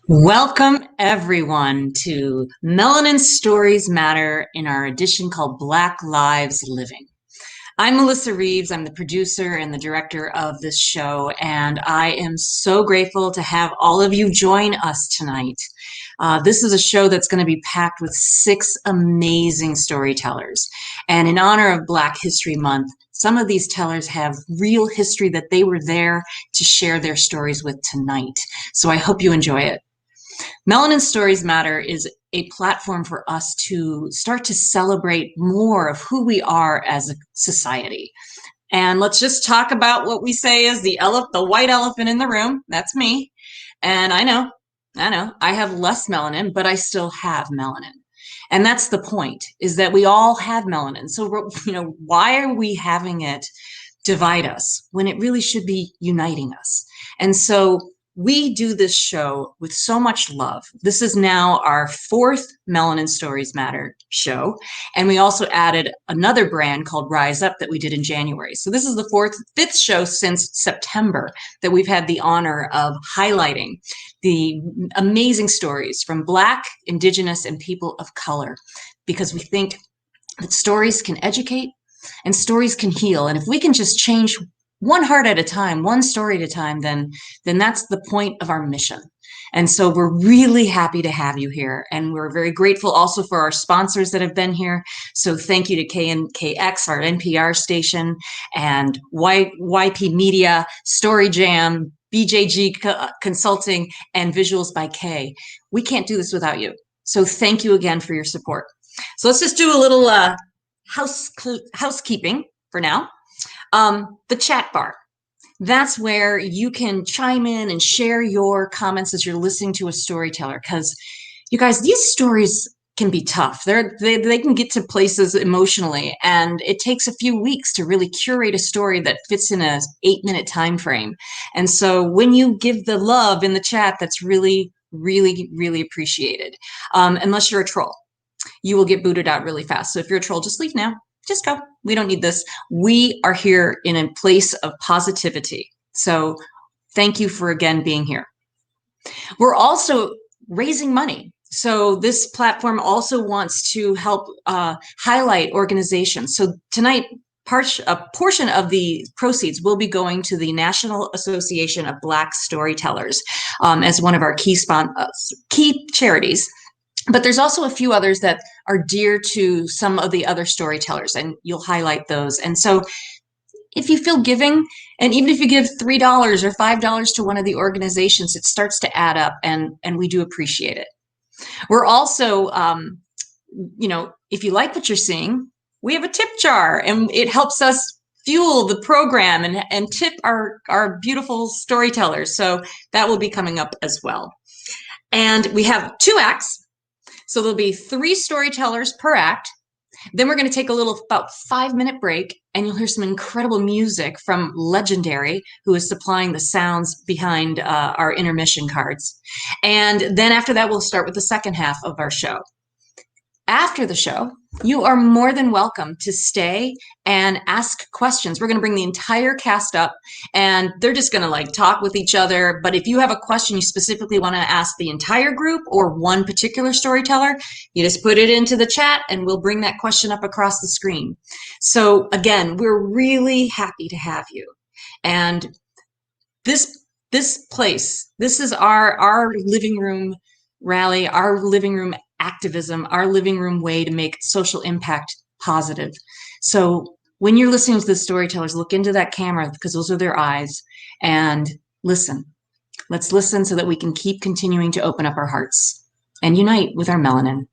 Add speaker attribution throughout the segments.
Speaker 1: Welcome, everyone, to Melanin Stories Matter in our edition called Black Lives Living. I'm Melissa Reeves. I'm the producer and the director of this show, and I am so grateful to have all of you join us tonight. This is a show that's going to be packed with 6 amazing storytellers. And in honor of Black History Month, some of these tellers have real history that they were there to share their stories with tonight. So I hope you enjoy it. Melanin Stories Matter is a platform for us to start to celebrate more of who we are as a society. And let's just talk about what we say is the white elephant in the room. That's me. And I know, I have less melanin, but I still have melanin. And that's the point, is that we all have melanin. So, why are we having it divide us when it really should be uniting us? And so we do this show with so much love. This is now our 4th Melanin Stories Matter show. And we also added another brand called Rise Up that we did in January. So this is the 5th show since September that we've had the honor of highlighting the amazing stories from Black, Indigenous, and people of color, because we think that stories can educate and stories can heal. And if we can just change one heart at a time, one story at a time, then that's the point of our mission. And so we're really happy to have you here. And we're very grateful also for our sponsors that have been here. So thank you to KNKX, our NPR station, and YP Media, Story Jam, BJG Consulting, and Visuals by K. We can't do this without you. So thank you again for your support. So let's just do a little housekeeping for now. The chat bar. That's where you can chime in and share your comments as you're listening to a storyteller, because you guys, these stories can be tough. They can get to places emotionally, and it takes a few weeks to really curate a story that fits in a 8-minute time frame. And so when you give the love in the chat, that's really, really, really appreciated. Unless you're a troll, you will get booted out really fast. So if you're a troll, just leave now. Just go. We don't need this. We are here in a place of positivity. So thank you for again being here. We're also raising money. So this platform also wants to help highlight organizations. So tonight, a portion of the proceeds will be going to the National Association of Black Storytellers as one of our key charities. But there's also a few others that are dear to some of the other storytellers, and you'll highlight those. And so if you feel giving, and even if you give $3 or $5 to one of the organizations, it starts to add up, and we do appreciate it. We're also, if you like what you're seeing, we have a tip jar, and it helps us fuel the program and tip our beautiful storytellers. So that will be coming up as well. And we have 2 acts. So there'll be 3 storytellers per act. Then we're going to take a little about 5-minute break, and you'll hear some incredible music from Legendary, who is supplying the sounds behind our intermission cards. And then after that, we'll start with the second half of our show. After the show, you are more than welcome to stay and ask questions. We're going to bring the entire cast up, and they're just going to talk with each other. But if you have a question you specifically want to ask the entire group or one particular storyteller, you just put it into the chat and we'll bring that question up across the screen. So again, we're really happy to have you. And this place, this is our living room rally, our living room activism, our living room way to make social impact positive. So when you're listening to the storytellers, look into that camera, because those are their eyes, and listen. Let's listen so that we can keep continuing to open up our hearts and unite with our melanin.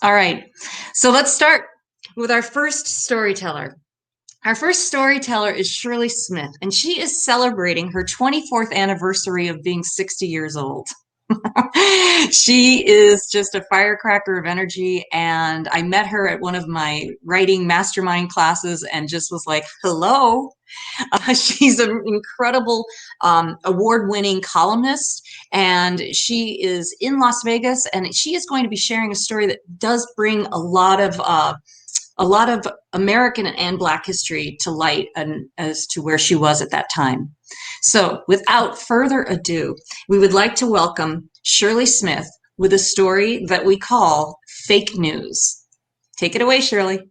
Speaker 1: All right, so let's start with our first storyteller. Our first storyteller is Shirley Smith, and she is celebrating her 24th anniversary of being 60 years old. She is just a firecracker of energy, and I met her at one of my writing mastermind classes and just was like, hello. She's an incredible award-winning columnist, and she is in Las Vegas, and she is going to be sharing a story that does bring a lot of American and Black history to light, and as to where she was at that time. So without further ado, we would like to welcome Shirley Smith, with a story that we call fake news. Take it away, Shirley.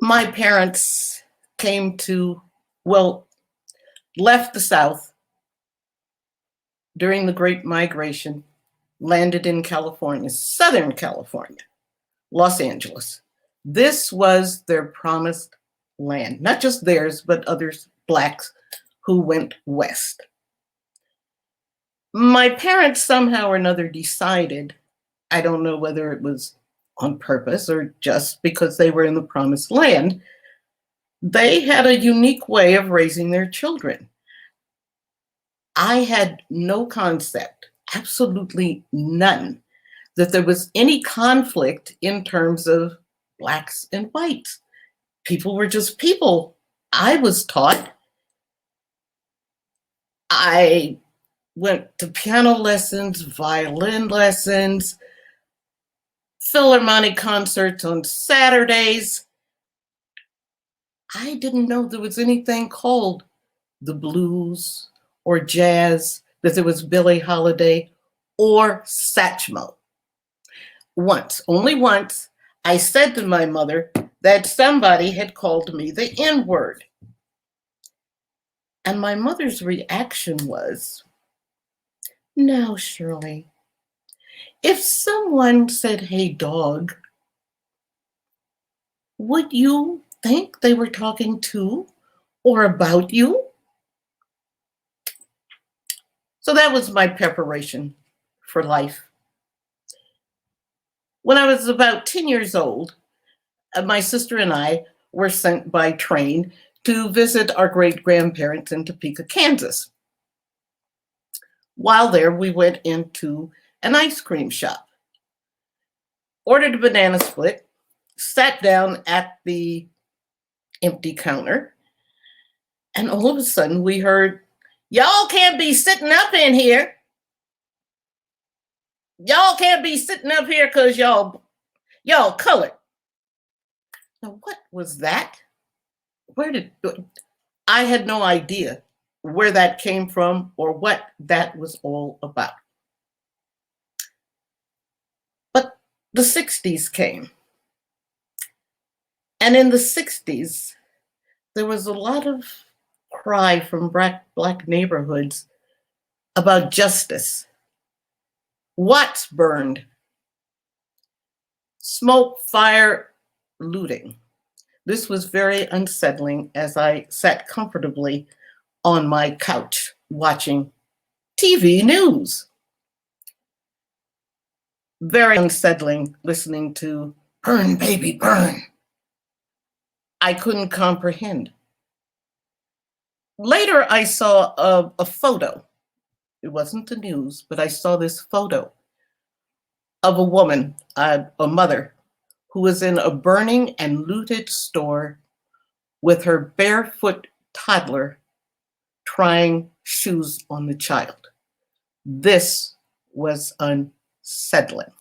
Speaker 2: My parents left the South during the Great Migration, landed in California, Southern California, Los Angeles. This was their promised land, not just theirs, but others, Blacks, who went west. My parents somehow or another decided, I don't know whether it was on purpose or just because they were in the promised land, they had a unique way of raising their children. I had no concept, absolutely none, that there was any conflict in terms of Blacks and whites. People were just people. I was taught. I went to piano lessons, violin lessons, Philharmonic concerts on Saturdays. I didn't know there was anything called the blues or jazz, that there was Billie Holiday or Satchmo. Once, only once, I said to my mother that somebody had called me the N-word. And my mother's reaction was, "Now, Shirley, if someone said, 'Hey, dog,' would you think they were talking to or about you?" So that was my preparation for life. When I was about 10 years old, my sister and I were sent by train to visit our great-grandparents in Topeka, Kansas. While there, we went into an ice cream shop, ordered a banana split, sat down at the empty counter, and all of a sudden we heard, "Y'all can't be sitting up in here. Y'all can't be sitting up here because y'all colored." Now, what was that? I had no idea where that came from or what that was all about. But the 60s came. And in the 60s, there was a lot of cry from Black neighborhoods about justice. Watts burned. Smoke, fire, looting. This was very unsettling as I sat comfortably on my couch watching TV news. Very unsettling listening to "Burn, baby, burn." I couldn't comprehend. Later, I saw a photo. It wasn't the news, but I saw this photo of a woman, a mother, who was in a burning and looted store with her barefoot toddler trying shoes on the child. This was unsettling.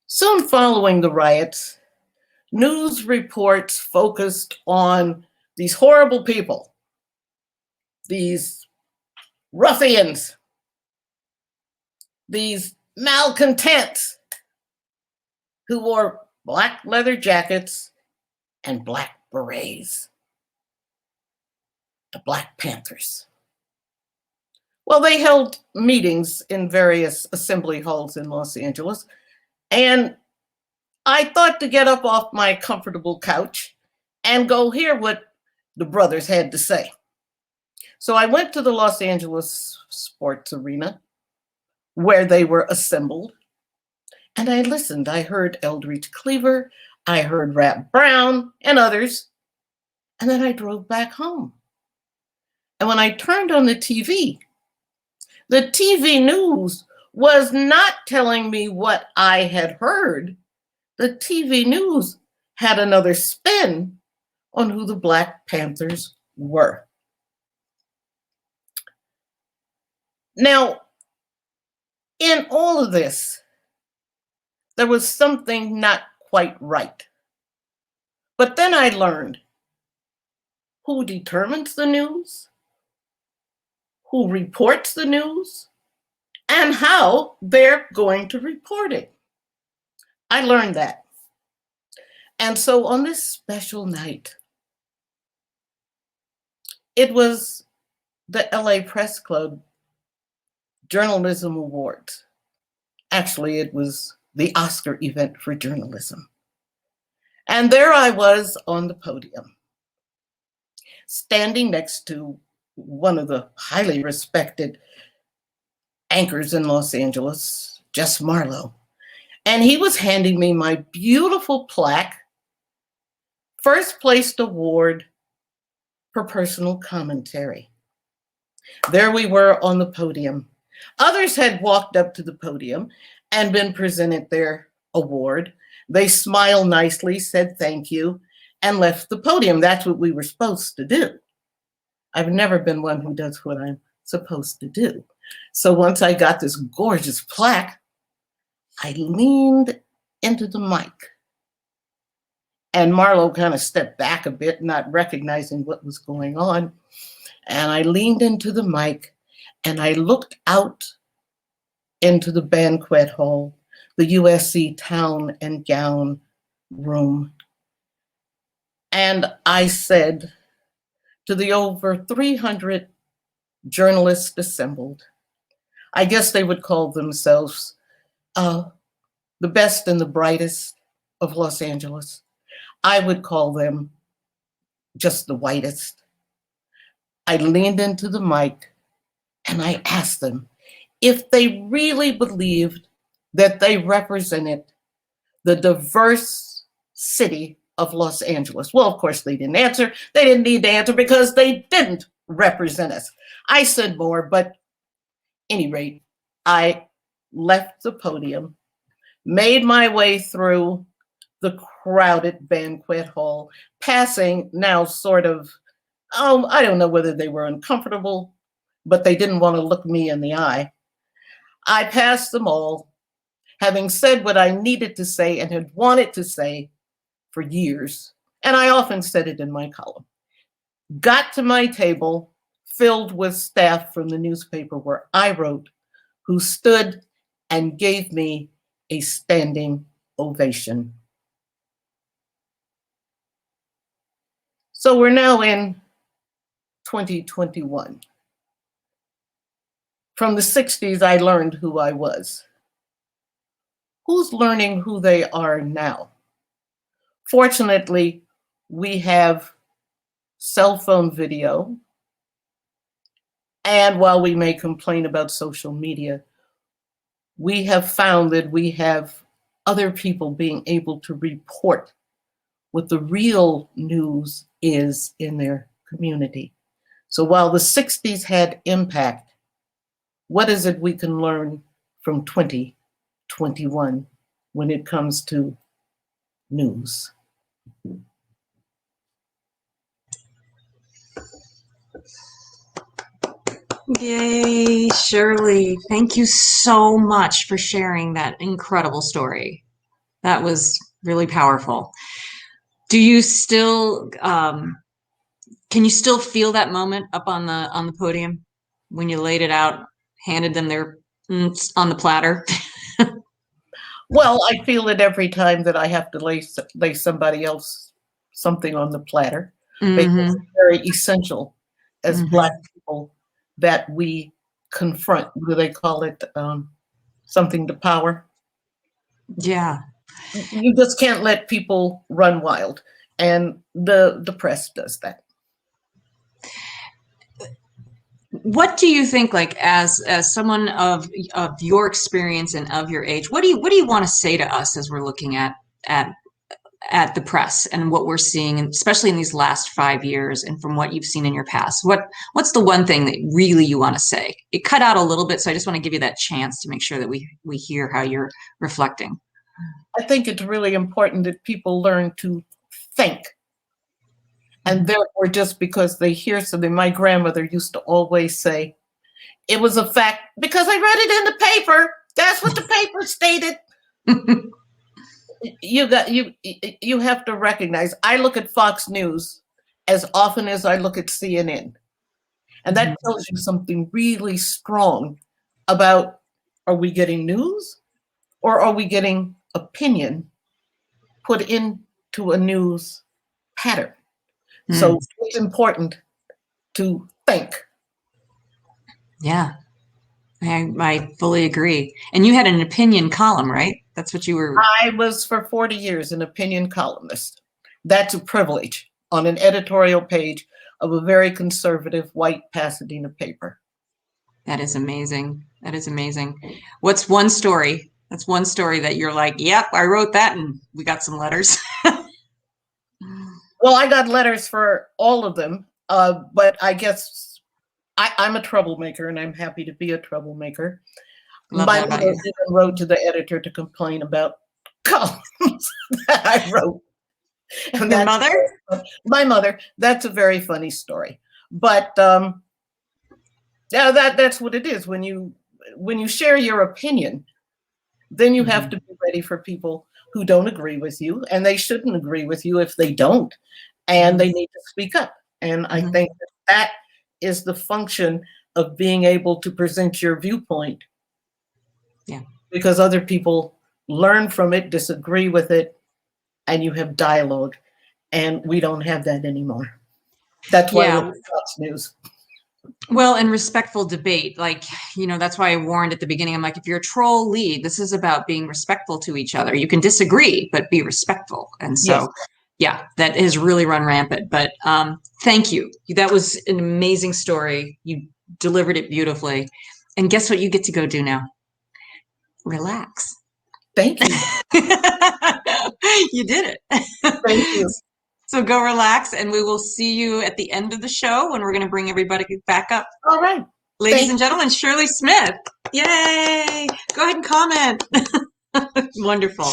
Speaker 2: Soon following the riots, news reports focused on these horrible people, these ruffians, these malcontents who wore black leather jackets and black berets, the Black Panthers. Well, they held meetings in various assembly halls in Los Angeles, and I thought to get up off my comfortable couch and go hear what the brothers had to say. So I went to the Los Angeles Sports Arena where they were assembled, and I listened. I heard Eldridge Cleaver, I heard Rap Brown and others, and then I drove back home. And when I turned on the TV news was not telling me what I had heard. The TV news had another spin on who the Black Panthers were. Now, in all of this, there was something not quite right. But then I learned who determines the news, who reports the news, and how they're going to report it. I learned that. And so on this special night, it was the LA Press Club Journalism Awards. Actually, it was the Oscar event for journalism. And there I was on the podium, standing next to one of the highly respected anchors in Los Angeles, Jess Marlowe. And he was handing me my beautiful plaque, first placed award for personal commentary. There we were on the podium. Others had walked up to the podium and been presented their award. They smiled nicely, said thank you, and left the podium. That's what we were supposed to do. I've never been one who does what I'm supposed to do. So once I got this gorgeous plaque, I leaned into the mic. And Marlowe kind of stepped back a bit, not recognizing what was going on. And I leaned into the mic and I looked out into the banquet hall, the USC Town and Gown room. And I said to the over 300 journalists assembled, I guess they would call themselves the best and the brightest of Los Angeles. I would call them just the whitest. I leaned into the mic and I asked them if they really believed that they represented the diverse city of Los Angeles. Well, of course, they didn't answer. They didn't need to answer because they didn't represent us. I said more, but at any rate, I left the podium, made my way through the crowded banquet hall, passing now sort of, I don't know whether they were uncomfortable, but they didn't want to look me in the eye. I passed them all, having said what I needed to say and had wanted to say for years. And I often said it in my column. Got to my table, filled with staff from the newspaper where I wrote, who stood and gave me a standing ovation. So we're now in 2021. From the 60s, I learned who I was. Who's learning who they are now? Fortunately, we have cell phone video. And while we may complain about social media, we have found that we have other people being able to report what the real news is in their community. So while the 60s had impact, what is it we can learn from 2021 when it comes to news?
Speaker 1: Yay, Shirley. Thank you so much for sharing that incredible story. That was really powerful. Do you still, can you still feel that moment up on the podium when you laid it out, handed them their on the platter?
Speaker 2: Well, I feel it every time that I have to lay somebody else something on the platter, because it's very essential as Black people that we confront. Do they call it something to power?
Speaker 1: Yeah.
Speaker 2: You just can't let people run wild, and the press does that.
Speaker 1: What do you think, like as someone of your experience and of your age, what do you want to say to us as we're looking at the press and what we're seeing, especially in these last 5 years, and from what you've seen in your past? What's the one thing that really you want to say? It cut out a little bit, so I just want to give you that chance to make sure that we hear how you're reflecting.
Speaker 2: I think it's really important that people learn to think. And therefore, just because they hear something, my grandmother used to always say, it was a fact because I read it in the paper. That's what the paper stated. You have to recognize, I look at Fox News as often as I look at CNN. And that tells you something really strong about, are we getting news or are we getting opinion put into a news pattern? So it's important to think.
Speaker 1: Yeah, I fully agree. And you had an opinion column, right? That's what you were.
Speaker 2: I was for 40 years an opinion columnist. That's a privilege on an editorial page of a very conservative white Pasadena paper.
Speaker 1: That is amazing. That is amazing. What's one story? That's one story that you're like, yep, I wrote that and we got some letters.
Speaker 2: Well, I got letters for all of them, but I guess I'm a troublemaker and I'm happy to be a troublemaker.
Speaker 1: Love
Speaker 2: My
Speaker 1: that about
Speaker 2: mother
Speaker 1: you.
Speaker 2: even wrote to the editor to complain about columns that I wrote. And
Speaker 1: Your mother?
Speaker 2: My mother, that's a very funny story. But yeah, that's what it is. When you share your opinion, then you have to be ready for people who don't agree with you, and they shouldn't agree with you if they don't, and they need to speak up. And I think that is the function of being able to present your viewpoint.
Speaker 1: Yeah. Because
Speaker 2: other people learn from it, disagree with it, and you have dialogue. And we don't have that anymore. That's why we're Fox News.
Speaker 1: Well, and respectful debate, like, that's why I warned at the beginning. I'm like, if you're a troll, lead. This is about being respectful to each other. You can disagree, but be respectful. And so, yeah, that has really run rampant. But thank you. That was an amazing story. You delivered it beautifully. And guess what you get to go do now? Relax.
Speaker 2: Thank you.
Speaker 1: You did it.
Speaker 2: Thank you.
Speaker 1: So go relax, and we will see you at the end of the show when we're going to bring everybody back up.
Speaker 2: All right.
Speaker 1: Ladies and gentlemen, Shirley Smith. Yay! Go ahead and comment. Wonderful.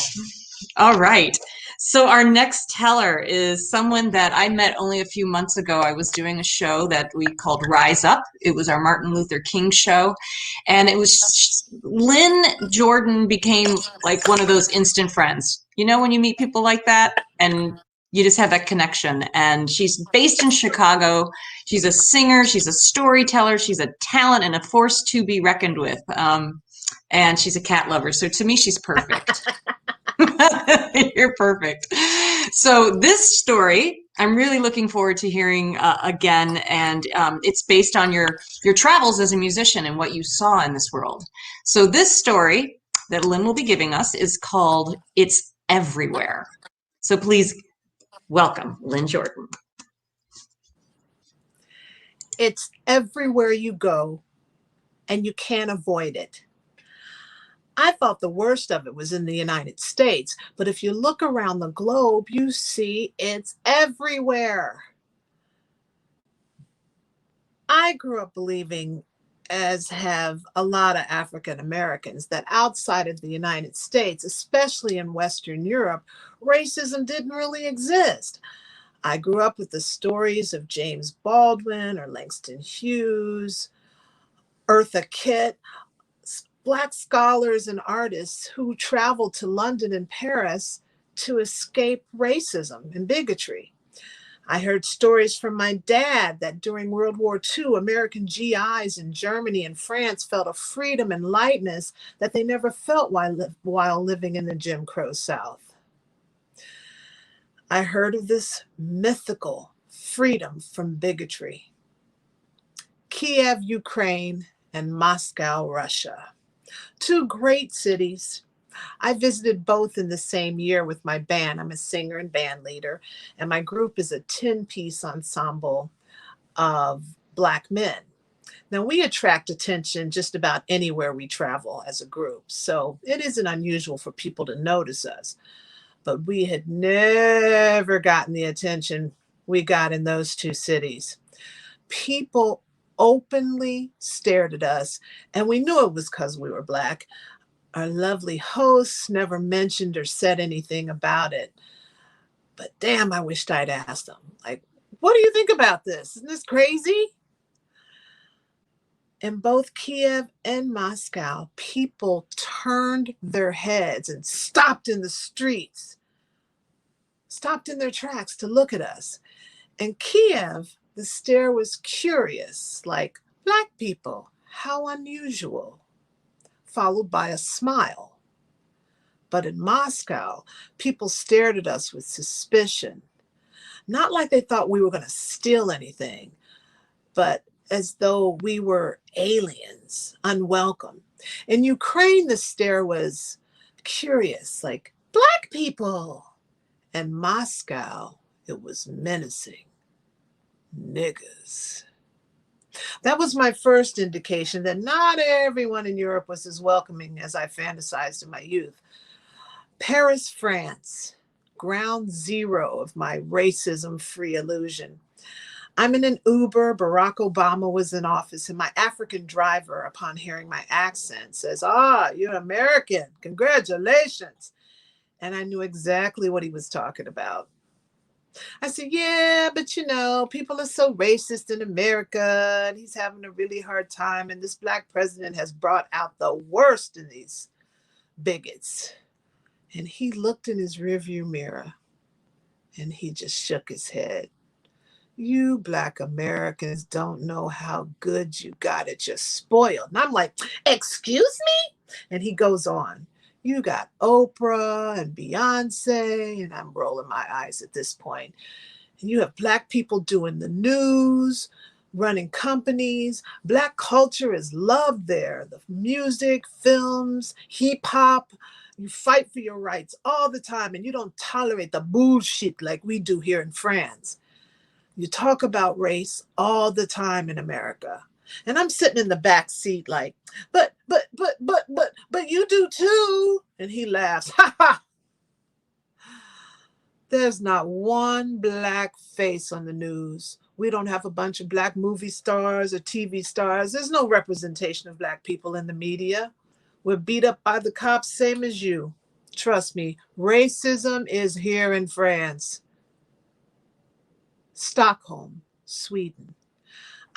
Speaker 1: All right. So our next teller is someone that I met only a few months ago. I was doing a show that we called Rise Up. It was our Martin Luther King show. And it was Lynn Jordan became like one of those instant friends. You know, when you meet people like that and you just have that connection. And she's based in Chicago. She's a singer. She's a storyteller. She's a talent and a force to be reckoned with. And she's a cat lover. So to me, she's perfect. You're perfect. So this story, I'm really looking forward to hearing again. And it's based on your travels as a musician and what you saw in this world. So this story that Lynn will be giving us is called It's Everywhere. So please welcome Lynn Jordan.
Speaker 3: It's everywhere you go, and you can't avoid it. I thought the worst of it was in the United States, but if you look around the globe, you see it's everywhere. I grew up believing, as have a lot of African Americans, that outside of the United States, especially in Western Europe, racism didn't really exist. I grew up with the stories of James Baldwin or Langston Hughes, Eartha Kitt, Black scholars and artists who traveled to London and Paris to escape racism and bigotry. I heard stories from my dad that during World War II, American GIs in Germany and France felt a freedom and lightness that they never felt while living in the Jim Crow South. I heard of this mythical freedom from bigotry. Kiev, Ukraine, and Moscow, Russia. Two great cities. I visited both in the same year with my band. I'm a singer and band leader, and my group is a 10-piece ensemble of Black men. Now, we attract attention just about anywhere we travel as a group, so it isn't unusual for people to notice us. But we had never gotten the attention we got in those two cities. People openly stared at us, and we knew it was because we were Black. Our lovely hosts never mentioned or said anything about it. But damn, I wished I'd asked them. Like, what do you think about this? Isn't this crazy? In both Kiev and Moscow, people turned their heads and stopped in the streets, stopped in their tracks to look at us. In Kiev, The stare was curious, like, Black people, how unusual, followed by a smile. But in Moscow, people stared at us with suspicion, not like they thought we were going to steal anything, but as though we were aliens, unwelcome. In Ukraine, the stare was curious, like, Black people. And Moscow, it was menacing. Niggas. That was my first indication that not everyone in Europe was as welcoming as I fantasized in my youth. Paris, France, ground zero of my racism-free illusion. I'm in an Uber. Barack Obama was in office, and my African driver, upon hearing my accent, says, you're American. Congratulations. And I knew exactly what he was talking about. I said, yeah, but you know, people are so racist in America, and he's having a really hard time, and this Black president has brought out the worst in these bigots. And he looked in his rearview mirror, and he just shook his head. You Black Americans don't know how good you got it. You're spoiled. And I'm like, excuse me? And he goes on. You got Oprah and Beyonce, and I'm rolling my eyes at this point. And you have Black people doing the news, running companies. Black culture is loved there. The music, films, hip hop. You fight for your rights all the time, and you don't tolerate the bullshit like we do here in France. You talk about race all the time in America. And I'm sitting in the back seat like, but you do too. And he laughs, ha ha. There's not one Black face on the news. We don't have a bunch of Black movie stars or TV stars. There's no representation of Black people in the media. We're beat up by the cops, same as you. Trust me, racism is here in France. Stockholm, Sweden.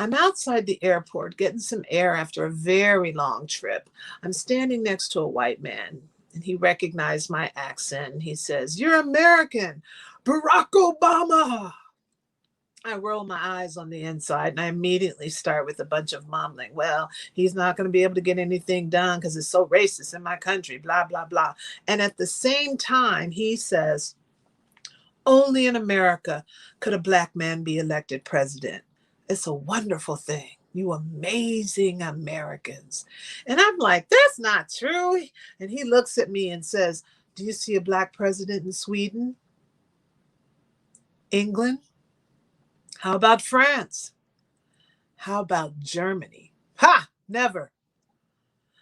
Speaker 3: I'm outside the airport getting some air after a very long trip. I'm standing next to a white man, and he recognized my accent. And he says, you're American, Barack Obama. I roll my eyes on the inside, and I immediately start with a bunch of mumbling. Well, he's not going to be able to get anything done because it's so racist in my country, blah, blah, blah. And at the same time, he says, only in America could a Black man be elected president. It's a wonderful thing. You amazing Americans. And I'm like, that's not true. And he looks at me and says, do you see a Black president in Sweden? England? How about France? How about Germany? Ha! Never.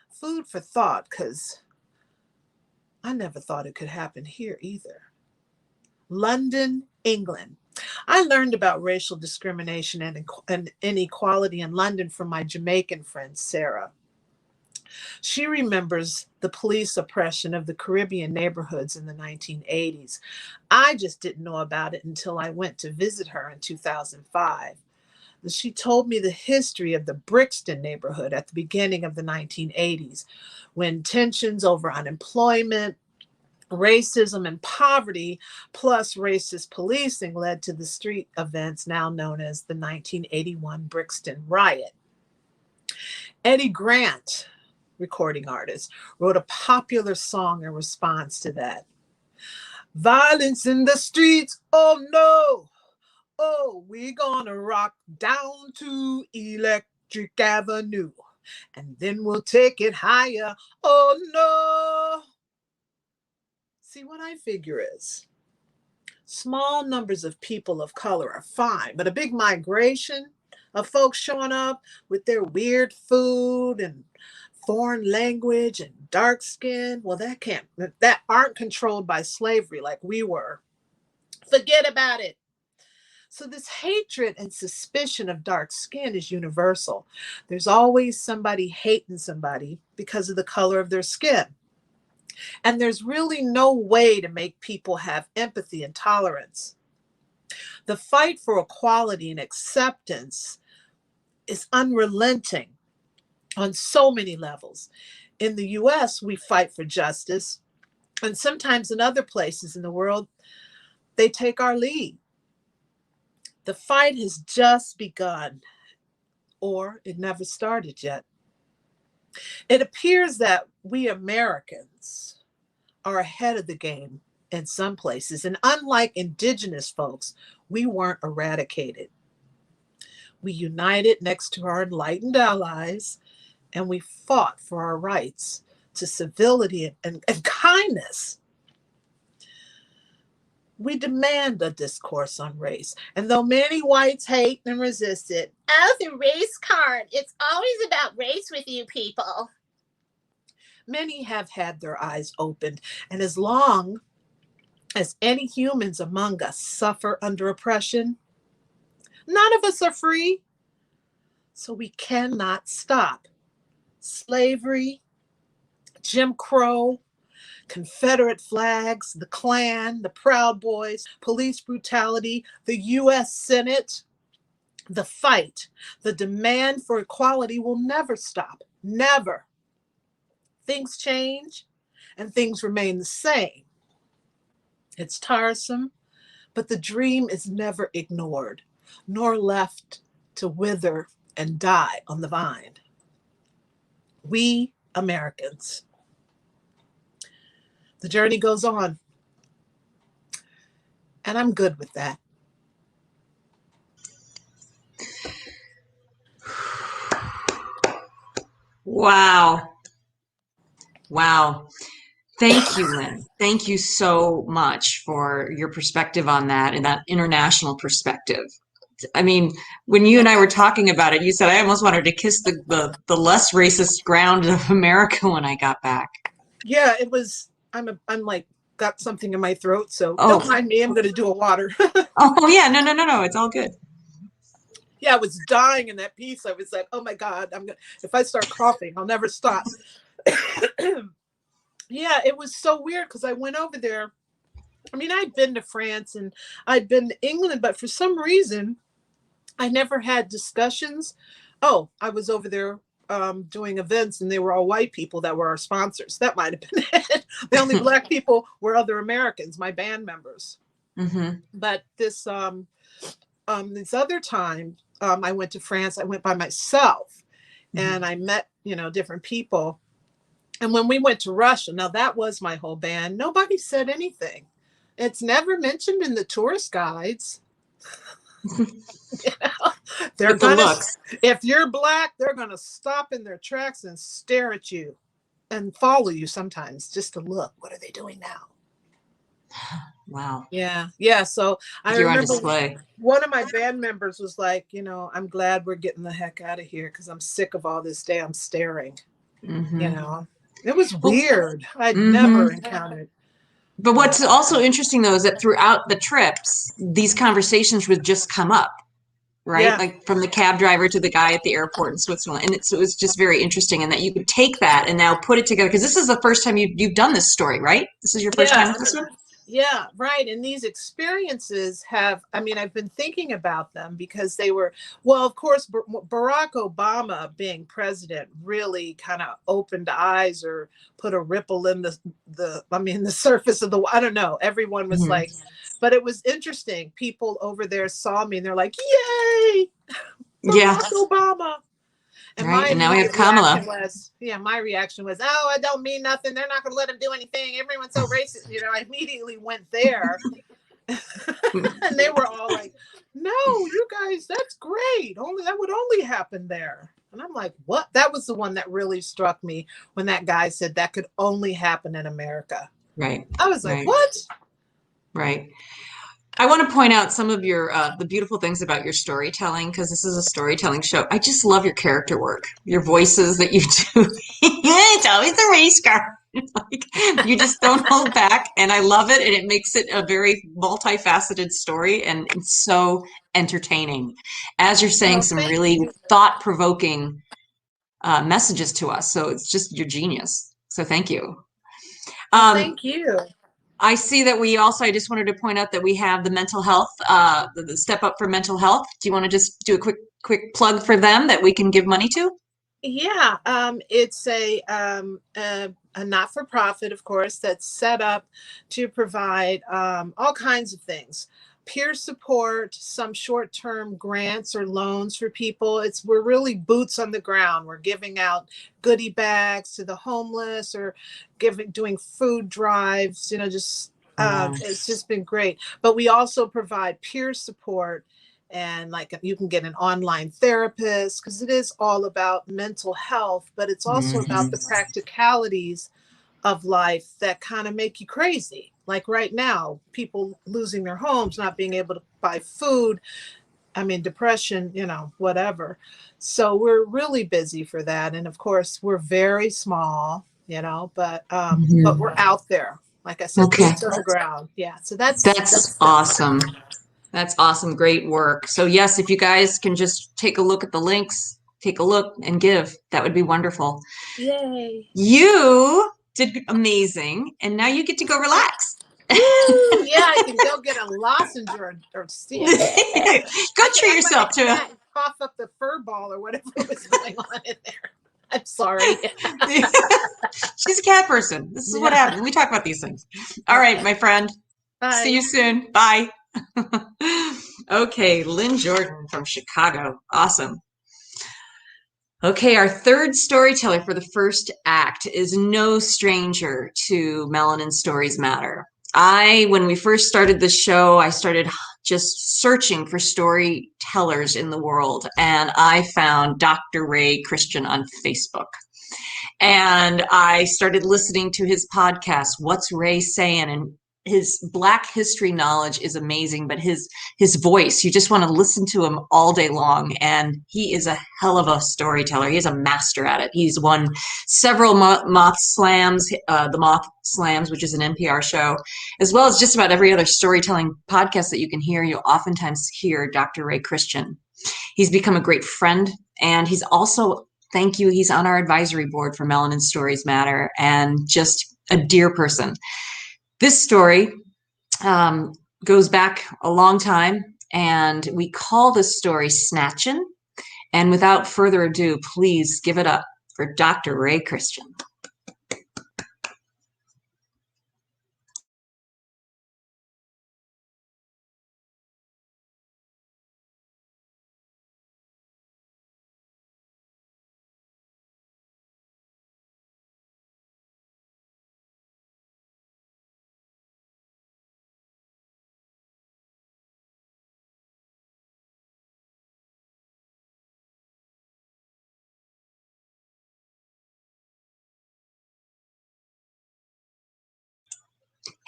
Speaker 3: Food for thought, because I never thought it could happen here either. London, England. I learned about racial discrimination and inequality in London from my Jamaican friend, Sarah. She remembers the police oppression of the Caribbean neighborhoods in the 1980s. I just didn't know about it until I went to visit her in 2005. She told me the history of the Brixton neighborhood at the beginning of the 1980s, when tensions over unemployment, racism and poverty, plus racist policing led to the street events now known as the 1981 Brixton riot. Eddie Grant, recording artist, wrote a popular song in response to that. Violence in the streets, oh no, oh, we're gonna rock down to Electric Avenue, and then we'll take it higher, oh no. See, what I figure is small numbers of people of color are fine, but a big migration of folks showing up with their weird food and foreign language and dark skin, well, that aren't controlled by slavery like we were. Forget about it. So this hatred and suspicion of dark skin is universal. There's always somebody hating somebody because of the color of their skin. And there's really no way to make people have empathy and tolerance. The fight for equality and acceptance is unrelenting on so many levels. In the US, we fight for justice, and sometimes in other places in the world, they take our lead. The fight has just begun, or it never started yet. It appears that we Americans are ahead of the game in some places, and unlike indigenous folks, we weren't eradicated. We united next to our enlightened allies, and we fought for our rights to civility and kindness. We demand a discourse on race. And though many whites hate and resist it,
Speaker 4: oh, the race card. It's always about race with you people.
Speaker 3: many have had their eyes opened. And as long as any humans among us suffer under oppression, none of us are free. So we cannot stop. Slavery, Jim Crow, Confederate flags, the Klan, the Proud Boys, police brutality, the US Senate, the fight, the demand for equality will never stop. Never. Things change and things remain the same. It's tiresome, but the dream is never ignored, nor left to wither and die on the vine. We Americans. The journey goes on. And I'm good with that.
Speaker 1: Wow. Wow. Thank you, Lynn. Thank you so much for your perspective on that and that international perspective. I mean, when you and I were talking about it, you said I almost wanted to kiss the less racist ground of America when I got back.
Speaker 3: Yeah, it was, I'm like, got something in my throat, so
Speaker 1: Oh.
Speaker 3: don't mind me, I'm gonna do a water.
Speaker 1: Oh yeah, no, it's all good.
Speaker 3: Yeah, I was dying in that piece. I was like, oh my God, if I start coughing, I'll never stop. Yeah, it was so weird because I went over there. I mean, I'd been to France and I'd been to England, but for some reason, I never had discussions. Oh, I was over there doing events and they were all white people that were our sponsors. That might have been it. The only Black people were other Americans, my band members.
Speaker 1: Mm-hmm.
Speaker 3: But this other time, I went to France. I went by myself, and I met different people. And when we went to Russia, now that was my whole band. Nobody said anything. It's never mentioned in the tourist guides. They're
Speaker 1: With the
Speaker 3: gonna,
Speaker 1: looks.
Speaker 3: if you're Black, they're gonna stop in their tracks and stare at you and follow you sometimes just to look. What are they doing now?
Speaker 1: Wow.
Speaker 3: Yeah. So I
Speaker 1: You're on
Speaker 3: remember
Speaker 1: display.
Speaker 3: one of my band members was like, I'm glad we're getting the heck out of here because I'm sick of all this damn staring.
Speaker 1: Mm-hmm.
Speaker 3: It was weird. I'd
Speaker 1: Mm-hmm.
Speaker 3: never encountered.
Speaker 1: But what's also interesting, though, is that throughout the trips, these conversations would just come up, right?
Speaker 3: Yeah.
Speaker 1: Like from the cab driver to the guy at the airport in Switzerland. And it was just very interesting in that you could take that and now put it together. Because this is the first time you've done this story, right? This is your first time with this one?
Speaker 3: Yeah, right. And these experiences I've been thinking about them because they were, well, of course, Barack Obama being president really kind of opened eyes or put a ripple in the surface of I don't know. Everyone was like, but it was interesting. People over there saw me and they're like, yay, Barack Obama. And
Speaker 1: right. And now we have Kamala.
Speaker 3: My reaction was, oh, I don't mean nothing. They're not going to let him do anything. Everyone's so racist. I immediately went there. And they were all like, no, you guys, that's great. That would only happen there. And I'm like, what? That was the one that really struck me when that guy said that could only happen in America.
Speaker 1: Right.
Speaker 3: I was like, what?
Speaker 1: Right. I want to point out some of your the beautiful things about your storytelling, because this is a storytelling show. I just love your character work, your voices that you do. It's always the race car. Like, you just don't hold back, and I love it, and it makes it a very multifaceted story, and it's so entertaining. As you're saying some really thought-provoking messages to us, so it's just your genius. So thank you.
Speaker 3: Thank you.
Speaker 1: I see that I just wanted to point out that we have the mental health, the Step Up for Mental Health. Do you want to just do a quick plug for them that we can give money to?
Speaker 3: Yeah, it's a not-for-profit, of course, that's set up to provide all kinds of things. peer support, some short-term grants or loans for people. We're really boots on the ground. We're giving out goodie bags to the homeless or doing food drives, just
Speaker 1: Wow.
Speaker 3: it's just been great. But we also provide peer support, and like you can get an online therapist, because it is all about mental health, but it's also about the practicalities of life that kind of make you crazy. Like right now, people losing their homes, not being able to buy food. I mean, depression, whatever. So we're really busy for that. And of course, we're very small, but we're out there. Like I said,
Speaker 1: Okay.
Speaker 3: boots on the ground. Yeah. So that's
Speaker 1: awesome. That's awesome. Great work. So yes, if you guys can just take a look at the links, take a look and give, that would be wonderful.
Speaker 3: Yay.
Speaker 1: You did amazing. And now you get to go relax.
Speaker 3: Woo, yeah, I can go get a lozenge or see it.
Speaker 1: Go treat yourself to it.
Speaker 3: Cough up the fur ball or whatever was going on in there. I'm sorry.
Speaker 1: She's a cat person. This is what happens. We talk about these things. All right, my friend.
Speaker 3: Bye.
Speaker 1: See you soon. Bye. Okay, Lynn Jordan from Chicago. Awesome. Okay, our third storyteller for the first act is no stranger to Melanin Stories Matter. When we first started the show, I started just searching for storytellers in the world, and I found Dr. Ray Christian on Facebook. And I started listening to his podcast, What's Ray Saying? And his Black history knowledge is amazing, but his voice, you just want to listen to him all day long. And he is a hell of a storyteller. He's a master at it. He's won several Moth Slams, the Moth Slams, which is an NPR show, as well as just about every other storytelling podcast that you can hear. You'll oftentimes hear Dr. Ray Christian. He's become a great friend, and he's also, thank you, he's on our advisory board for Melanin Stories Matter, and just a dear person. This story goes back a long time, and we call this story Snatchin'. And without further ado, please give it up for Dr. Ray Christian.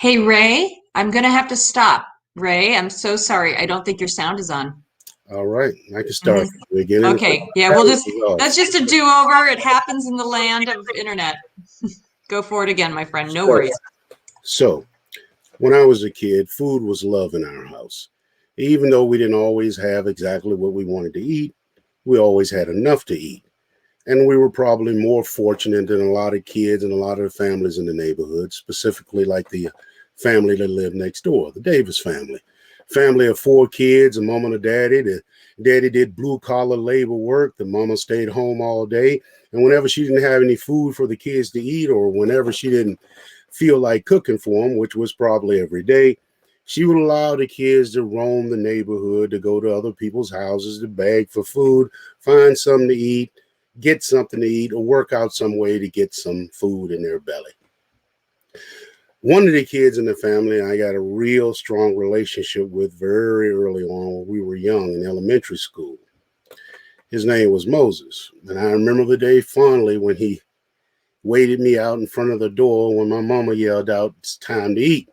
Speaker 1: Hey, Ray, I'm going to have to stop. Ray, I'm so sorry. I don't think your sound is on.
Speaker 5: All right, I can start again.
Speaker 1: Okay, yeah, that's just a do-over. It happens in the land of internet. Go for it again, my friend. No worries.
Speaker 5: So, when I was a kid, food was love in our house. Even though we didn't always have exactly what we wanted to eat, we always had enough to eat. And we were probably more fortunate than a lot of kids and a lot of the families in the neighborhood, specifically like the family that lived next door, the Davis family. Family of 4 kids, a mom and a daddy. The daddy did blue-collar labor work. The mama stayed home all day. And whenever she didn't have any food for the kids to eat, or whenever she didn't feel like cooking for them, which was probably every day, she would allow the kids to roam the neighborhood, to go to other people's houses, to beg for food, find something to eat, get something to eat, or work out some way to get some food in their belly. One of the kids in the family I got a real strong relationship with very early on when we were young in elementary school. His name was Moses. And I remember the day fondly when he waited me out in front of the door when my mama yelled out, "It's time to eat."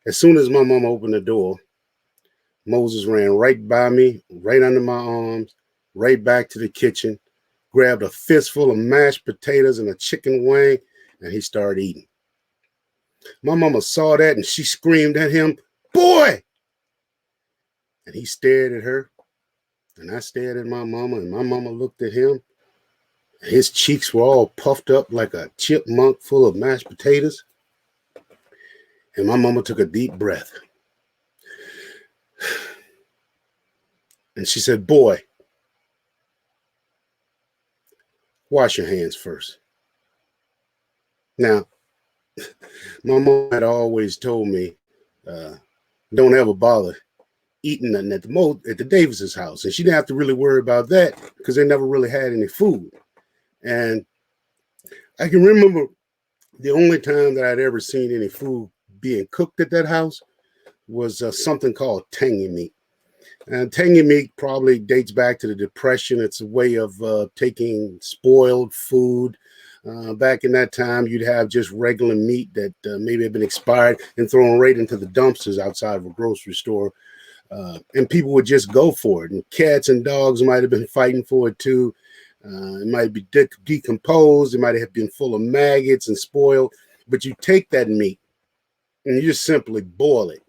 Speaker 5: As soon as my mama opened the door, Moses ran right by me, right under my arms, right back to the kitchen, grabbed a fistful of mashed potatoes and a chicken wing, and he started eating. My mama saw that and she screamed at him, "Boy!" And he stared at her, and I stared at my mama, and my mama looked at him. And his cheeks were all puffed up like a chipmunk full of mashed potatoes. And my mama took a deep breath. And she said, "Boy, wash your hands first." Now, my mom had always told me don't ever bother eating nothing at the Davis's house. And she didn't have to really worry about that because they never really had any food. And I can remember the only time that I'd ever seen any food being cooked at that house was something called tangy meat. And tangy meat probably dates back to the Depression. It's a way of taking spoiled food. Back in that time, you'd have just regular meat that maybe had been expired and thrown right into the dumpsters outside of a grocery store. And people would just go for it. And cats and dogs might have been fighting for it too. It might be decomposed. It might have been full of maggots and spoiled. But you take that meat and you just simply boil it.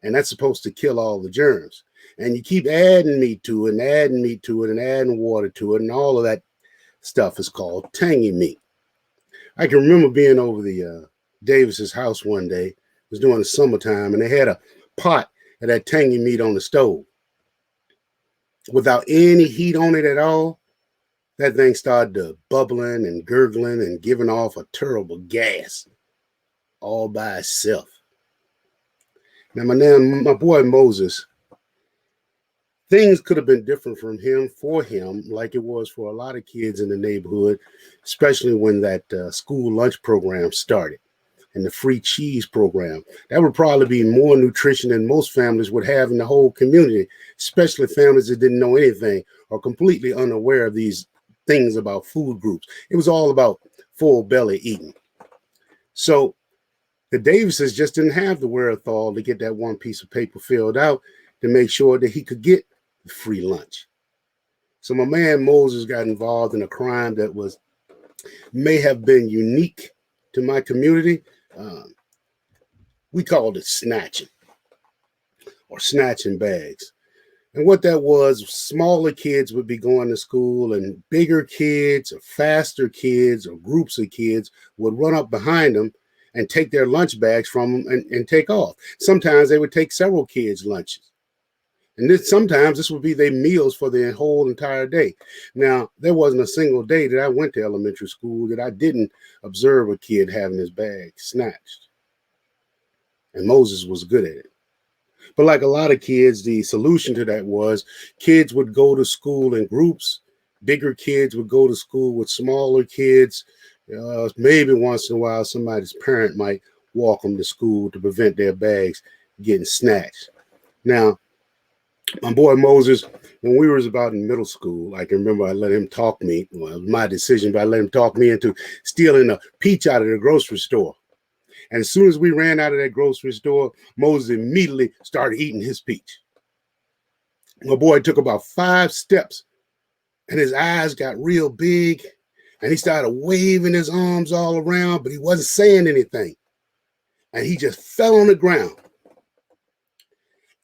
Speaker 5: And that's supposed to kill all the germs. And you keep adding meat to it and adding meat to it and adding water to it. And all of that stuff is called tangy meat. I can remember being over the Davis's house one day. It was during the summertime. And they had a pot of that tangy meat on the stove. Without any heat on it at all, that thing started bubbling and gurgling and giving off a terrible gas all by itself. Now, my boy Moses, things could have been different for him, like it was for a lot of kids in the neighborhood, especially when that school lunch program started and the free cheese program. That would probably be more nutrition than most families would have in the whole community, especially families that didn't know anything or completely unaware of these things about food groups. It was all about full belly eating. So the Davises just didn't have the wherewithal to get that one piece of paper filled out to make sure that he could get the free lunch. So my man Moses got involved in a crime that may have been unique to my community. We called it snatching or snatching bags. And what that was, smaller kids would be going to school and bigger kids or faster kids or groups of kids would run up behind them and take their lunch bags from them and take off. Sometimes they would take several kids' lunches. And sometimes this would be their meals for the whole entire day. Now, there wasn't a single day that I went to elementary school that I didn't observe a kid having his bag snatched. And Moses was good at it. But like a lot of kids, the solution to that was kids would go to school in groups. Bigger kids would go to school with smaller kids. Maybe once in a while, somebody's parent might walk them to school to prevent their bags getting snatched. Now, my boy Moses, when we was about in middle school, I can remember I let him talk me. Well, it was my decision, but I let him talk me into stealing a peach out of the grocery store. And as soon as we ran out of that grocery store, Moses immediately started eating his peach. My boy took about 5 steps and his eyes got real big and he started waving his arms all around, but he wasn't saying anything. And he just fell on the ground.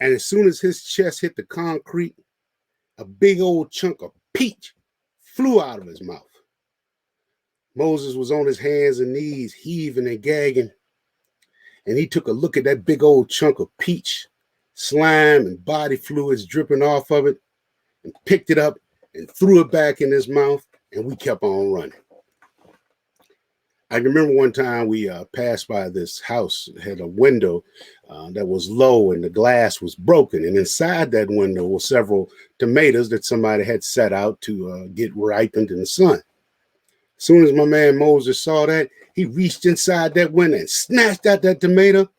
Speaker 5: And as soon as his chest hit the concrete, a big old chunk of peach flew out of his mouth. Moses was on his hands and knees, heaving and gagging. And he took a look at that big old chunk of peach, slime and body fluids dripping off of it, and picked it up and threw it back in his mouth, and we kept on running. I remember one time we passed by this house, had a window that was low and the glass was broken. And inside that window were several tomatoes that somebody had set out to get ripened in the sun. As soon as my man Moses saw that, he reached inside that window and snatched out that tomato.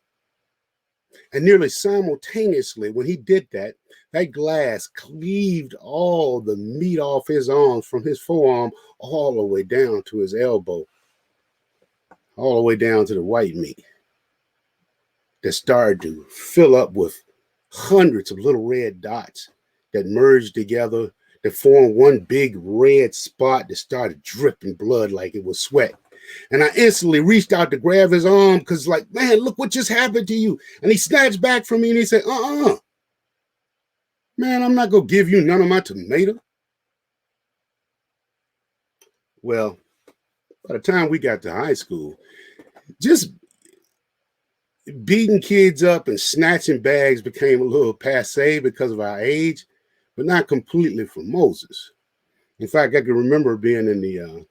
Speaker 5: And nearly simultaneously, when he did that, that glass cleaved all the meat off his arms from his forearm all the way down to his elbow, all the way down to the white meat that started to fill up with hundreds of little red dots that merged together that formed one big red spot that started dripping blood like it was sweat. And I instantly reached out to grab his arm because, like, man, look what just happened to you. And he snatched back from me and he said, man, I'm not going to give you none of my tomato. Well, by the time we got to high school, just beating kids up and snatching bags became a little passe because of our age, but not completely for Moses. In fact, I can remember being in the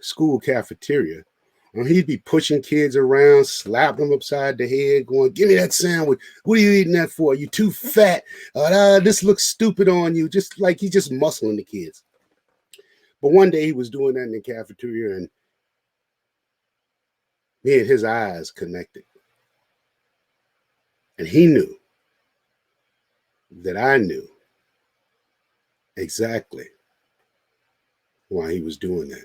Speaker 5: school cafeteria He'd be pushing kids around, slapping them upside the head, going, "Give me that sandwich. What are you eating that for? You too fat. This looks stupid on you." Just like he's just muscling the kids. But one day he was doing that in the cafeteria, and me and his eyes connected. And he knew that I knew exactly why he was doing that.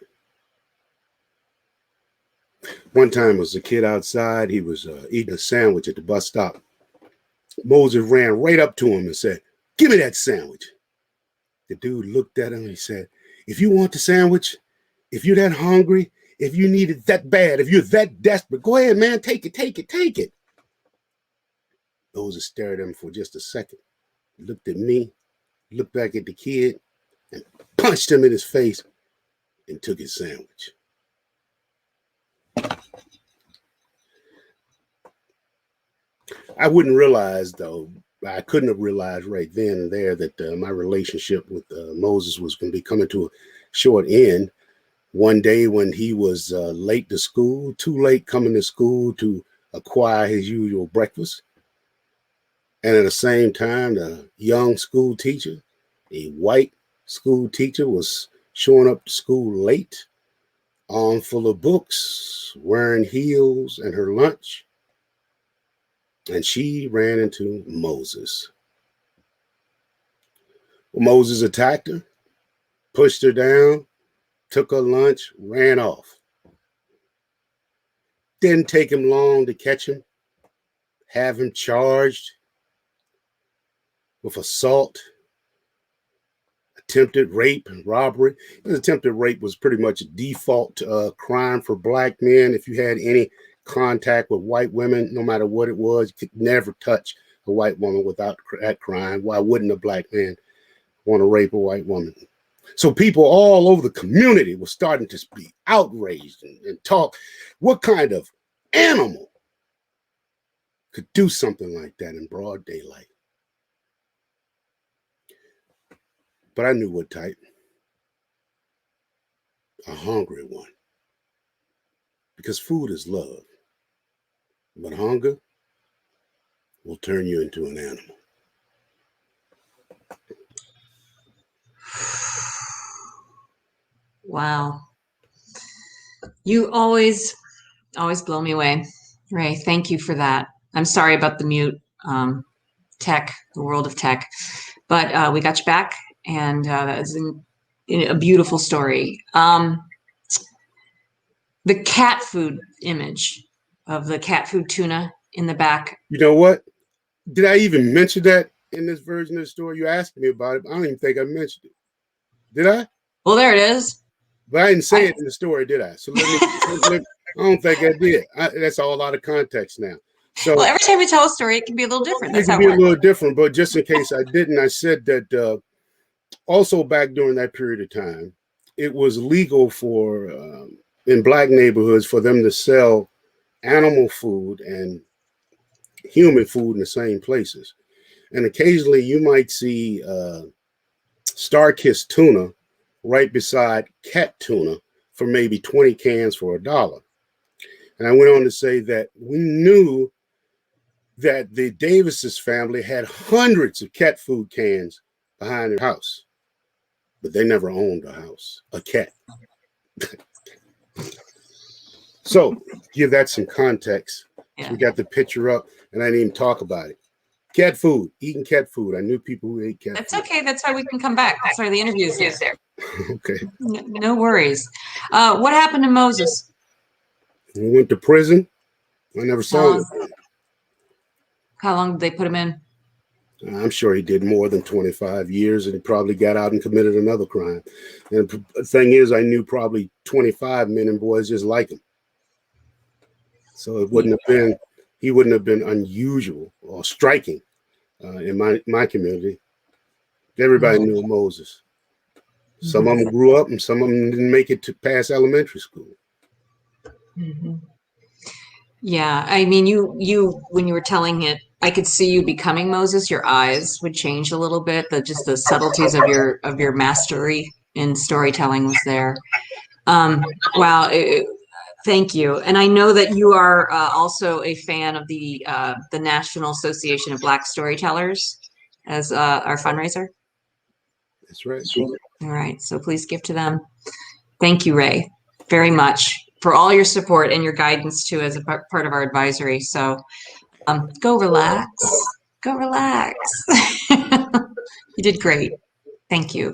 Speaker 5: One time, was a kid outside. He was eating a sandwich at the bus stop. Moses ran right up to him and said, "Give me that sandwich." The dude looked at him and he said, "If you want the sandwich, if you're that hungry, if you need it that bad, if you're that desperate, go ahead, man, take it, take it, take it." Moses stared at him for just a second. He looked at me, looked back at the kid, and punched him in his face and took his sandwich. I wouldn't realize, though, I couldn't have realized right then and there that my relationship with Moses was going to be coming to a short end. One day when he was late to school, too late coming to school to acquire his usual breakfast. And at the same time, the young school teacher, a white school teacher, was showing up to school late, arm full of books, wearing heels and her lunch. And she ran into Moses. Moses attacked her, pushed her down, took her lunch, ran off. Didn't take him long to catch him, have him charged with assault, attempted rape, and robbery. His attempted rape was pretty much a default crime for black men. If you had any contact with white women, no matter what it was, you could never touch a white woman without that crime. Why wouldn't a black man want to rape a white woman? So people all over the community were starting to be outraged and talk, what kind of animal could do something like that in broad daylight? But I knew what type. A hungry one. Because food is love. But hunger will turn you into an animal.
Speaker 1: Wow. You always blow me away. Ray, thank you for that. I'm sorry about the mute tech, the world of tech, but we got you back, and that was a beautiful story. The cat food image of the cat food tuna in the back.
Speaker 5: You know what? Did I even mention that in this version of the story? You asked me about it, but I don't even think I mentioned it. Did I?
Speaker 1: Well, there it is.
Speaker 5: But I didn't say it in the story, did I? So I don't think I did. That's all out of context now. So
Speaker 1: well, every time we tell a story, it can be a little different.
Speaker 5: That's it can be a little different, but just in case I didn't, I said that also back during that period of time, it was legal for in black neighborhoods for them to sell animal food and human food in the same places. And occasionally you might see Star-Kissed tuna right beside cat tuna for maybe 20 cans for $1. And I went on to say that we knew that the Davis's family had hundreds of cat food cans behind their house, but they never owned a house, a cat. So give that some context. Yeah. We got the picture up, and I didn't even talk about it. Cat food, eating cat food. I knew people who ate cat food.
Speaker 1: That's okay. That's why we can come back. That's why the interview is there.
Speaker 5: Okay.
Speaker 1: No worries. What happened to Moses?
Speaker 5: He went to prison. I never saw him.
Speaker 1: How long did they put him in?
Speaker 5: I'm sure he did more than 25 years, and he probably got out and committed another crime. And the thing is, I knew probably 25 men and boys just like him. So it wouldn't have been, he wouldn't have been unusual or striking in my community. Everybody knew Moses. Some of them grew up, and some of them didn't make it to past elementary school.
Speaker 1: Mm-hmm. Yeah, I mean, you when you were telling it, I could see you becoming Moses. Your eyes would change a little bit. Just the subtleties of your mastery in storytelling was there. Wow, Thank you. And I know that you are also a fan of the National Association of Black Storytellers as our fundraiser.
Speaker 5: That's right.
Speaker 1: All right. So please give to them. Thank you, Ray, very much for all your support and your guidance too as a part of our advisory. So go relax. Go relax. You did great. Thank you.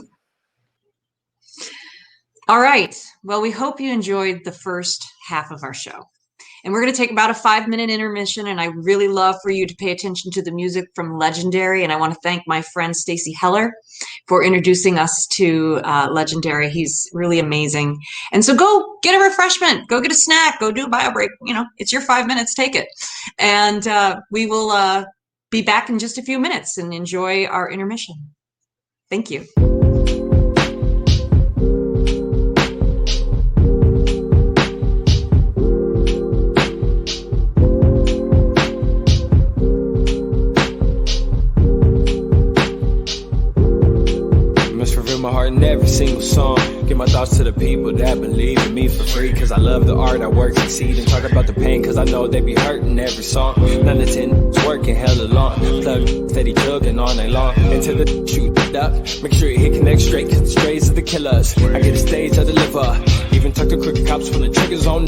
Speaker 1: All right. Well, we hope you enjoyed the first half of our show. And we're going to take about a 5-minute intermission. And I really love for you to pay attention to the music from Legendary. And I want to thank my friend Stacy Heller for introducing us to Legendary. He's really amazing. And so go get a refreshment, go get a snack, go do a bio break. You know, it's your 5 minutes, take it. And we will be back in just a few minutes and enjoy our intermission. Thank you.
Speaker 6: My heart in every single song. Give my thoughts to the people that believe in me for free. Cause I love the art, I work, succeed, and talk about the pain. Cause I know they be hurting every song. 9 to 10 working hella long. Plug steady jugging all night long. Until the shoot up. Make sure you hit connect straight. Cause the strays are the killers. I get a stage, I deliver. Even tuck the crooked cops from the triggers on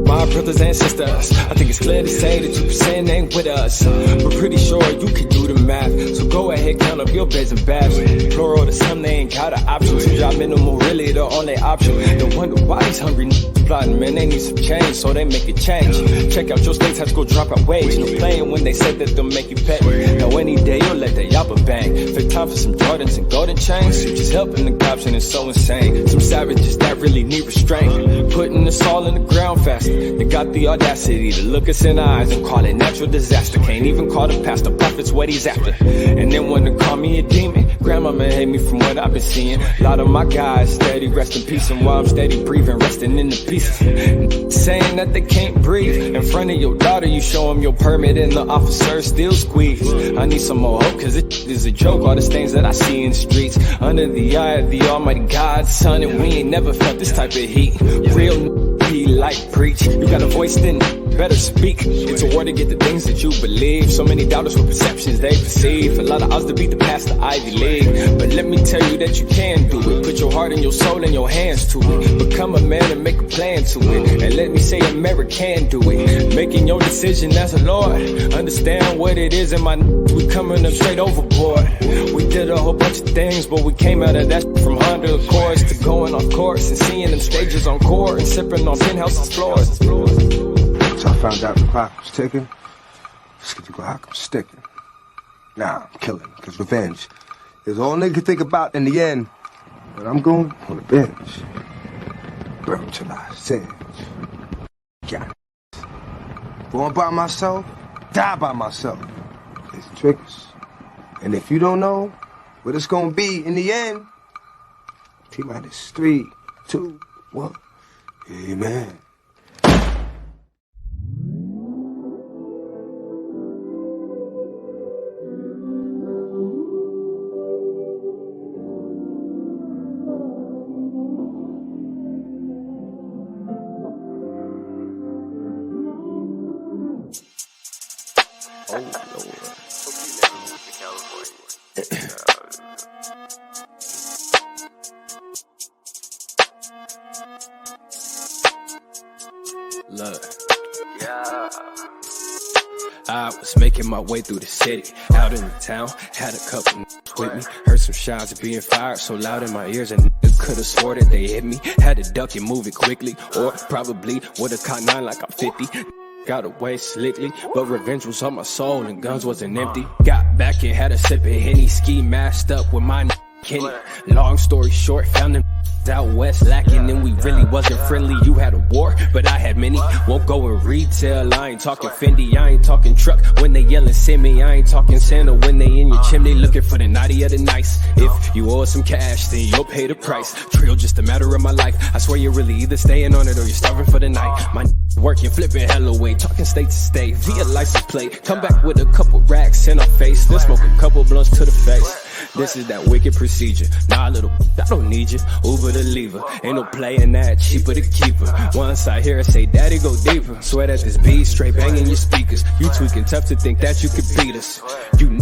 Speaker 6: my brothers and sisters. I think it's clear to say that 2% ain't with us. We're pretty sure you can do the math. So go ahead, count up your beds and baths. Plural to some, they ain't got an option. To drop minimal, really the only option. Don't wonder why these hungry plotting, man. They need some change, so they make a change. Check out your states, have to go drop out wage. No playing when they said that they'll make you pay. Now any day you'll let that yappa bang. Fit time for some Jordans and golden chains. You just helping the cops and it's so insane. Some savages that really need restraint. Putting us all in the ground faster. They got the audacity to look us in the eyes and call it natural disaster. Can't even call the pastor prophet's what he's after. And then when they call me a demon, grandmama hate me from what I've been seeing. A lot of my guys steady rest in peace, and while I'm steady breathing, resting in the pieces. Saying that they can't breathe. In front of your daughter, you show them your permit and the officer still squeeze. I need some more hope, cause it is a joke, all the things that I see in the streets. Under the eye of the almighty God, son, and we ain't never felt this type of heat. Real be like preach. You got a voice, then better speak. It's a war to get the things that you believe. So many doubters with perceptions they perceive. A lot of odds to beat the past the Ivy League. But let me tell you that you can do it. Put your heart and your soul and your hands to it. Become a man and make a plan to it. And let me say America can do it. Making your decision as a Lord. Understand what it is, and we coming up straight overboard. We did a whole bunch of things, but we came out of that from Honda Accords to going off course and seeing them stages on court and sipping on penthouses floors.
Speaker 7: So I found out the clock was ticking. Skip the clock, I'm sticking. Nah, I'm killing, cause revenge is all nigga can think about in the end. But I'm going on the bench. Burn till I singe. Got it. Born by myself, die by myself. It's triggers. And if you don't know what it's gonna be in the end, T-minus 3, 2, 1. Amen.
Speaker 6: Look, yeah. I was making my way through the city, out in the town, had a couple with me. Heard some shots being fired so loud in my ears, and could've swore that they hit me. Had to duck and move it quickly, or probably would've caught 9 like I'm 50. Got away slickly, but revenge was on my soul and guns wasn't empty. Got back and had a sip of Henny, ski masked up with my Kenny. Long story short, found them out west lacking, and we really wasn't friendly. You had a war, but I had many. Won't go in retail, I ain't talking Fendi, I ain't talking truck when they yelling send me. I ain't talking Santa when they in your chimney looking for the naughty of the nice. If you owe some cash, then you'll pay the price. Trill just a matter of my life. I swear you're really either staying on it or you're starving for the night. My working, flipping hell away, talking state to state via license plate. Come back with a couple racks in our face, then smoke a couple blunts to the face. This is that wicked procedure. Nah, little, I don't need you. Uber the lever. Ain't no playing that. Cheaper to keep her. Once I hear her say, daddy, go deeper. Swear that this beat straight banging your speakers. You tweaking tough to think that you could beat us. You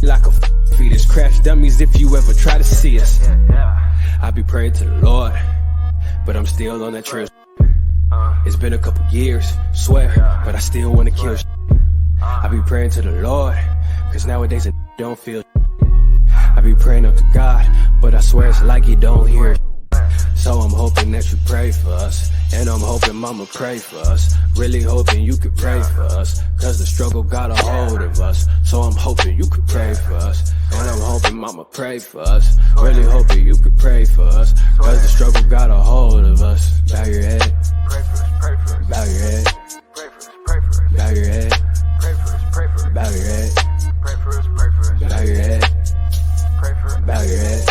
Speaker 6: like a fetus. Crash dummies if you ever try to see us. I be praying to the Lord, but I'm still on that trail. It's been a couple years, swear, but I still wanna kill. I be praying to the Lord, cause nowadays it don't feel. I be praying up to God, but I swear it's like he don't hear. So I'm hoping that you pray for us, and I'm hoping mama pray for us. Really hoping you could pray for us, cause the struggle got a hold of us. So I'm hoping you could pray for us, and I'm hoping mama pray for us. Really hoping you could pray for us, cause the struggle got a hold of us. Bow your head, bow your head, bow your head, bow your head, bow your head, bow your head, bow your head,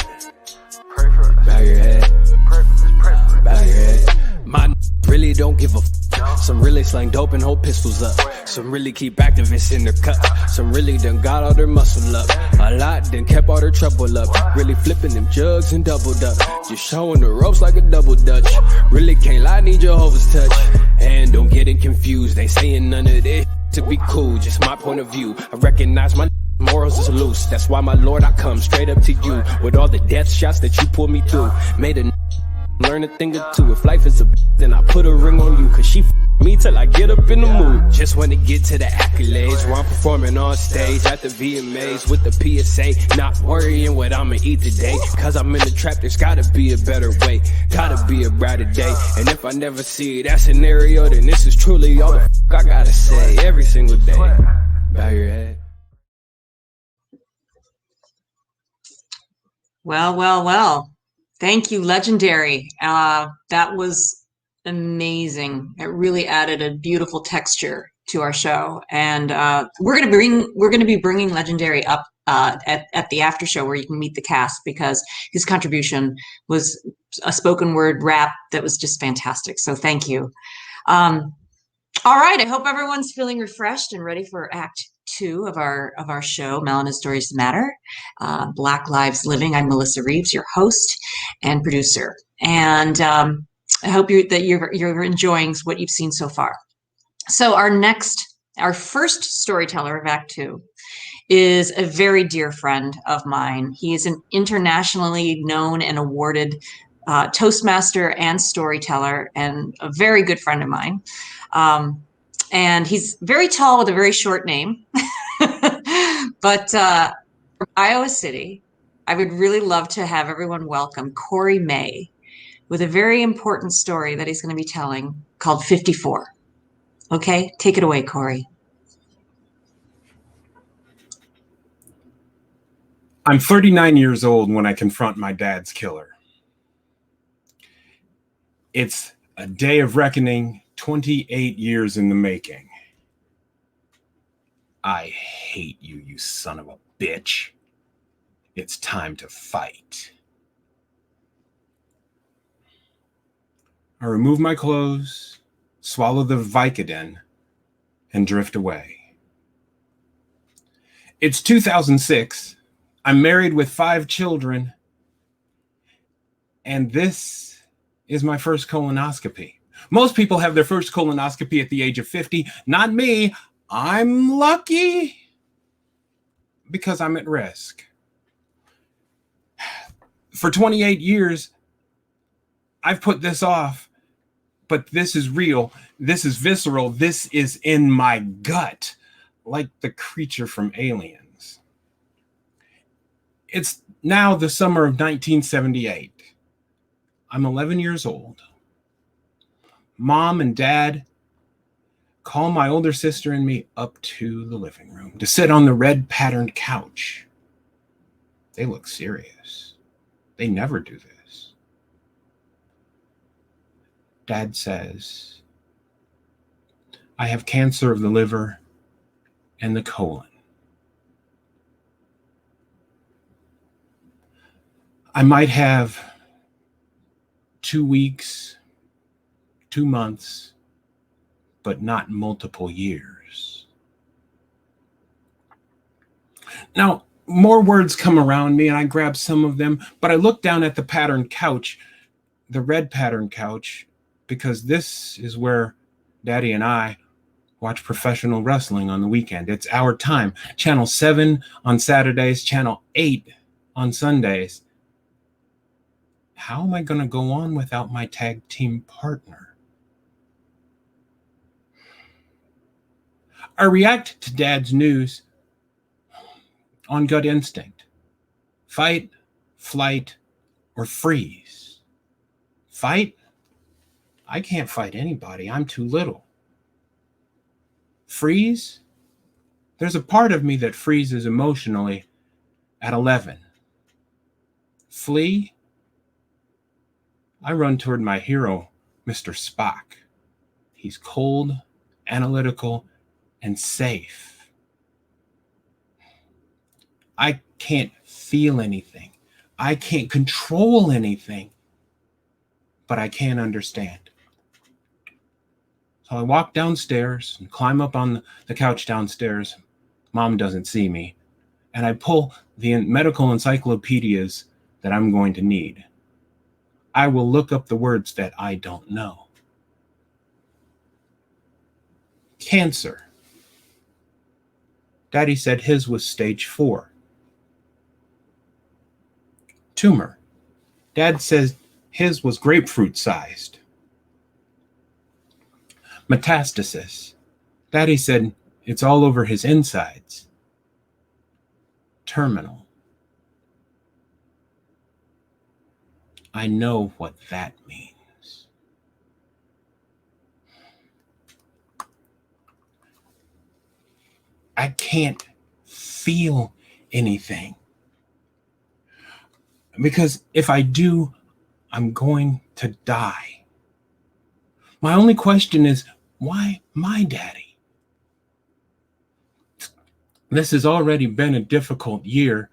Speaker 6: bow your head. My really don't give a f. Some really slang dope and hold pistols up. Some really keep activists in their cup. Some really done got all their muscle up. A lot done kept all their trouble up. Really flipping them jugs and doubled up. Just showing the ropes like a double dutch. Really can't lie, need Jehovah's touch. And don't get it confused, they saying none of this to be cool, just my point of view. I recognize my morals is loose. That's why, my lord, I come straight up to you with all the death shots that you pulled me through. Made a learn a thing or two. If life is a then I put a ring on you, cause she me till I get up in the mood. Just wanna get to the accolades where I'm performing on stage at the VMAs with the PSA. Not worrying what I'ma eat today, cause I'm in the trap. There's gotta be a better way, gotta be a brighter day. And if I never see that scenario, then this is truly all the I gotta say every single day. Bow your head.
Speaker 1: Well, well, well. Thank you, Legendary. That was amazing. It really added a beautiful texture to our show, and we're gonna be bringing Legendary up at the after show where you can meet the cast, because his contribution was a spoken word rap that was just fantastic. So thank you. All right, I hope everyone's feeling refreshed and ready for Act 2 of our show, Melanin Stories Matter, Black Lives Living. I'm Melissa Reeves, your host and producer, and I hope that you're enjoying what you've seen so far. So our first storyteller of Act 2 is a very dear friend of mine. He is an internationally known and awarded Toastmaster and storyteller, and a very good friend of mine. And he's very tall with a very short name. But from Iowa City, I would really love to have everyone welcome Corey May with a very important story that he's going to be telling called 54. Okay, take it away, Corey.
Speaker 8: I'm 39 years old when I confront my dad's killer. It's a day of reckoning, 28 years in the making. I hate you, you son of a bitch. It's time to fight. I remove my clothes, swallow the Vicodin, and drift away. It's 2006. I'm married with 5 children, and this is my first colonoscopy. Most people have their first colonoscopy at the age of 50. Not me. I'm lucky because I'm at risk. For 28 years, I've put this off, but this is real. This is visceral. This is in my gut, like the creature from Aliens. It's now the summer of 1978. I'm 11 years old. Mom and Dad call my older sister and me up to the living room to sit on the red patterned couch. They look serious. They never do this. Dad says, I have cancer of the liver and the colon. I might have 2 weeks, 2 months, but not multiple years. Now, More words come around me and I grab some of them, but I look down at the patterned couch, the red patterned couch, because this is where Daddy and I watch professional wrestling on the weekend. It's our time. Channel 7 on Saturdays, Channel 8 on Sundays. How am I going to go on without my tag team partner? I react to Dad's news on gut instinct. Fight, flight, or freeze. Fight? I can't fight anybody. I'm too little. Freeze? There's a part of me that freezes emotionally at 11. Flee? I run toward my hero, Mr. Spock. He's cold, analytical, and safe. I can't feel anything. I can't control anything, but I can understand. So I walk downstairs and climb up on the couch downstairs. Mom doesn't see me. And I pull the medical encyclopedias that I'm going to need. I will look up the words that I don't know. Cancer. Daddy said his was stage 4. Tumor. Dad says his was grapefruit sized. Metastasis. Daddy said it's all over his insides. Terminal. I know what that means. I can't feel anything. Because if I do, I'm going to die. My only question is, why my daddy? This has already been a difficult year.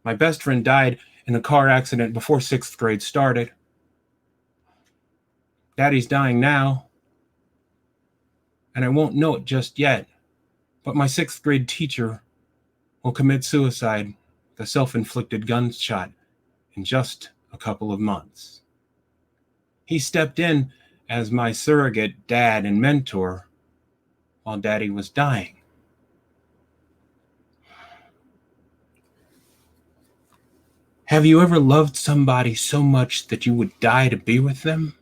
Speaker 8: My best friend died in a car accident before 6th grade started. Daddy's dying now, and I won't know it just yet, but my 6th grade teacher will commit suicide with a self-inflicted gunshot in just a couple of months. He stepped in as my surrogate dad and mentor while Daddy was dying. Have you ever loved somebody so much that you would die to be with them?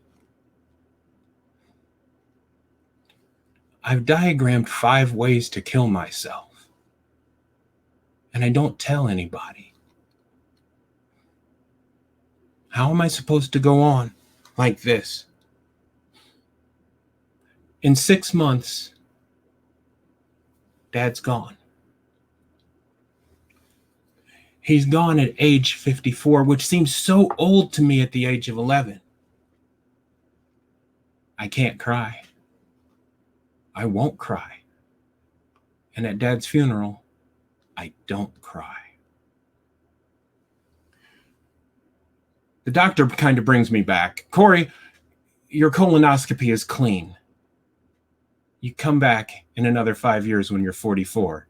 Speaker 8: I've diagrammed 5 ways to kill myself, and I don't tell anybody. How am I supposed to go on like this? In 6 months, Dad's gone. He's gone at age 54, which seems so old to me at the age of 11. I can't cry. I won't cry. And at Dad's funeral, I don't cry. The doctor kind of brings me back. Corey, your colonoscopy is clean. You come back in another 5 years when you're 44.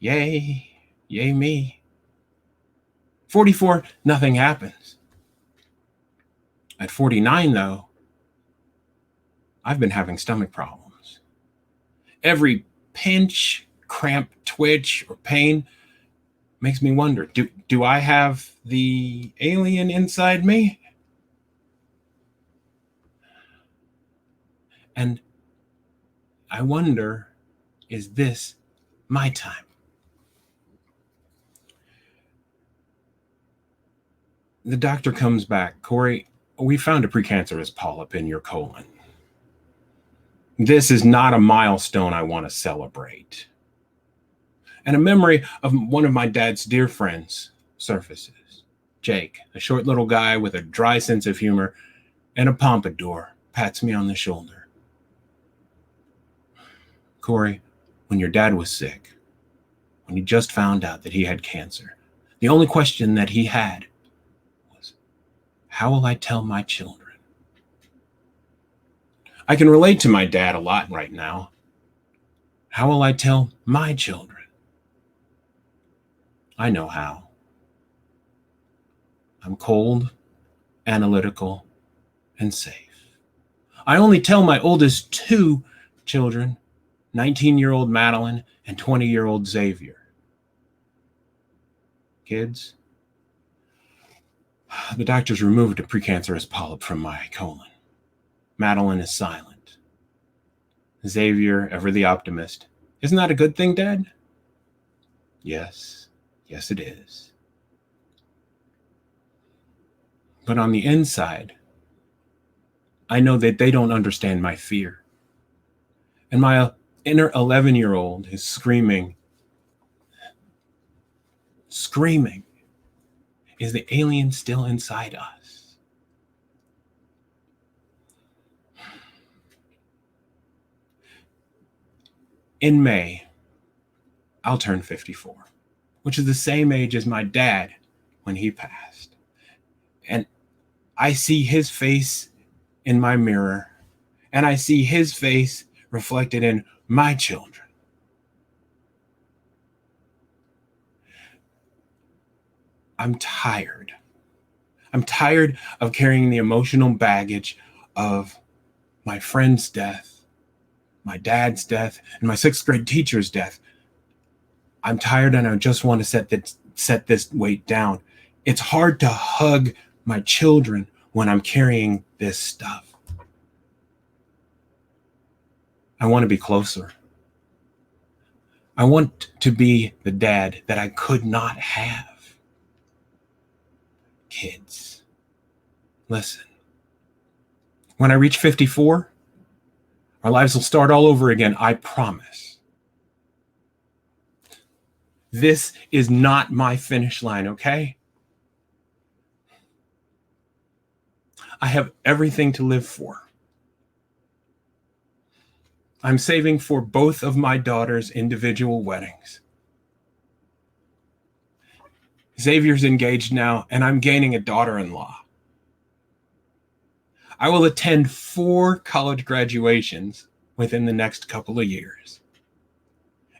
Speaker 8: Yay, yay me. 44, nothing happens. At 49, though, I've been having stomach problems. Every pinch, cramp, twitch, or pain makes me wonder, do I have the alien inside me? And I wonder, is this my time? The doctor comes back. Corey, we found a precancerous polyp in your colon. This is not a milestone I want to celebrate. And a memory of one of my dad's dear friends surfaces. Jake, a short little guy with a dry sense of humor and a pompadour, pats me on the shoulder. Corey, when your dad was sick, when he just found out that he had cancer, the only question that he had was, how will I tell my children? I can relate to my dad a lot right now. How will I tell my children? I know how. I'm cold, analytical, and safe. I only tell my oldest two children, 19-year-old Madeline and 20-year-old Xavier. Kids, the doctors removed a precancerous polyp from my colon. Madeline is silent. Xavier, ever the optimist. Isn't that a good thing, Dad? Yes, yes it is. But on the inside, I know that they don't understand my fear. And my inner 11-year-old is screaming. Is the alien still inside us? In May, I'll turn 54, which is the same age as my dad when he passed. And I see his face in my mirror, and I see his face reflected in my children. I'm tired. I'm tired of carrying the emotional baggage of my friend's death, my dad's death, and my 6th grade teacher's death. I'm tired and I just want to set this weight down. It's hard to hug my children when I'm carrying this stuff. I want to be closer. I want to be the dad that I could not have. Kids, listen. When I reach 54, our lives will start all over again, I promise. This is not my finish line, okay? I have everything to live for. I'm saving for both of my daughters' individual weddings. Xavier's engaged now, and I'm gaining a daughter-in-law. I will attend 4 college graduations within the next couple of years.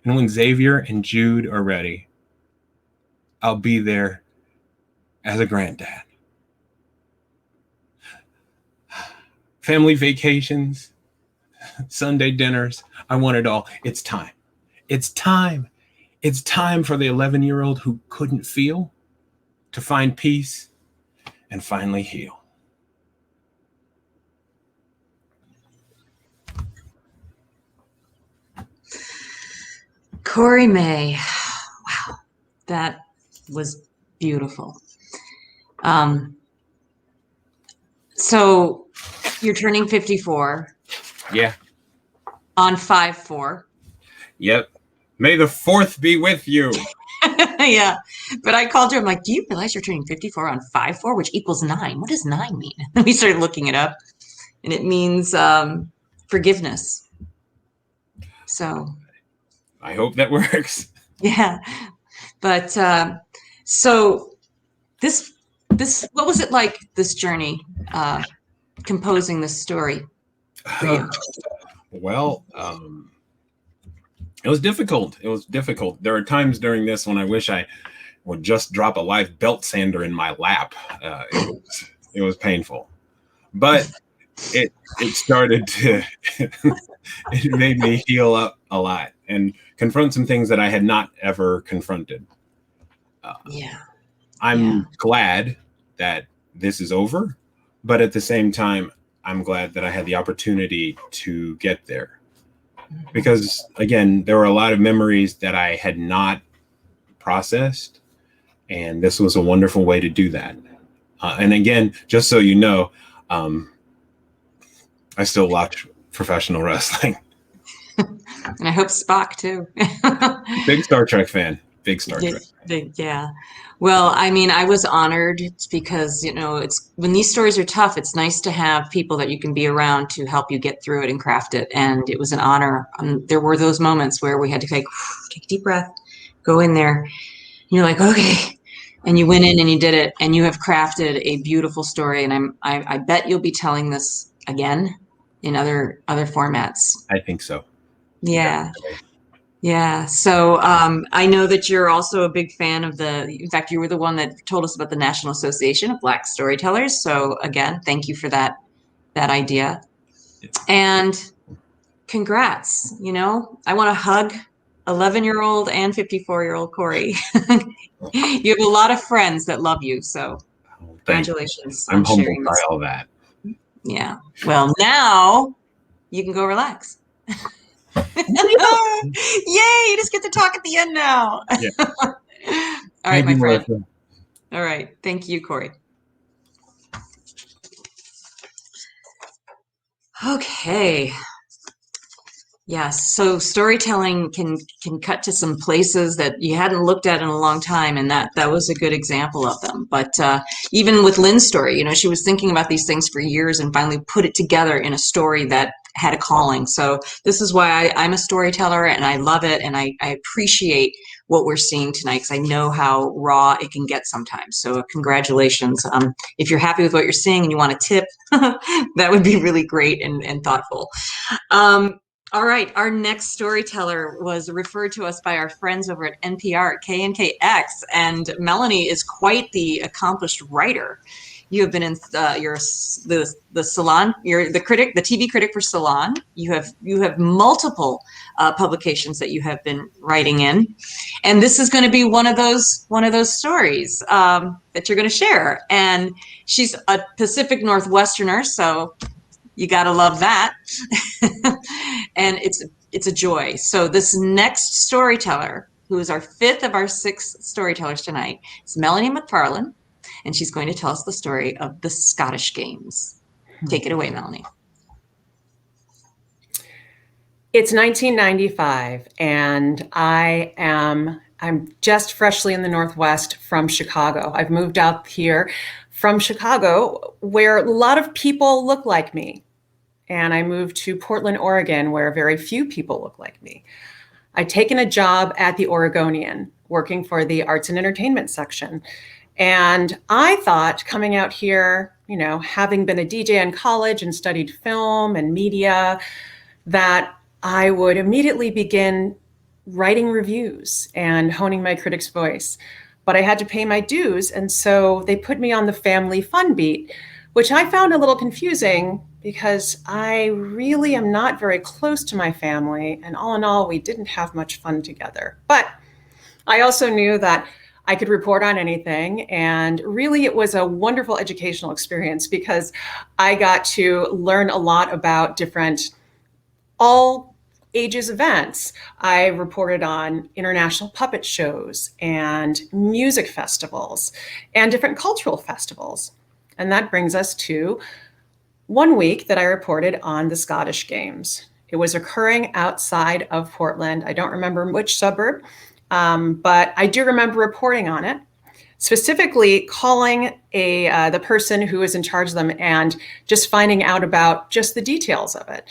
Speaker 8: And when Xavier and Jude are ready, I'll be there as a granddad. Family vacations, Sunday dinners, I want it all. It's time. It's time. It's time for the 11-year-old who couldn't feel to find peace and finally heal.
Speaker 1: Corey May. Wow, that was beautiful. So you're turning 54.
Speaker 8: Yeah.
Speaker 1: On 5/4.
Speaker 8: Yep. May the 4th be with you.
Speaker 1: Yeah. But I called her. I'm like, do you realize you're turning 54 on 5/4, which equals 9? What does 9 mean? And we started looking it up. And it means forgiveness. So
Speaker 8: I hope that works.
Speaker 1: yeah. But so this what was it like, this journey, composing this story for you?
Speaker 8: Well, it was difficult. It was difficult. There are times during this when I wish I would just drop a live belt sander in my lap. It was painful, but it started to it made me heal up a lot and confront some things that I had not ever confronted. I'm glad that this is over, but at the same time, I'm glad that I had the opportunity to get there. Because again, there were a lot of memories that I had not processed, and this was a wonderful way to do that. And again, just so you know, I still watch professional wrestling.
Speaker 1: And I hope Spock too.
Speaker 8: Big Star Trek fan. Big Star Trek.
Speaker 1: Yeah. Well, I mean, I was honored because, you know, it's when these stories are tough, it's nice to have people that you can be around to help you get through it and craft it. And it was an honor. There were those moments where we had to take a deep breath, go in there. And you're like, okay. And you went in and you did it, and you have crafted a beautiful story. And I bet you'll be telling this again in other formats.
Speaker 8: I think so.
Speaker 1: Yeah. Yeah. So I know that you're also a big fan of in fact, you were the one that told us about the National Association of Black Storytellers. So again, thank you for that idea. And congrats. I want to hug 11-year-old and 54-year-old Corey. You have a lot of friends that love you. So congratulations
Speaker 9: I'm
Speaker 1: on
Speaker 9: humbled
Speaker 1: sharing
Speaker 9: by
Speaker 1: this.
Speaker 9: all that.
Speaker 1: Yeah. Well, now you can go relax. Yay! You just get to talk at the end now.
Speaker 9: Yeah.
Speaker 1: All right,
Speaker 9: Thank
Speaker 1: my
Speaker 9: you,
Speaker 1: friend.
Speaker 9: Melissa.
Speaker 1: All right. Thank you, Corey. Okay. Yes. So storytelling can cut to some places that you hadn't looked at in a long time, and that was a good example of them. But even with Lynn's story, she was thinking about these things for years and finally put it together in a story that had a calling. So this is why I'm a storyteller, and I love it, and I appreciate what we're seeing tonight because I know how raw it can get sometimes. So congratulations. If you're happy with what you're seeing and you want a tip, that would be really great and thoughtful. All right, our next storyteller was referred to us by our friends over at NPR at KNKX, and Melanie is quite the accomplished writer. You have been in you're the Salon. You're the critic, the TV critic for Salon. You have multiple publications that you have been writing in, and this is going to be one of those stories that you're going to share. And she's a Pacific Northwesterner, so you got to love that. And it's a joy. So this next storyteller, who is our fifth of our six storytellers tonight, is Melanie McFarlane, and she's going to tell us the story of the Scottish Games. Take it away, Melanie.
Speaker 10: It's 1995, and I'm just freshly in the Northwest from Chicago. I've moved out here from Chicago, where a lot of people look like me. And I moved to Portland, Oregon, where very few people look like me. I'd taken a job at the Oregonian, working for the arts and entertainment section. And I thought coming out here, having been a DJ in college and studied film and media, that I would immediately begin writing reviews and honing my critic's voice. But I had to pay my dues, and so they put me on the family fun beat, which I found a little confusing because I really am not very close to my family, and all in all, we didn't have much fun together. But I also knew that I could report on anything, and really it was a wonderful educational experience because I got to learn a lot about different all ages events. I reported on international puppet shows and music festivals and different cultural festivals. And that brings us to one week that I reported on the Scottish Games. It was occurring outside of Portland. I don't remember which suburb, but I do remember reporting on it, specifically calling the person who was in charge of them and just finding out about just the details of it.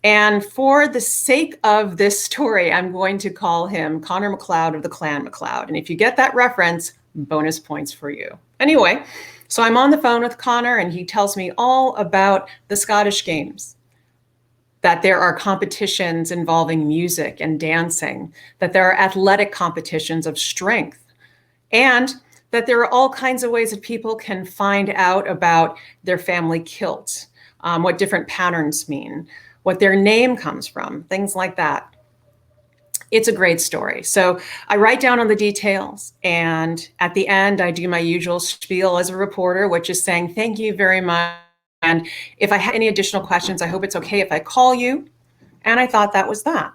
Speaker 10: And for the sake of this story, I'm going to call him Connor MacLeod of the Clan MacLeod. And if you get that reference, bonus points for you. Anyway, so I'm on the phone with Connor, and he tells me all about the Scottish Games, that there are competitions involving music and dancing, that there are athletic competitions of strength, and that there are all kinds of ways that people can find out about their family kilt, what different patterns mean, what their name comes from, things like that. It's a great story. So I write down on the details, and at the end, I do my usual spiel as a reporter, which is saying, thank you very much. And if I have any additional questions, I hope it's okay if I call you. And I thought that was that.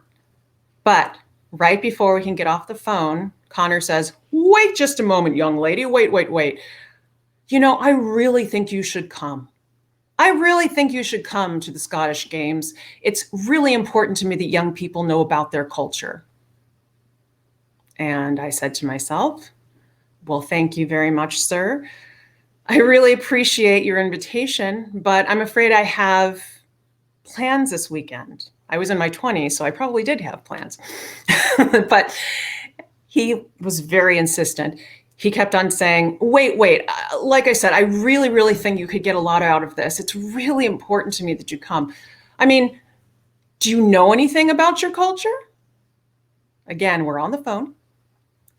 Speaker 10: But right before we can get off the phone, Connor says, wait just a moment, young lady. Wait. I really think you should come. I really think you should come to the Scottish Games. It's really important to me that young people know about their culture. And I said to myself, well, thank you very much, sir. I really appreciate your invitation, but I'm afraid I have plans this weekend. I was in my 20s, so I probably did have plans. But he was very insistent. He kept on saying, wait, like I said, I really think you could get a lot out of this. It's really important to me that you come. I mean, do you know anything about your culture? Again, we're on the phone.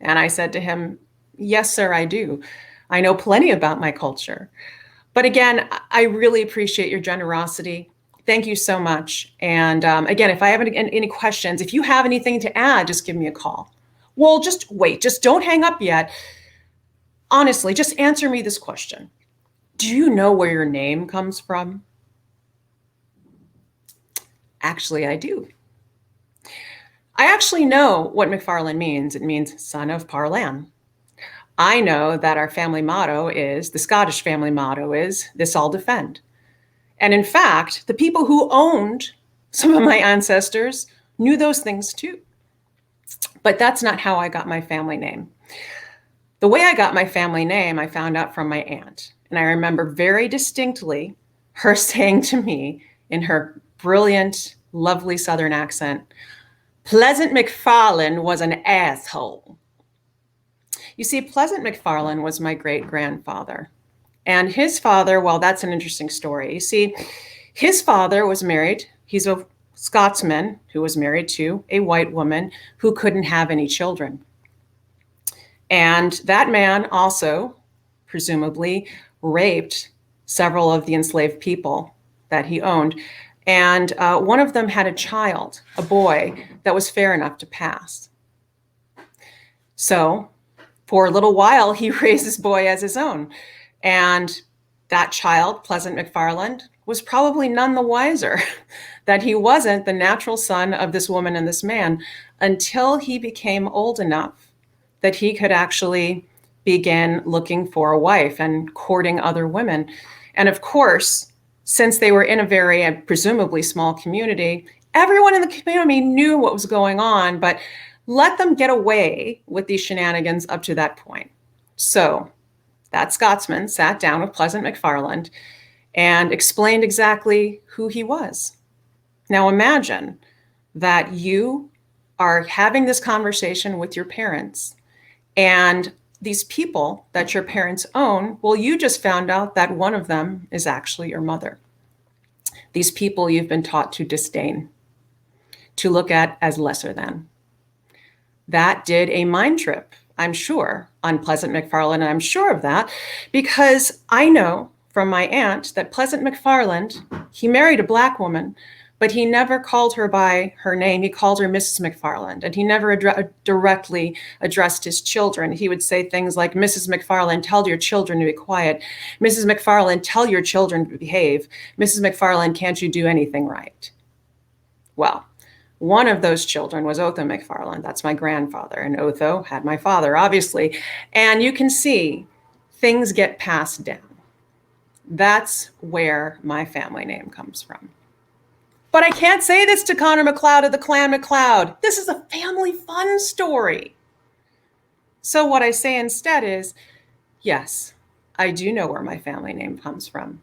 Speaker 10: And I said to him, yes, sir, I do. I know plenty about my culture. But again, I really appreciate your generosity. Thank you so much. And again, if I have any questions, if you have anything to add, just give me a call. Well, just wait, just don't hang up yet. Honestly, just answer me this question. Do you know where your name comes from? Actually, I do. I actually know what McFarland means. It means son of Parlan. I know that our family motto is, the Scottish family motto is, this I'll defend. And in fact, the people who owned some of my ancestors knew those things too. But that's not how I got my family name. The way I got my family name, I found out from my aunt. And I remember very distinctly her saying to me in her brilliant, lovely Southern accent, Pleasant McFarland was an asshole. You see, Pleasant McFarland was my great-grandfather. And his father, well, that's an interesting story. You see, his father was married. He's a Scotsman who was married to a white woman who couldn't have any children. And that man also, presumably, raped several of the enslaved people that he owned. And one of them had a child, a boy, that was fair enough to pass. So for a little while, he raised this boy as his own. And that child, Pleasant McFarland, was probably none the wiser that he wasn't the natural son of this woman and this man until he became old enough that he could actually begin looking for a wife and courting other women. And of course, since they were in a very presumably small community, everyone in the community knew what was going on, but let them get away with these shenanigans up to that point. So that Scotsman sat down with Pleasant McFarland and explained exactly who he was. Now imagine that you are having this conversation with your parents, and these people that your parents own, well, you just found out that one of them is actually your mother. These people you've been taught to disdain, to look at as lesser than. That did a mind trip, I'm sure, on Pleasant McFarland, and I'm sure of that because I know from my aunt that Pleasant McFarland, he married a Black woman, but he never called her by her name. He called her Mrs. McFarland, and he never directly addressed his children. He would say things like, Mrs. McFarland, tell your children to be quiet. Mrs. McFarland, tell your children to behave. Mrs. McFarland, can't you do anything right? Well, one of those children was Otho McFarland. That's my grandfather. And Otho had my father, obviously. And you can see things get passed down. That's where my family name comes from. But I can't say this to Connor McLeod of the Clan McLeod. This is a family fun story. So what I say instead is, yes, I do know where my family name comes from.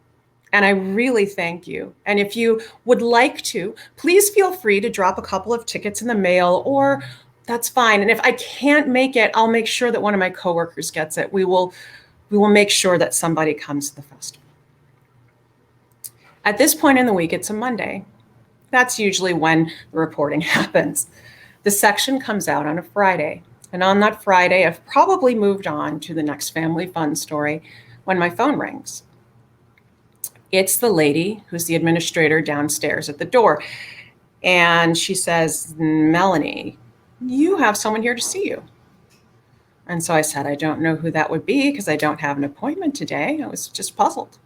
Speaker 10: And I really thank you. And if you would like to, please feel free to drop a couple of tickets in the mail, or that's fine. And if I can't make it, I'll make sure that one of my coworkers gets it. We will make sure that somebody comes to the festival. At this point in the week, it's a Monday. That's usually when the reporting happens. The section comes out on a Friday. And on that Friday, I've probably moved on to the next family fun story when my phone rings. It's the lady who's the administrator downstairs at the door. And she says, Melanie, you have someone here to see you. And so I said, I don't know who that would be because I don't have an appointment today. I was just puzzled.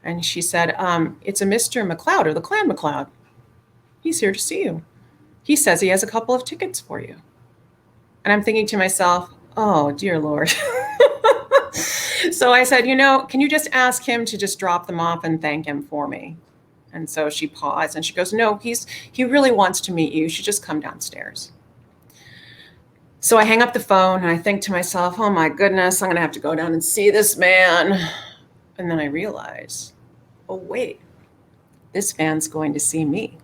Speaker 10: And she said, it's a Mr. McLeod of the Clan McLeod. He's here to see you. He says he has a couple of tickets for you. And I'm thinking to myself, oh, dear Lord. So I said, can you just ask him to just drop them off and thank him for me? And so she paused and she goes, no, he really wants to meet you. You should just come downstairs. So I hang up the phone and I think to myself, oh my goodness, I'm going to have to go down and see this man. And then I realize, oh, wait, this man's going to see me.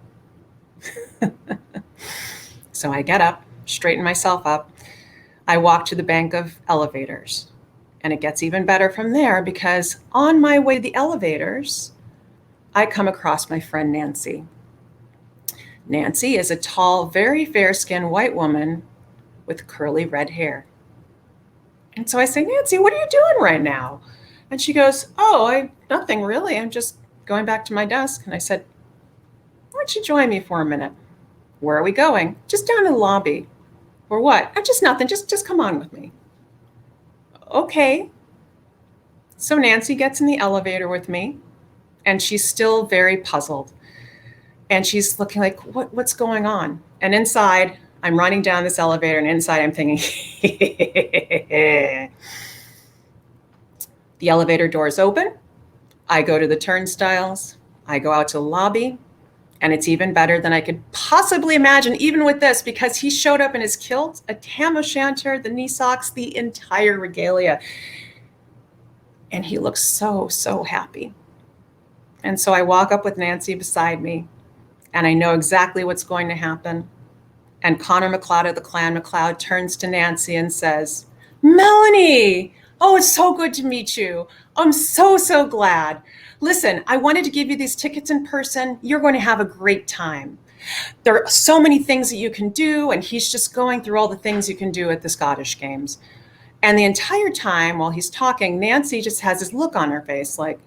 Speaker 10: So I get up, straighten myself up. I walk to the bank of elevators. And it gets even better from there because on my way to the elevators, I come across my friend Nancy. Nancy is a tall, very fair-skinned white woman with curly red hair. And so I say, Nancy, what are you doing right now? And she goes, oh, nothing really. I'm just going back to my desk. And I said, why don't you join me for a minute? Where are we going? Just down in the lobby. For what? Just nothing. Just come on with me. Okay. So Nancy gets in the elevator with me, and she's still very puzzled. And she's looking like, what's going on? And inside, I'm running down this elevator, and inside I'm thinking, the elevator doors open. I go to the turnstiles. I go out to the lobby. And it's even better than I could possibly imagine, even with this, because he showed up in his kilt, a tam o' shanter, the knee socks, the entire regalia. And he looks so, so happy. And so I walk up with Nancy beside me, and I know exactly what's going to happen. And Connor McLeod of the Clan McLeod turns to Nancy and says, Melanie, oh, it's so good to meet you. I'm so, so glad. Listen, I wanted to give you these tickets in person. You're going to have a great time. There are so many things that you can do, and he's just going through all the things you can do at the Scottish Games. And the entire time while he's talking, Nancy just has this look on her face like,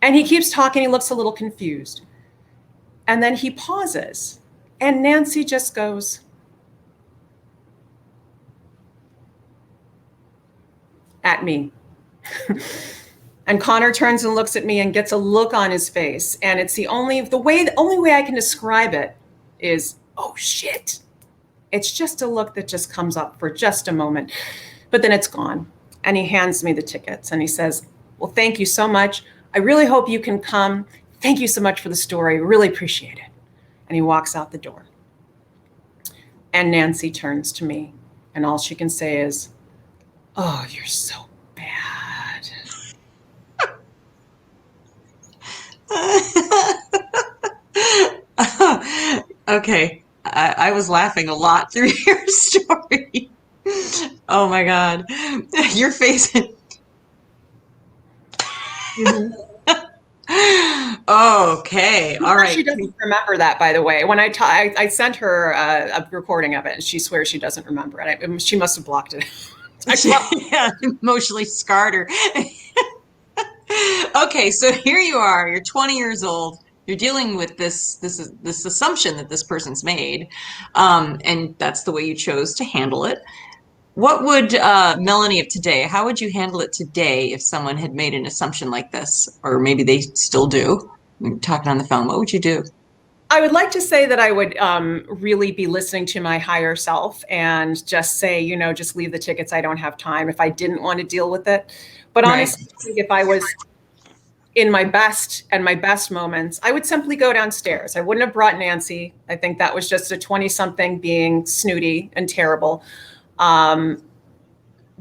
Speaker 10: and he keeps talking, he looks a little confused. And then he pauses, and Nancy just goes, at me. And Connor turns and looks at me and gets a look on his face. And it's the only way I can describe it is, oh shit. It's just a look that just comes up for just a moment, but then it's gone. And he hands me the tickets and he says, well, thank you so much. I really hope you can come. Thank you so much for the story. Really appreciate it. And he walks out the door. And Nancy turns to me, and all she can say is, oh, you're so bad.
Speaker 1: Okay. I was laughing a lot through your story. Oh my God. Your face.
Speaker 10: Mm-hmm.
Speaker 1: Okay. All right.
Speaker 10: She doesn't remember that, by the way. When I sent her a recording of it, and she swears she doesn't remember it. She must have blocked it.
Speaker 1: Yeah, emotionally scarred her. Okay, so here you are. You're 20 years old. You're dealing with this assumption that this person's made, and that's the way you chose to handle it. What would Melanie of today? How would you handle it today if someone had made an assumption like this, or maybe they still do? We're talking on the phone. What would you do?
Speaker 10: I would like to say that I would really be listening to my higher self and just say, just leave the tickets. I don't have time if I didn't want to deal with it. But honestly, if I was in my best moments, I would simply go downstairs. I wouldn't have brought Nancy. I think that was just a 20-something being snooty and terrible. But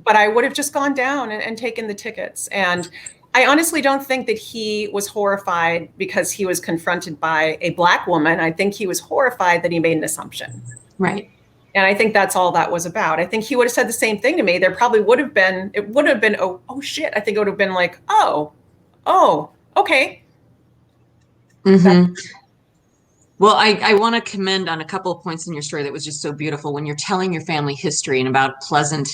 Speaker 10: I would have just gone down and taken the tickets. And I honestly don't think that he was horrified because he was confronted by a Black woman. I think he was horrified that he made an assumption.
Speaker 1: Right.
Speaker 10: And I think that's all that was about. I think he would have said the same thing to me. There probably would have been, oh shit. I think it would have been like, oh, okay.
Speaker 1: Mm-hmm. Well, I want to commend on a couple of points in your story that was just so beautiful when you're telling your family history and about Pleasant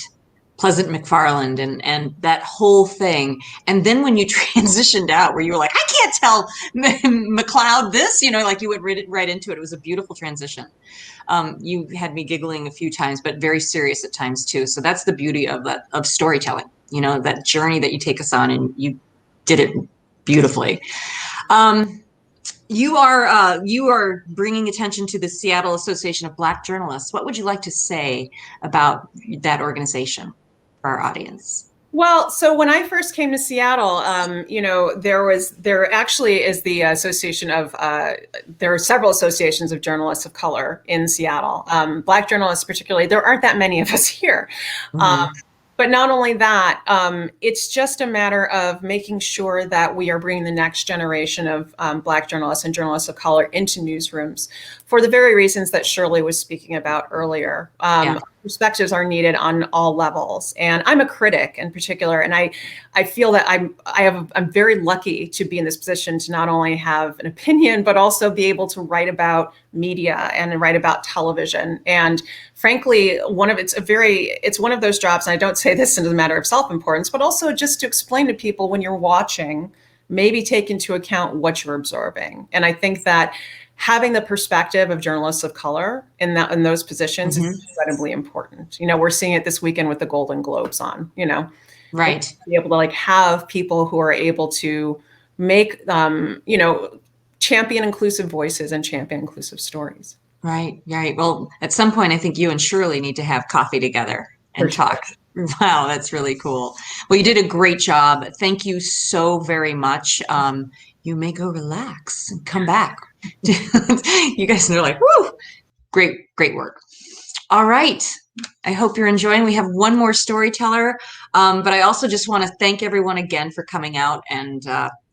Speaker 1: McFarland and that whole thing. And then when you transitioned out where you were like, I can't tell McLeod this, like you went right into it. It was a beautiful transition. You had me giggling a few times, but very serious at times too. So that's the beauty of storytelling, that journey that you take us on, and you did it beautifully. You are bringing attention to the Seattle Association of Black Journalists. What would you like to say about that organization for our audience?
Speaker 10: Well, so when I first came to Seattle, there actually is the association of, there are several associations of journalists of color in Seattle. Black journalists particularly, there aren't that many of us here. Mm-hmm. But not only that, it's just a matter of making sure that we are bringing the next generation of Black journalists and journalists of color into newsrooms. for the very reasons that Shirley was speaking about earlier. Perspectives are needed on all levels. And I'm a critic in particular, and I feel that I'm very lucky to be in this position to not only have an opinion, but also be able to write about media and write about television. And frankly, it's one of those jobs, and I don't say this in a matter of self-importance, but also just to explain to people when you're watching, maybe take into account what you're absorbing. And I think that having the perspective of journalists of color in those positions is incredibly important. You know, we're seeing it this weekend with the Golden Globes on, you know,
Speaker 1: right.
Speaker 10: Be able to like have people who are able to make, you know, champion inclusive voices and champion inclusive stories.
Speaker 1: Right. Well, at some point, I think you and Shirley need to have coffee together and talk. Wow, that's really cool. Well, you did a great job. Thank you so very much. You may go relax and come back. You guys are like, woo, great work. All right. I hope you're enjoying. We have one more storyteller, but I also just want to thank everyone again for coming out, and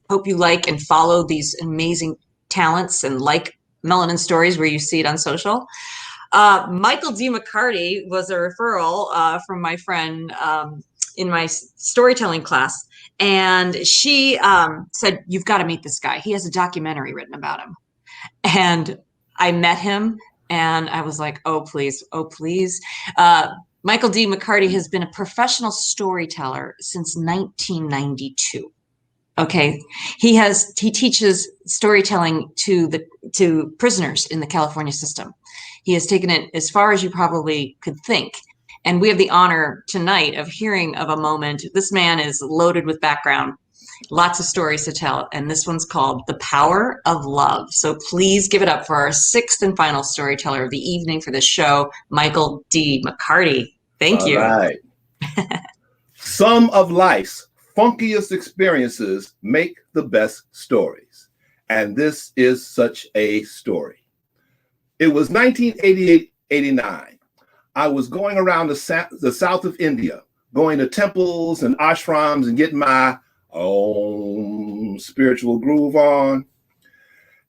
Speaker 1: hope you like and follow these amazing talents and like Melanin Stories where you see it on social. Michael D. McCarty was a referral from my friend in my storytelling class. And she said, you've got to meet this guy. He has a documentary written about him. And I met him and I was like, oh, please. Michael D. McCarty has been a professional storyteller since 1992. Okay, he teaches storytelling to prisoners in the California system. He has taken it as far as you probably could think. And we have the honor tonight of hearing of a moment. This man is loaded with background, lots of stories to tell. And this one's called The Power of Love. So please give it up for our sixth and final storyteller of the evening for this show, Michael D. McCarty. Thank you.
Speaker 9: All right. Some of life's funkiest experiences make the best stories. And this is such a story. It was 1988-89. I was going around the south of India, going to temples and ashrams and getting my own spiritual groove on.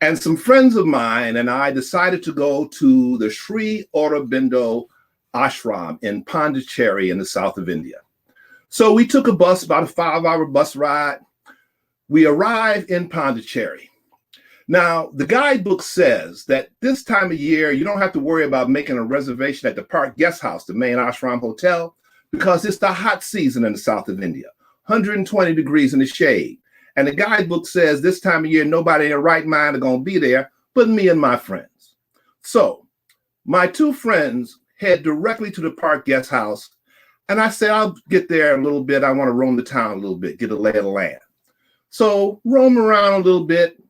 Speaker 9: And some friends of mine and I decided to go to the Sri Aurobindo ashram in Pondicherry in the south of India. So we took a bus, about a 5-hour bus ride. We arrived in Pondicherry. Now, the guidebook says that this time of year, you don't have to worry about making a reservation at the Park Guest House, the main ashram hotel, because it's the hot season in the south of India, 120 degrees in the shade. And the guidebook says this time of year, nobody in their right mind are going to be there but me and my friends. So my two friends head directly to the Park Guest House. And I say, I'll get there a little bit. I want to roam the town a little bit, get a lay of the land. So roam around a little bit,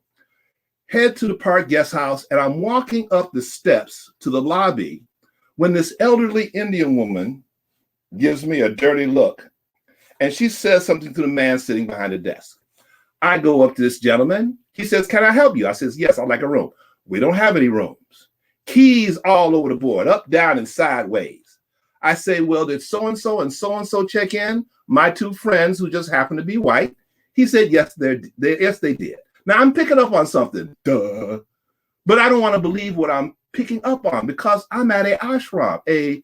Speaker 9: head to the Park Guest House, and I'm walking up the steps to the lobby when this elderly Indian woman gives me a dirty look. And she says something to the man sitting behind the desk. I go up to this gentleman. He says, can I help you? I says, yes, I'd like a room. We don't have any rooms. Keys all over the board, up, down, and sideways. I say, well, did so-and-so and so-and-so check in? My two friends who just happen to be white. He said, yes, they did. Now I'm picking up on something, duh. But I don't want to believe what I'm picking up on because I'm at a ashram, a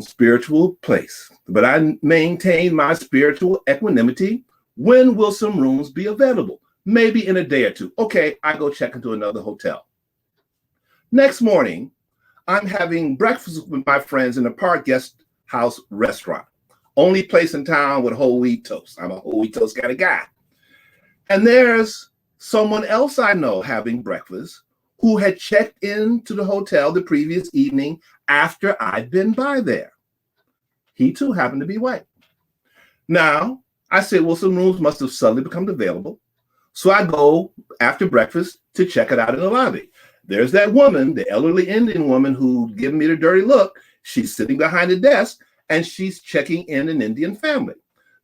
Speaker 9: spiritual place. But I maintain my spiritual equanimity. When will some rooms be available? Maybe in a day or two. Okay, I go check into another hotel. Next morning, I'm having breakfast with my friends in the Park Guest House restaurant. Only place in town with whole wheat toast. I'm a whole wheat toast kind of guy. And there's someone else I know having breakfast who had checked into the hotel the previous evening after I'd been by there. He too happened to be white. Now, I said, well, some rooms must have suddenly become available. So I go after breakfast to check it out in the lobby. There's that woman, the elderly Indian woman who gave me the dirty look. She's sitting behind the desk and she's checking in an Indian family.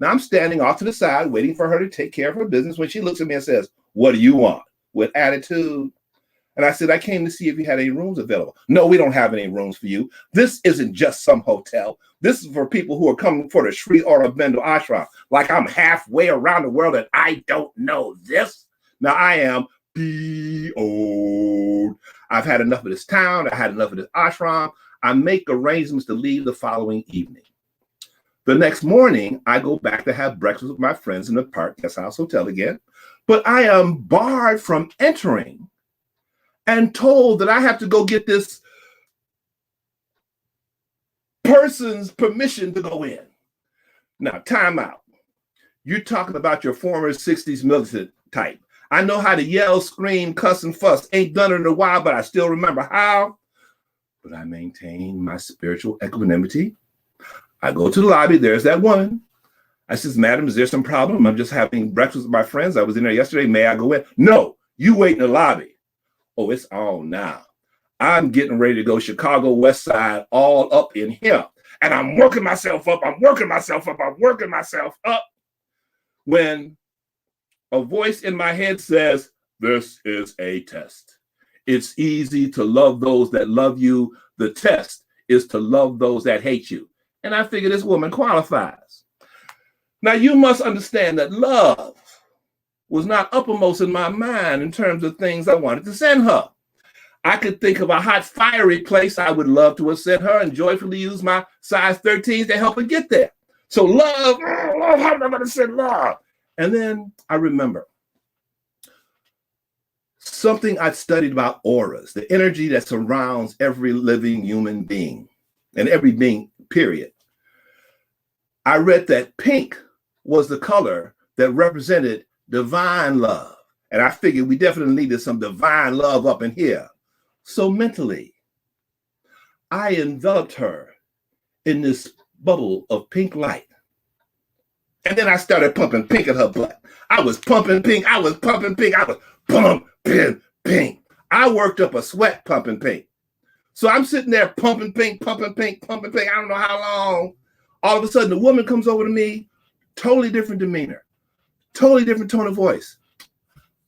Speaker 9: Now I'm standing off to the side waiting for her to take care of her business when she looks at me and says, what do you want? With attitude. And I said, I came to see if you had any rooms available. No, we don't have any rooms for you. This isn't just some hotel. This is for people who are coming for the Sri Aurobindo ashram. Like I'm halfway around the world and I don't know this. Now I am be old. I've had enough of this town. I had enough of this ashram. I make arrangements to leave the following evening. The next morning, I go back to have breakfast with my friends in the Park Guest House Hotel again, but I am barred from entering and told that I have to go get this person's permission to go in. Now, time out. You're talking about your former 60s militant type. I know how to yell, scream, cuss, and fuss. Ain't done it in a while, but I still remember how. But I maintain my spiritual equanimity. I go to the lobby. There's that woman. I says, madam, is there some problem? I'm just having breakfast with my friends. I was in there yesterday. May I go in? No, you wait in the lobby. Oh, it's on now. I'm getting ready to go Chicago West Side all up in here. And I'm working myself up. I'm working myself up. I'm working myself up. When a voice in my head says, this is a test. It's easy to love those that love you. The test is to love those that hate you. And I figure this woman qualifies. Now, you must understand that love was not uppermost in my mind in terms of things I wanted to send her. I could think of a hot, fiery place I would love to have sent her and joyfully use my size 13s to help her get there. So love, how am I going to send love? And then I remember something I'd studied about auras, the energy that surrounds every living human being and every being, period. I read that pink was the color that represented divine love. And I figured we definitely needed some divine love up in here. So mentally, I enveloped her in this bubble of pink light. And then I started pumping pink in her butt. I was pumping pink. I was pumping pink. I was pumping pink. I worked up a sweat pumping pink. So I'm sitting there pumping pink, pumping pink, pumping pink. I don't know how long. All of a sudden, the woman comes over to me, totally different demeanor, totally different tone of voice.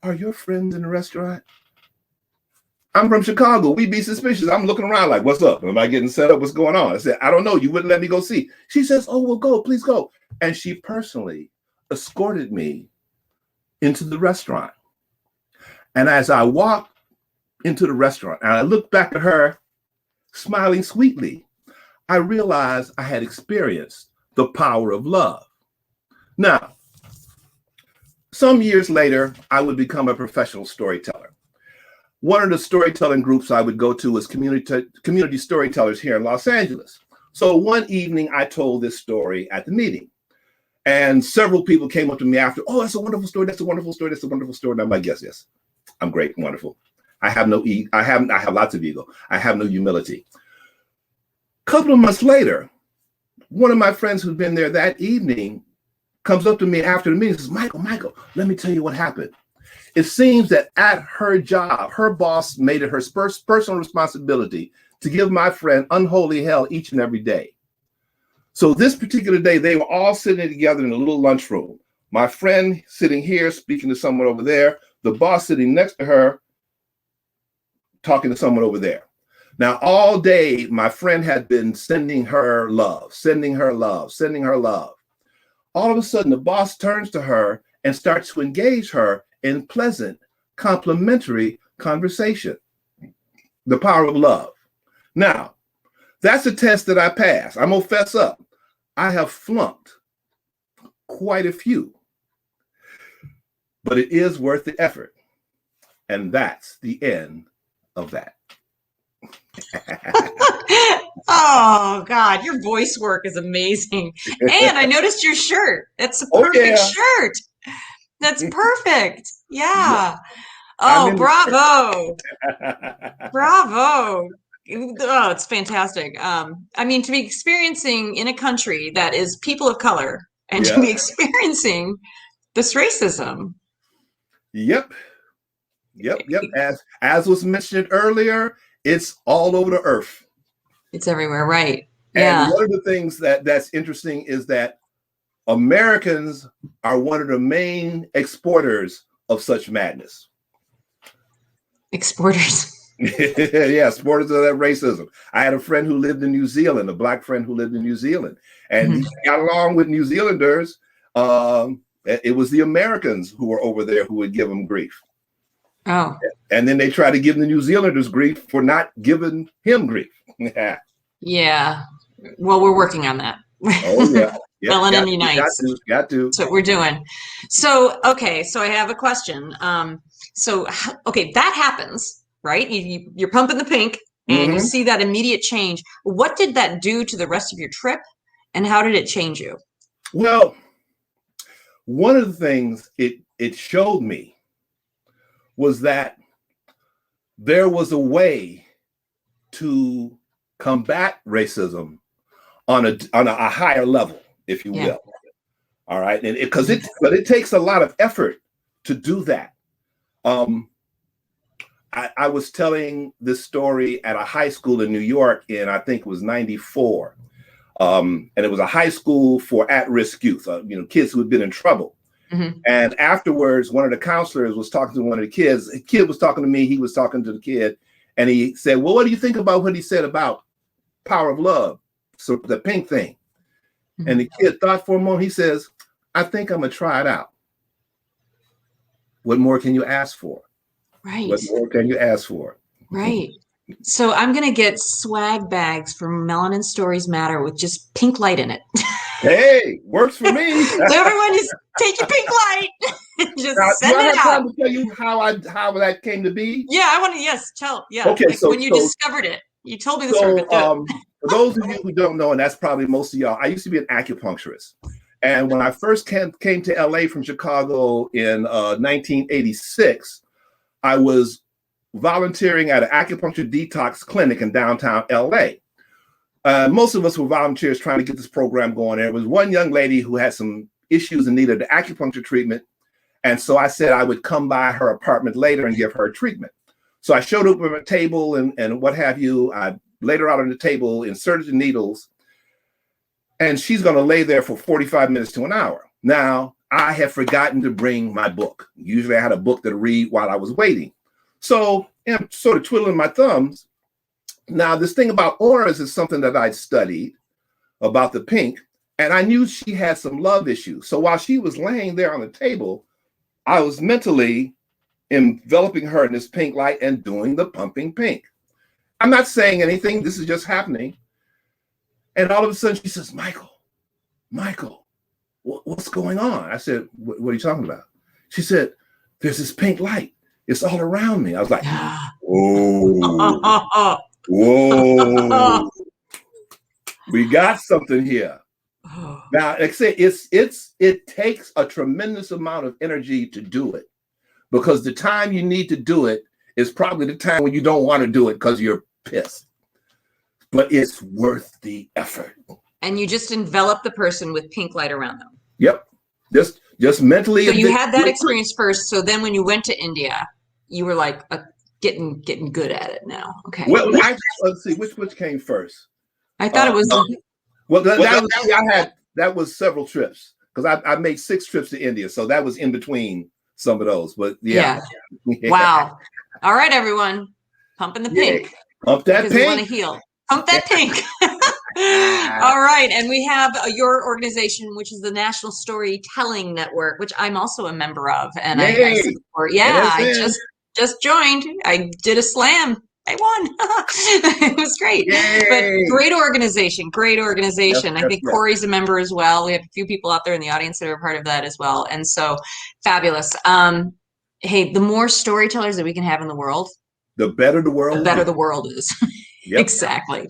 Speaker 9: Are your friends in the restaurant? I'm from Chicago. We be suspicious. I'm looking around like, what's up? Am I getting set up? What's going on? I said, I don't know. You wouldn't let me go see. She says, oh, well, go. Please go. And she personally escorted me into the restaurant. And as I walked into the restaurant and I looked back at her, smiling sweetly, I realized I had experienced the power of love. Now, some years later, I would become a professional storyteller. One of the storytelling groups I would go to was community storytellers here in Los Angeles. So one evening I told this story at the meeting and several people came up to me after, oh, that's a wonderful story. That's a wonderful story. That's a wonderful story. And I'm like, yes, I'm great, wonderful. I have lots of ego. I have no humility. A couple of months later, one of my friends who'd been there that evening comes up to me after the meeting and says, Michael, let me tell you what happened. It seems that at her job, her boss made it her personal responsibility to give my friend unholy hell each and every day. So this particular day, they were all sitting together in a little lunchroom. My friend sitting here, speaking to someone over there, the boss sitting next to her, talking to someone over there. Now, all day, my friend had been sending her love, sending her love, sending her love. All of a sudden, the boss turns to her and starts to engage her in pleasant, complimentary conversation. The power of love. Now, that's a test that I passed. I'm gonna fess up. I have flunked quite a few, but it is worth the effort. And that's the end of that.
Speaker 1: Oh God, your voice work is amazing. And I noticed your shirt. That's a perfect shirt. That's perfect. Yeah. Oh, bravo. Bravo. Oh, it's fantastic. I mean, to be experiencing in a country that is people of color and to be experiencing this racism.
Speaker 9: Yep. As was mentioned earlier, it's all over the earth.
Speaker 1: It's everywhere, right?
Speaker 9: And one of the things that's interesting is that Americans are one of the main exporters of such madness.
Speaker 1: Exporters.
Speaker 9: Yeah, exporters of that racism. I had a friend who lived in New Zealand, a Black friend who lived in New Zealand, and he got along with New Zealanders. It was the Americans who were over there who would give him grief.
Speaker 1: Oh.
Speaker 9: And then they try to give the New Zealanders grief for not giving him grief.
Speaker 1: Yeah. Well, we're working on that.
Speaker 9: Oh yeah. Yep,
Speaker 1: Melanin unites.
Speaker 9: Got to.
Speaker 1: That's what we're doing. So, okay. So I have a question. Okay, that happens, right? You're pumping the pink and you see that immediate change. What did that do to the rest of your trip? And how did it change you?
Speaker 9: Well, one of the things it showed me was that there was a way to combat racism on a higher level, if you will. All right, and but it takes a lot of effort to do that. I was telling this story at a high school in New York in, I think it was '94, and it was a high school for at-risk youth, kids who had been in trouble. And afterwards, one of the counselors was talking to one of the kids. The kid was talking to me. He was talking to the kid, and he said, "Well, what do you think about what he said about power of love, so the pink thing?" And the kid thought for a moment. He says, "I think I'm gonna try it out." What more can you ask for?
Speaker 1: Right.
Speaker 9: What more can you ask for?
Speaker 1: Right. So I'm going to get swag bags for Melanin Stories Matter with just pink light in it.
Speaker 9: Hey, works for me.
Speaker 1: So everyone just take your pink light and just send it out.
Speaker 9: Time to tell you how that came to be?
Speaker 1: Yeah, I want to, yes, tell. Yeah.
Speaker 9: Okay,
Speaker 1: like when you discovered it. You told me the story.
Speaker 9: For those of you who don't know, and that's probably most of y'all, I used to be an acupuncturist. And when I first came to LA from Chicago in 1986, I was volunteering at an acupuncture detox clinic in downtown LA. Most of us were volunteers trying to get this program going. There was one young lady who had some issues and needed the acupuncture treatment. And so I said I would come by her apartment later and give her a treatment. So I showed up at a table and what have you. I laid her out on the table, inserted the needles, and she's going to lay there for 45 minutes to an hour. Now, I have forgotten to bring my book. Usually I had a book to read while I was waiting. So I'm sort of twiddling my thumbs. Now, this thing about auras is something that I'd studied about the pink, and I knew she had some love issues. So while she was laying there on the table, I was mentally enveloping her in this pink light and doing the pumping pink. I'm not saying anything. This is just happening. And all of a sudden she says, Michael, what's going on? I said, what are you talking about? She said, there's this pink light. It's all around me. I was like, whoa, whoa, we got something here. Now, like I say, it takes a tremendous amount of energy to do it, because the time you need to do it is probably the time when you don't want to do it because you're pissed. But it's worth the effort.
Speaker 1: And you just envelop the person with pink light around them.
Speaker 9: Yep. Just mentally.
Speaker 1: So you had that experience first. So then when you went to India, you were like getting good at it now. Okay.
Speaker 9: Well, let's see, which came first?
Speaker 1: I thought it was.
Speaker 9: Well, that was several trips, because I made 6 trips to India. So that was in between some of those. But yeah.
Speaker 1: Wow. All right, everyone. Pumping the pink.
Speaker 9: Pump that pink.
Speaker 1: We want to heal. Pump that pink. All right. And we have your organization, which is the National Storytelling Network, which I'm also a member of. And I support. Yeah, I just joined. I did a slam. I won. It was great. Yay. But great organization. Yep, I think Corey's a member as well. We have a few people out there in the audience that are part of that as well. And so fabulous. Hey, the more storytellers that we can have in the world,
Speaker 9: the better the world.
Speaker 1: The better the world is.
Speaker 9: Yep.
Speaker 1: Exactly.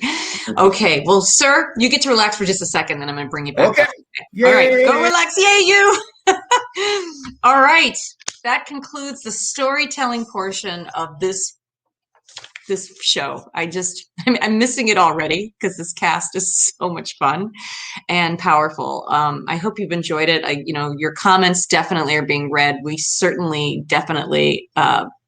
Speaker 1: Okay. Well, sir, you get to relax for just a second, then I'm going to bring you back.
Speaker 9: Okay.
Speaker 1: All right. Go relax. Yay, you. All right. That concludes the storytelling portion of this show. I'm missing it already because this cast is so much fun and powerful. I hope you've enjoyed it. Your comments definitely are being read. We certainly definitely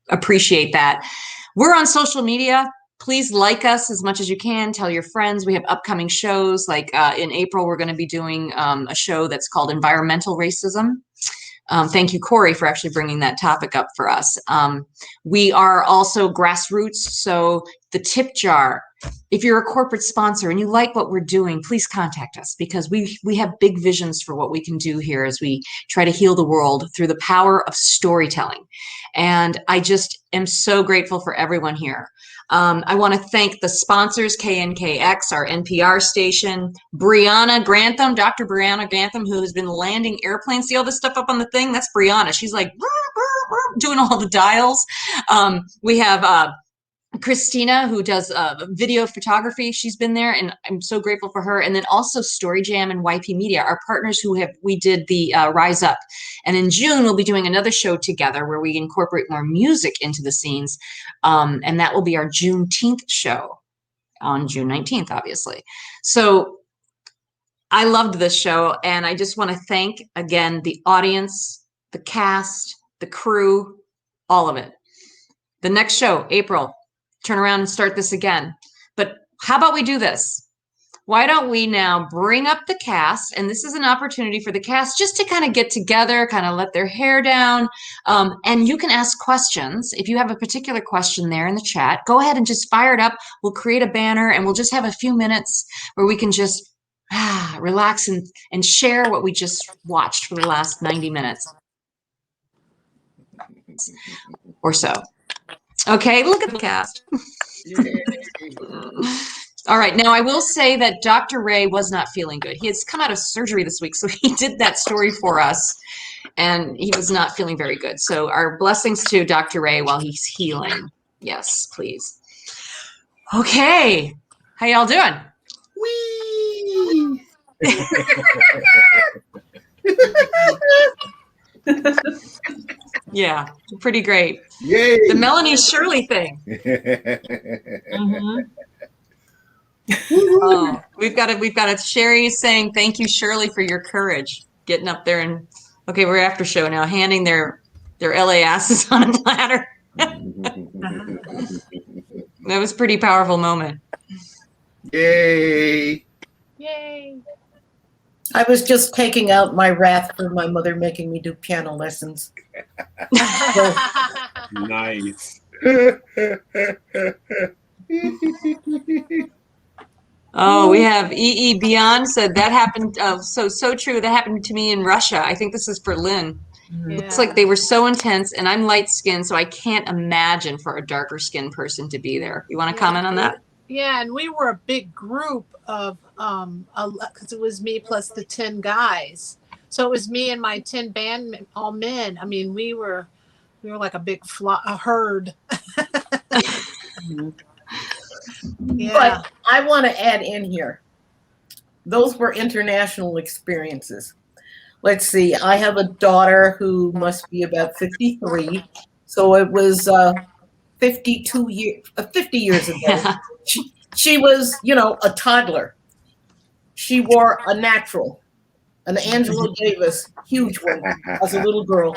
Speaker 1: appreciate that. We're on social media. Please like us as much as you can. Tell your friends. We have upcoming shows. Like in April, we're going to be doing a show that's called Environmental Racism. Thank you, Corey, for actually bringing that topic up for us. We are also grassroots, so the tip jar. If you're a corporate sponsor and you like what we're doing, please contact us, because we have big visions for what we can do here as we try to heal the world through the power of storytelling. And I just am so grateful for everyone here. I want to thank the sponsors, KNKX, our NPR station, Brianna Grantham, Dr. Brianna Grantham, who has been landing airplanes. See all this stuff up on the thing? That's Brianna. She's like doing all the dials. We have Christina, who does video photography. She's been there, and I'm so grateful for her. And then also Story Jam and YP Media, our partners we did the Rise Up. And in June, we'll be doing another show together where we incorporate more music into the scenes. And that will be our Juneteenth show on June 19th, obviously. So I loved this show, and I just want to thank, again, the audience, the cast, the crew, all of it. The next show, April, turn around and start this again. But how about we do this? Why don't we now bring up the cast? And this is an opportunity for the cast just to kind of get together, kind of let their hair down. And you can ask questions. If you have a particular question there in the chat, go ahead and just fire it up. We'll create a banner, and we'll just have a few minutes where we can just relax and share what we just watched for the last 90 minutes or so. Okay, look at the cast. All right, now I will say that Dr. Ray was not feeling good. He has come out of surgery this week, so he did that story for us, and he was not feeling very good. So our blessings to Dr. Ray while he's healing. Yes, please. Okay, how y'all doing?
Speaker 9: Whee!
Speaker 1: Yeah, pretty great.
Speaker 9: Yay!
Speaker 1: The Melanie Shirley thing. Oh, we've got a Sherry saying thank you, Shirley, for your courage, getting up there and okay, we're after show now, handing their LA asses on a platter. That was a pretty powerful moment.
Speaker 9: Yay!
Speaker 4: Yay.
Speaker 2: I was just taking out my wrath for my mother making me do piano lessons.
Speaker 8: Nice.
Speaker 1: Oh, we have EE Beyond said that happened. So true. That happened to me in Russia. I think this is for Lynn.
Speaker 3: Yeah.
Speaker 1: It's like they were so intense, and I'm light skinned, so I can't imagine for a darker skinned person to be there. You want to comment on that?
Speaker 3: Yeah, and we were a big group of, because it was me plus the 10 guys. So it was me and my 10 band, all men. I mean, we were like a big a herd. Yeah.
Speaker 2: But I want to add in here, those were international experiences. Let's see, I have a daughter who must be about 53. So it was 50 years ago.
Speaker 1: Yeah.
Speaker 2: She was, a toddler. She wore a natural, an Angela Davis, huge one, as a little girl.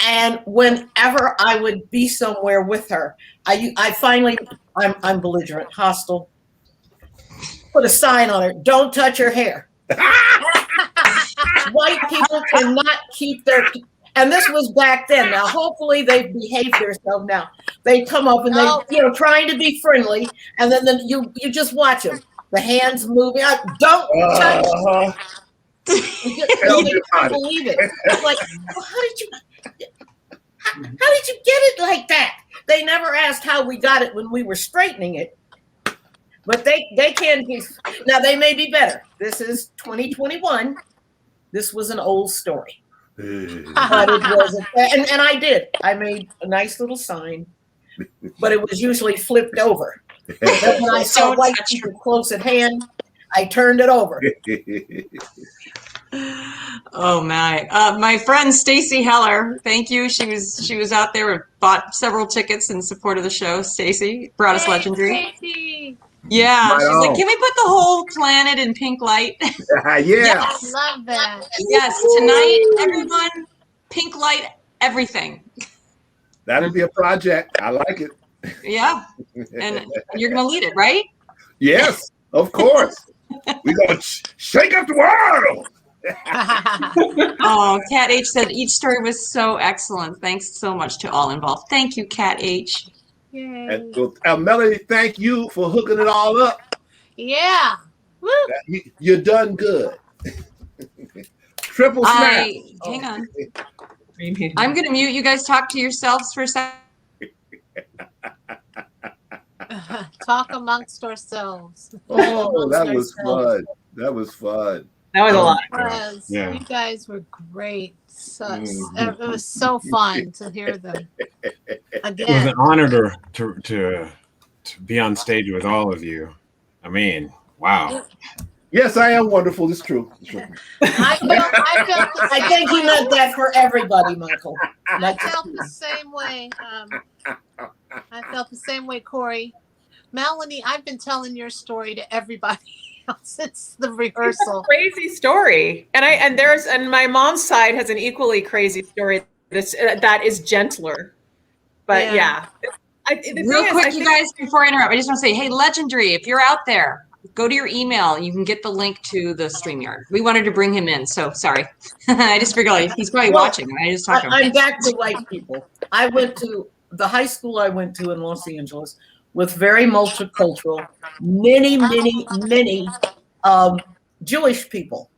Speaker 2: And whenever I would be somewhere with her, I finally, I'm belligerent, hostile, put a sign on her, don't touch her hair. White people cannot keep and this was back then. Now, hopefully they've behaved themselves now. They come up and they, trying to be friendly, and then you just watch them. The hands moving out. Don't touch. You can't believe it. It's like, well, how did you get it like that? They never asked how we got it when we were straightening it. But they can be. Now, they may be better. This is 2021. This was an old story. But it wasn't. And I did. I made a nice little sign, but it was usually flipped over. And when I saw white people close at hand, I turned it over.
Speaker 1: Oh my! My friend Stacy Heller, thank you. She was out there and bought several tickets in support of the show. Stacy brought us legendary.
Speaker 4: Stacy.
Speaker 1: Yeah,
Speaker 9: Right
Speaker 1: she's
Speaker 9: on.
Speaker 1: like, can we put the whole planet in pink light?
Speaker 9: Yeah.
Speaker 4: I love that.
Speaker 1: Yes, tonight, everyone, pink light, everything.
Speaker 9: That'll be a project. I like it.
Speaker 1: Yeah, and you're gonna lead it, right?
Speaker 9: Yes, of course. We're going to shake up the world.
Speaker 1: Oh, Kat H said each story was so excellent. Thanks so much to all involved. Thank you, Kat H.
Speaker 3: Yay.
Speaker 9: And so, Melanie, thank you for hooking it all up.
Speaker 3: Yeah. Woo.
Speaker 9: You're done good. Triple snap.
Speaker 1: Hang on. I'm going to mute. You guys talk to yourselves for a second.
Speaker 3: Talk amongst ourselves.
Speaker 9: Oh, that was fun. That was fun.
Speaker 10: That was a lot.
Speaker 3: Yeah. You guys were great. It was so fun to hear them. Again.
Speaker 8: It was an honor to be on stage with all of you. I mean, wow.
Speaker 9: Yes, I am wonderful. It's true. It's true.
Speaker 2: I think he meant that for everybody, Michael.
Speaker 3: I felt the same way. I felt the same way, Corey. Melanie, I've been telling your story to everybody since the rehearsal.
Speaker 10: Crazy story, and my mom's side has an equally crazy story that is gentler. But yeah.
Speaker 1: Real quick, you guys, before I interrupt, I just want to say, hey, Legendary, if you're out there, go to your email. You can get the link to the StreamYard. We wanted to bring him in, so sorry. I just figured he's probably watching. I just talked to him.
Speaker 2: I'm back to white people. I went to the high school I went to in Los Angeles with very multicultural, many Jewish people.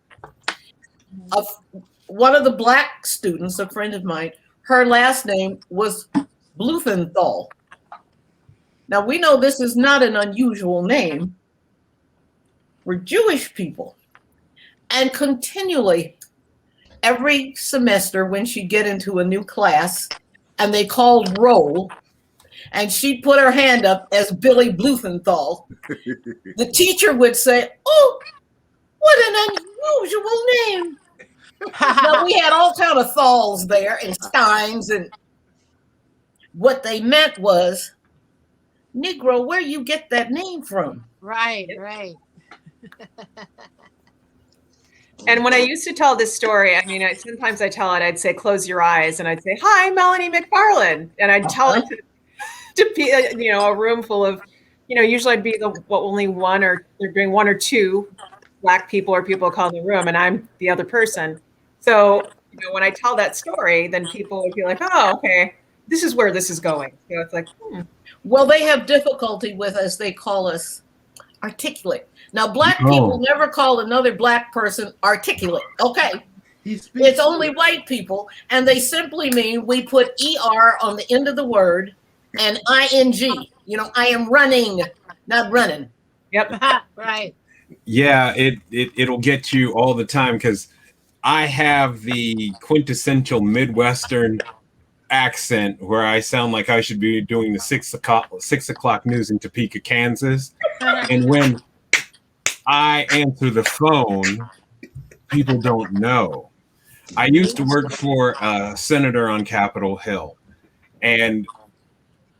Speaker 2: One of the black students, a friend of mine, her last name was Bluthenthal. Now, we know this is not an unusual name. We're Jewish people. And continually, every semester when she'd get into a new class and they called roll, and she'd put her hand up as Billy Bluthenthal, the teacher would say, oh, what an unusual name. Now, we had all kind of Thals there and Steins, and what they meant was, Negro, where you get that name from?
Speaker 3: Right.
Speaker 10: And when I used to tell this story, I mean, sometimes I tell it, I'd say, close your eyes, and I'd say, hi, Melanie McFarland. And I'd tell it to be, a room full of, usually I'd be only one or they're doing one or two Black people or people call in the room, and I'm the other person. So, when I tell that story, then people would be like, oh, okay, this is where this is going. So it's like,
Speaker 2: Well, they have difficulty with, as they call us, articulate. Now, Black people never call another Black person articulate. Okay. It's only white people, and they simply mean we put ER on the end of the word and ING. I am running, not running.
Speaker 10: Yep.
Speaker 3: Right.
Speaker 8: Yeah, it'll get you all the time because I have the quintessential Midwestern accent where I sound like I should be doing the 6 o'clock news in Topeka, Kansas. And when I answer the phone, people don't know. I used to work for a senator on Capitol Hill, and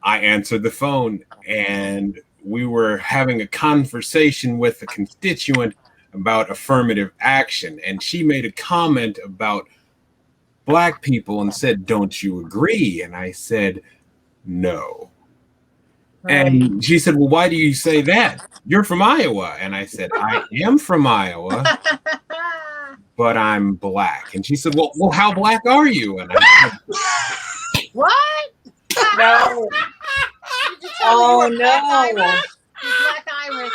Speaker 8: I answered the phone, and we were having a conversation with a constituent about affirmative action, and she made a comment about Black people and said, don't you agree? And I said, no. Right. And she said, well, why do you say that? You're from Iowa. And I said, I am from Iowa, but I'm Black. And she said, well, how Black are you? And I said,
Speaker 3: what?
Speaker 10: No. Oh, no.
Speaker 3: Black Irish.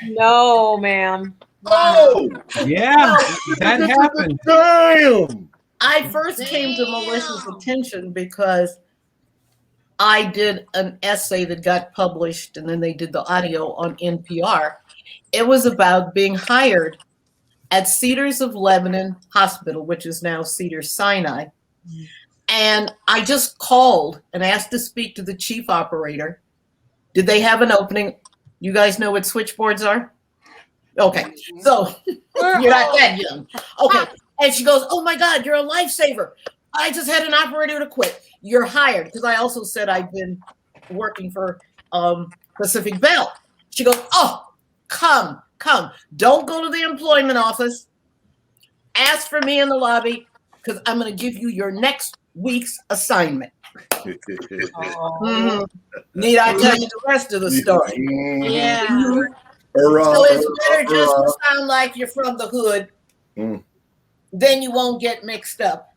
Speaker 10: No, ma'am.
Speaker 9: Oh,
Speaker 8: yeah, that happened.
Speaker 9: Damn.
Speaker 2: I first came to Melissa's attention because I did an essay that got published, and then they did the audio on NPR. It was about being hired at Cedars of Lebanon Hospital, which is now Cedars-Sinai. And I just called and asked to speak to the chief operator. Did they have an opening? You guys know what switchboards are? Okay, so you're not that young. Okay, and she goes, oh my God, you're a lifesaver. I just had an operator to quit. You're hired, because I also said I've been working for Pacific Bell. She goes, oh, come. Don't go to the employment office. Ask for me in the lobby, because I'm going to give you your next week's assignment. Need I tell you the rest of the story?
Speaker 3: Yeah.
Speaker 2: So it's better just to sound like you're from the hood. Then you won't get mixed up,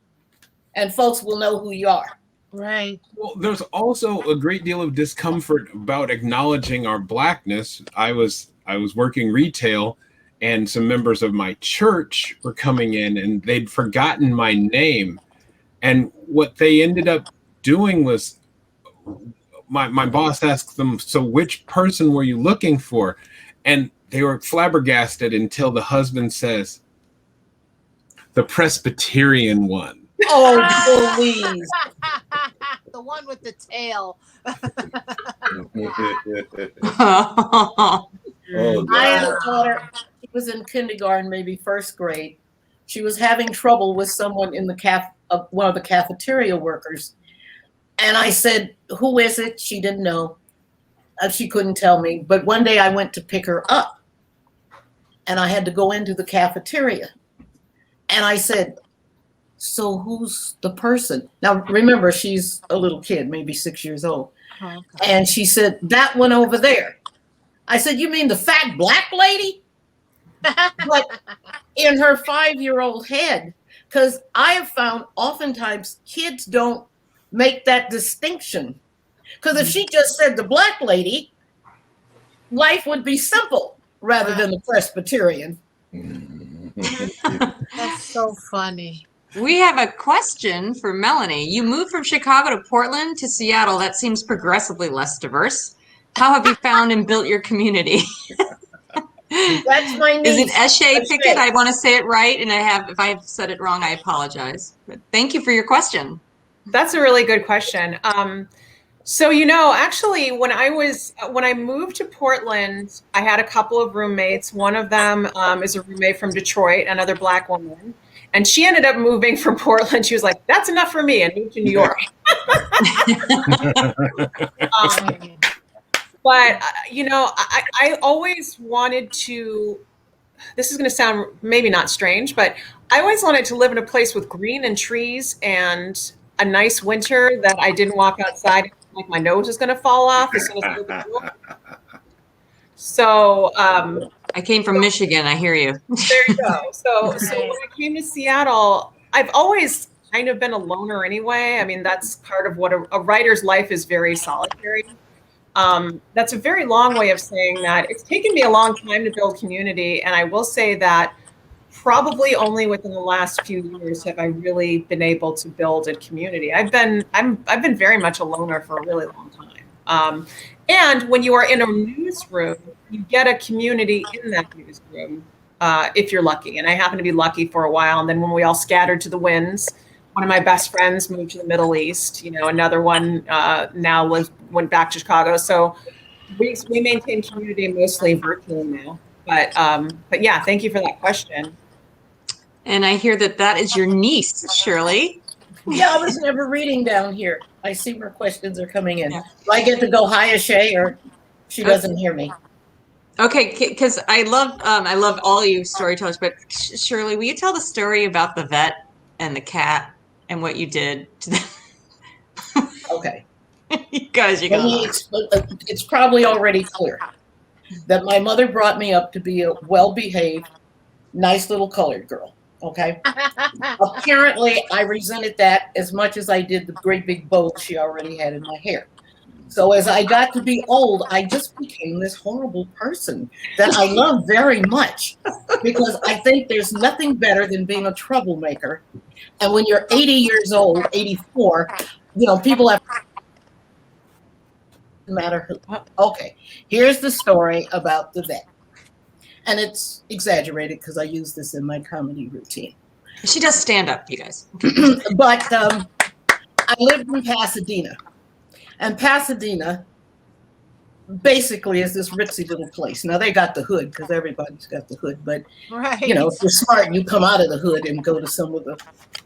Speaker 2: and folks will know who you are.
Speaker 3: Right.
Speaker 8: Well, there's also a great deal of discomfort about acknowledging our blackness. I was working retail, and some members of my church were coming in, and they'd forgotten my name. And what they ended up doing was, my boss asked them, "So which person were you looking for?" And they were flabbergasted until the husband says, "The Presbyterian one."
Speaker 2: Oh, please.
Speaker 3: The one with the tail.
Speaker 5: Oh,
Speaker 2: I had
Speaker 5: God.
Speaker 2: a daughter. She was in kindergarten, maybe first grade. She was having trouble with someone in the one of the cafeteria workers. And I said, "Who is it?" She didn't know. She couldn't tell me. But one day I went to pick her up, and I had to go into the cafeteria. And I said, "So who's the person?" Now, remember, she's a little kid, maybe 6 years old.
Speaker 3: Okay.
Speaker 2: And she said, "That one over there." I said, "You mean the fat black lady?" But in her 5-year-old head, because I have found oftentimes kids don't make that distinction. Because if she just said the black lady, life would be simple rather than the Presbyterian.
Speaker 3: That's so funny.
Speaker 1: We have a question for Melanie. You moved from Chicago to Portland to Seattle. That seems progressively less diverse. How have you found and built your community?
Speaker 2: That's my niece.
Speaker 1: Is it Eshe Pickett? I want to say it right, and if I've said it wrong, I apologize. But thank you for your question.
Speaker 10: That's a really good question. So, actually, when I moved to Portland, I had a couple of roommates. One of them is a roommate from Detroit, another black woman. And she ended up moving from Portland. She was like, "That's enough for me," and moved to New York. But, I always wanted to, this is going to sound maybe not strange, but I always wanted to live in a place with green and trees and a nice winter that I didn't walk outside like my nose is going to fall off as soon as I open the door. So
Speaker 1: I came from Michigan. I hear you.
Speaker 10: There you go. So when I came to Seattle, I've always kind of been a loner anyway. I mean, that's part of what a writer's life is, very solitary. That's a very long way of saying that it's taken me a long time to build community. And I will say that probably only within the last few years have I really been able to build a community. I've been very much a loner for a really long time. And when you are in a newsroom, you get a community in that newsroom if you're lucky. And I happen to be lucky for a while. And then when we all scattered to the winds, one of my best friends moved to the Middle East. Another one now went back to Chicago. So we maintain community mostly virtually now. But yeah, thank you for that question.
Speaker 1: And I hear that is your niece, Shirley.
Speaker 2: Yeah, I was never reading down here. I see where questions are coming in. Yeah. Do I get to go hi, Shay, or she doesn't hear me?
Speaker 1: Okay, because I love all you storytellers, but Shirley, will you tell the story about the vet and the cat and what you did to them?
Speaker 2: Okay.
Speaker 1: You guys,
Speaker 2: it's probably already clear that my mother brought me up to be a well-behaved, nice little colored girl. Okay. Apparently, I resented that as much as I did the great big bows she already had in my hair. So as I got to be old, I just became this horrible person that I love very much, because I think there's nothing better than being a troublemaker. And when you're 80 years old, 84, people have no matter who. Okay, here's the story about the vet. And it's exaggerated because I use this in my comedy routine.
Speaker 1: She does stand up, you guys.
Speaker 2: But I lived in Pasadena. And Pasadena basically is this ritzy little place. Now, they got the hood because everybody's got the hood. But,
Speaker 3: right.
Speaker 2: If you're smart, you come out of the hood and go to some of the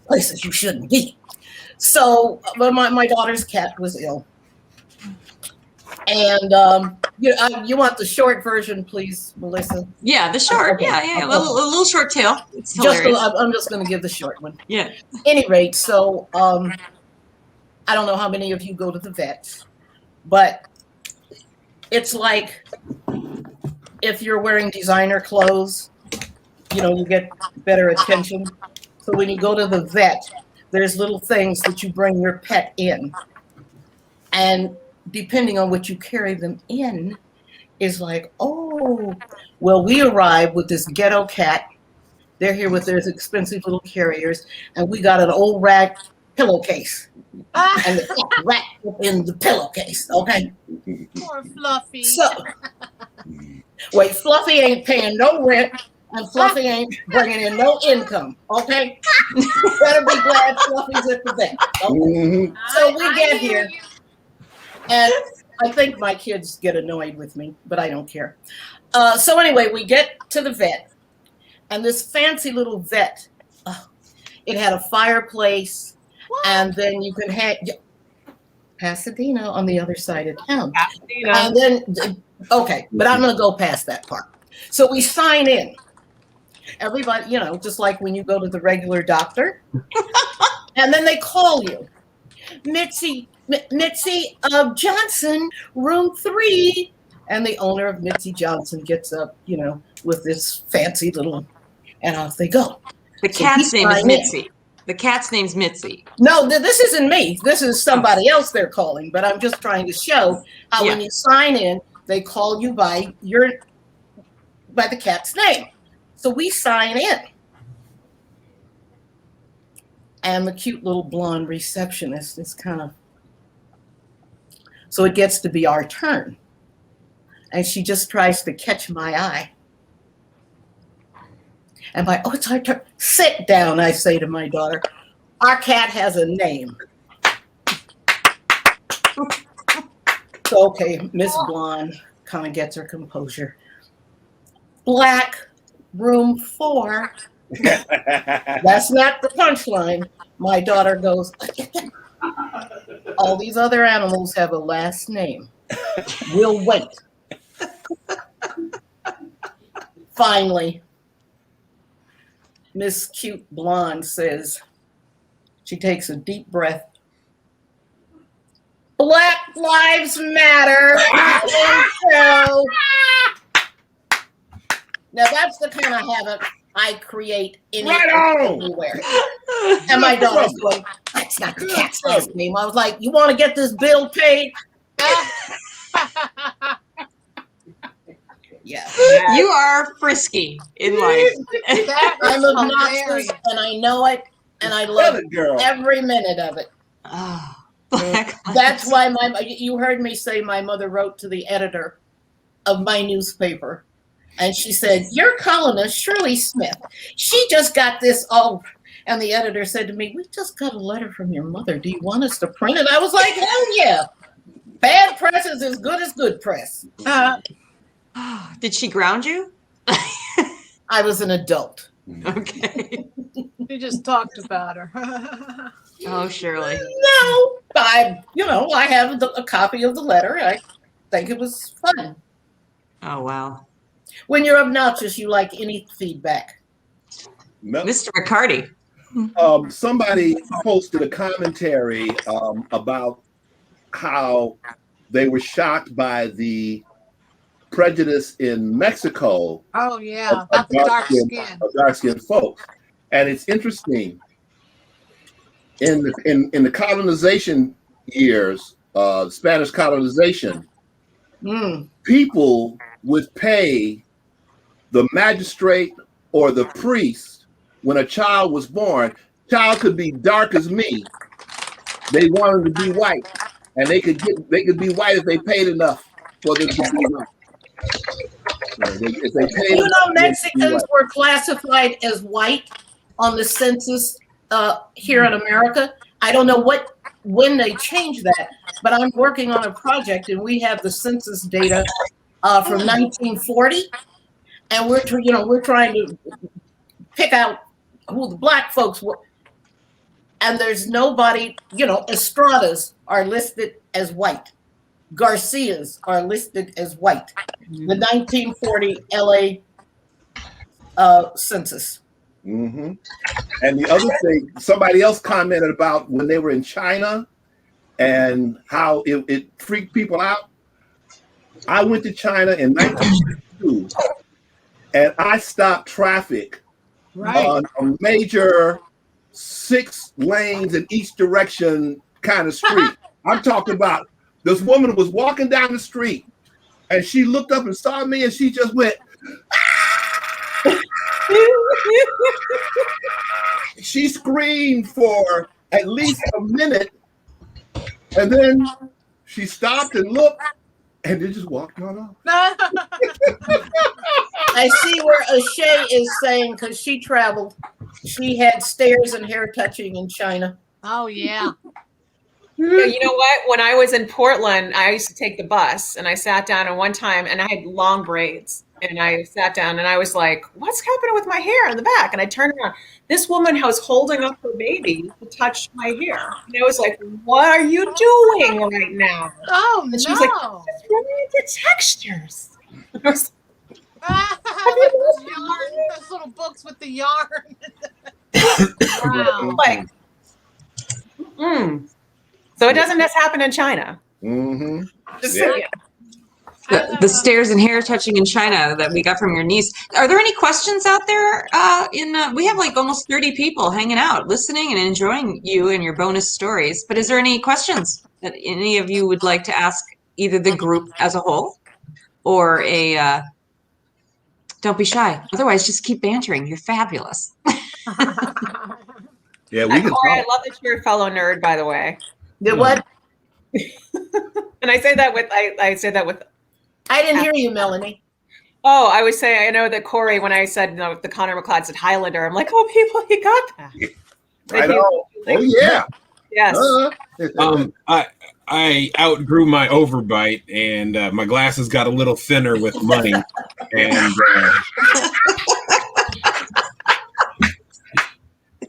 Speaker 2: places you shouldn't be. So my daughter's cat was ill. And you want the short version, please, Melissa?
Speaker 1: Yeah, the short. Okay. Yeah. A little short tale. It's hilarious.
Speaker 2: I'm just going to give the short one.
Speaker 1: Yeah.
Speaker 2: At any rate, so I don't know how many of you go to the vet, but it's like if you're wearing designer clothes, you get better attention. So when you go to the vet, there's little things that you bring your pet in. And depending on what you carry them in is like, oh, well, we arrived with this ghetto cat. They're here with their expensive little carriers, and we got an old rag pillowcase. And the cat wrapped in the pillowcase, okay?
Speaker 3: Poor Fluffy.
Speaker 2: So, wait, Fluffy ain't paying no rent, and Fluffy ain't bringing in no income, okay? Better be glad Fluffy's at the vet, okay? So we get here, and I think my kids get annoyed with me, but I don't care. So anyway, we get to the vet, and this fancy little vet, it had a fireplace, and then you could have Pasadena on the other side of town.
Speaker 10: Pasadena.
Speaker 2: And then, okay, but I'm going to go past that part. So we sign in. Everybody, you know, just like when you go to the regular doctor, and then they call you, Mitzi Johnson, room 3, and the owner of Mitzi Johnson gets up, you know, with this fancy little, and off they go.
Speaker 1: The cat's name is Mitzi. The cat's name's Mitzi.
Speaker 2: No, this isn't me. This is somebody else they're calling, but I'm just trying to show how when you sign in, they call you by the cat's name. So we sign in. And the cute little blonde receptionist is kind of, so it gets to be our turn. And she just tries to catch my eye. And oh, it's our turn. Sit down, I say to my daughter. Our cat has a name. So, okay, Miss Blonde kind of gets her composure. Black, room 4. That's not the punchline. My daughter goes, all these other animals have a last name. We'll wait. Finally, Miss Cute Blonde says, she takes a deep breath. Black Lives Matter. So, now that's the kind of habit I create anywhere. And my daughter's going, that's not the cat's last name. I was like, you want to get this bill paid? Yeah.
Speaker 1: You are frisky in life.
Speaker 2: I'm obnoxious and I know it, and I love every minute of it.
Speaker 1: Oh,
Speaker 2: that's why you heard me say my mother wrote to the editor of my newspaper, and she said, your columnist, Shirley Smith, she just got this all, and the editor said to me, we just got a letter from your mother. Do you want us to print it? I was like, hell yeah. Bad press is as good as good press.
Speaker 1: Did she ground you?
Speaker 2: I was an adult.
Speaker 1: Okay.
Speaker 3: We just talked about her.
Speaker 1: Oh, Shirley.
Speaker 2: No, I have a copy of the letter. I think it was fun.
Speaker 1: Oh, wow.
Speaker 2: When you're obnoxious, you like any feedback.
Speaker 1: Mr. Riccardi.
Speaker 9: Somebody posted a commentary about how they were shocked by the prejudice in Mexico.
Speaker 3: Oh yeah, about the
Speaker 9: dark-skinned folks, and it's interesting. In the colonization years, Spanish colonization, people would pay the magistrate or the priest when a child was born. Child could be dark as me. They wanted to be white, and they could be white if they paid enough for them to be white.
Speaker 2: Mexicans were classified as white on the census here in America. I don't know when they changed that, but I'm working on a project and we have the census data from 1940, and we're trying to pick out who the black folks were. And there's nobody, Estradas are listed as white. Garcias are listed as white. The 1940 LA census.
Speaker 9: Mm-hmm. And the other thing, somebody else commented about when they were in China and how it freaked people out. I went to China in 1962 and I stopped traffic on a major 6 lanes in each direction kind of street. I'm talking about this woman was walking down the street and she looked up and saw me and she just went, ah! She screamed for at least a minute and then she stopped and looked and then just walked on off.
Speaker 2: I see where O'Shea is saying, because she traveled, she had stares and hair touching in China.
Speaker 3: Oh, yeah.
Speaker 10: Yeah, you know what? When I was in Portland, I used to take the bus and I sat down and one time and I had long braids and I sat down and I was like, what's happening with my hair in the back? And I turned around. This woman was holding up her baby to touch my hair. And I was like, what are you doing right now?
Speaker 3: Oh,
Speaker 10: and she
Speaker 3: no.
Speaker 10: was like, it's really into textures. I was
Speaker 3: those yarn, those little books with the yarn. Wow.
Speaker 10: like, So it doesn't just happen in China.
Speaker 9: Mm-hmm.
Speaker 10: Just
Speaker 9: Yeah.
Speaker 10: saying.
Speaker 1: The stares and hair touching in China that we got from your niece. Are there any questions out there? We have like almost 30 people hanging out, listening and enjoying you and your bonus stories. But is there any questions that any of you would like to ask either the group as a whole or a, don't be shy. Otherwise, just keep bantering. You're fabulous.
Speaker 9: Yeah, we can
Speaker 10: Corey, I
Speaker 9: talk.
Speaker 10: love that you're a fellow nerd, by the way.
Speaker 2: Did what?
Speaker 10: And I say that with
Speaker 2: I didn't hear you, Melanie.
Speaker 10: Oh, I would say I know that Corey, when I said the Connor McLeod said Highlander, I'm like, oh, people, he got that.
Speaker 9: I know. Oh yeah.
Speaker 10: Yes.
Speaker 8: I outgrew my overbite, and my glasses got a little thinner with money, and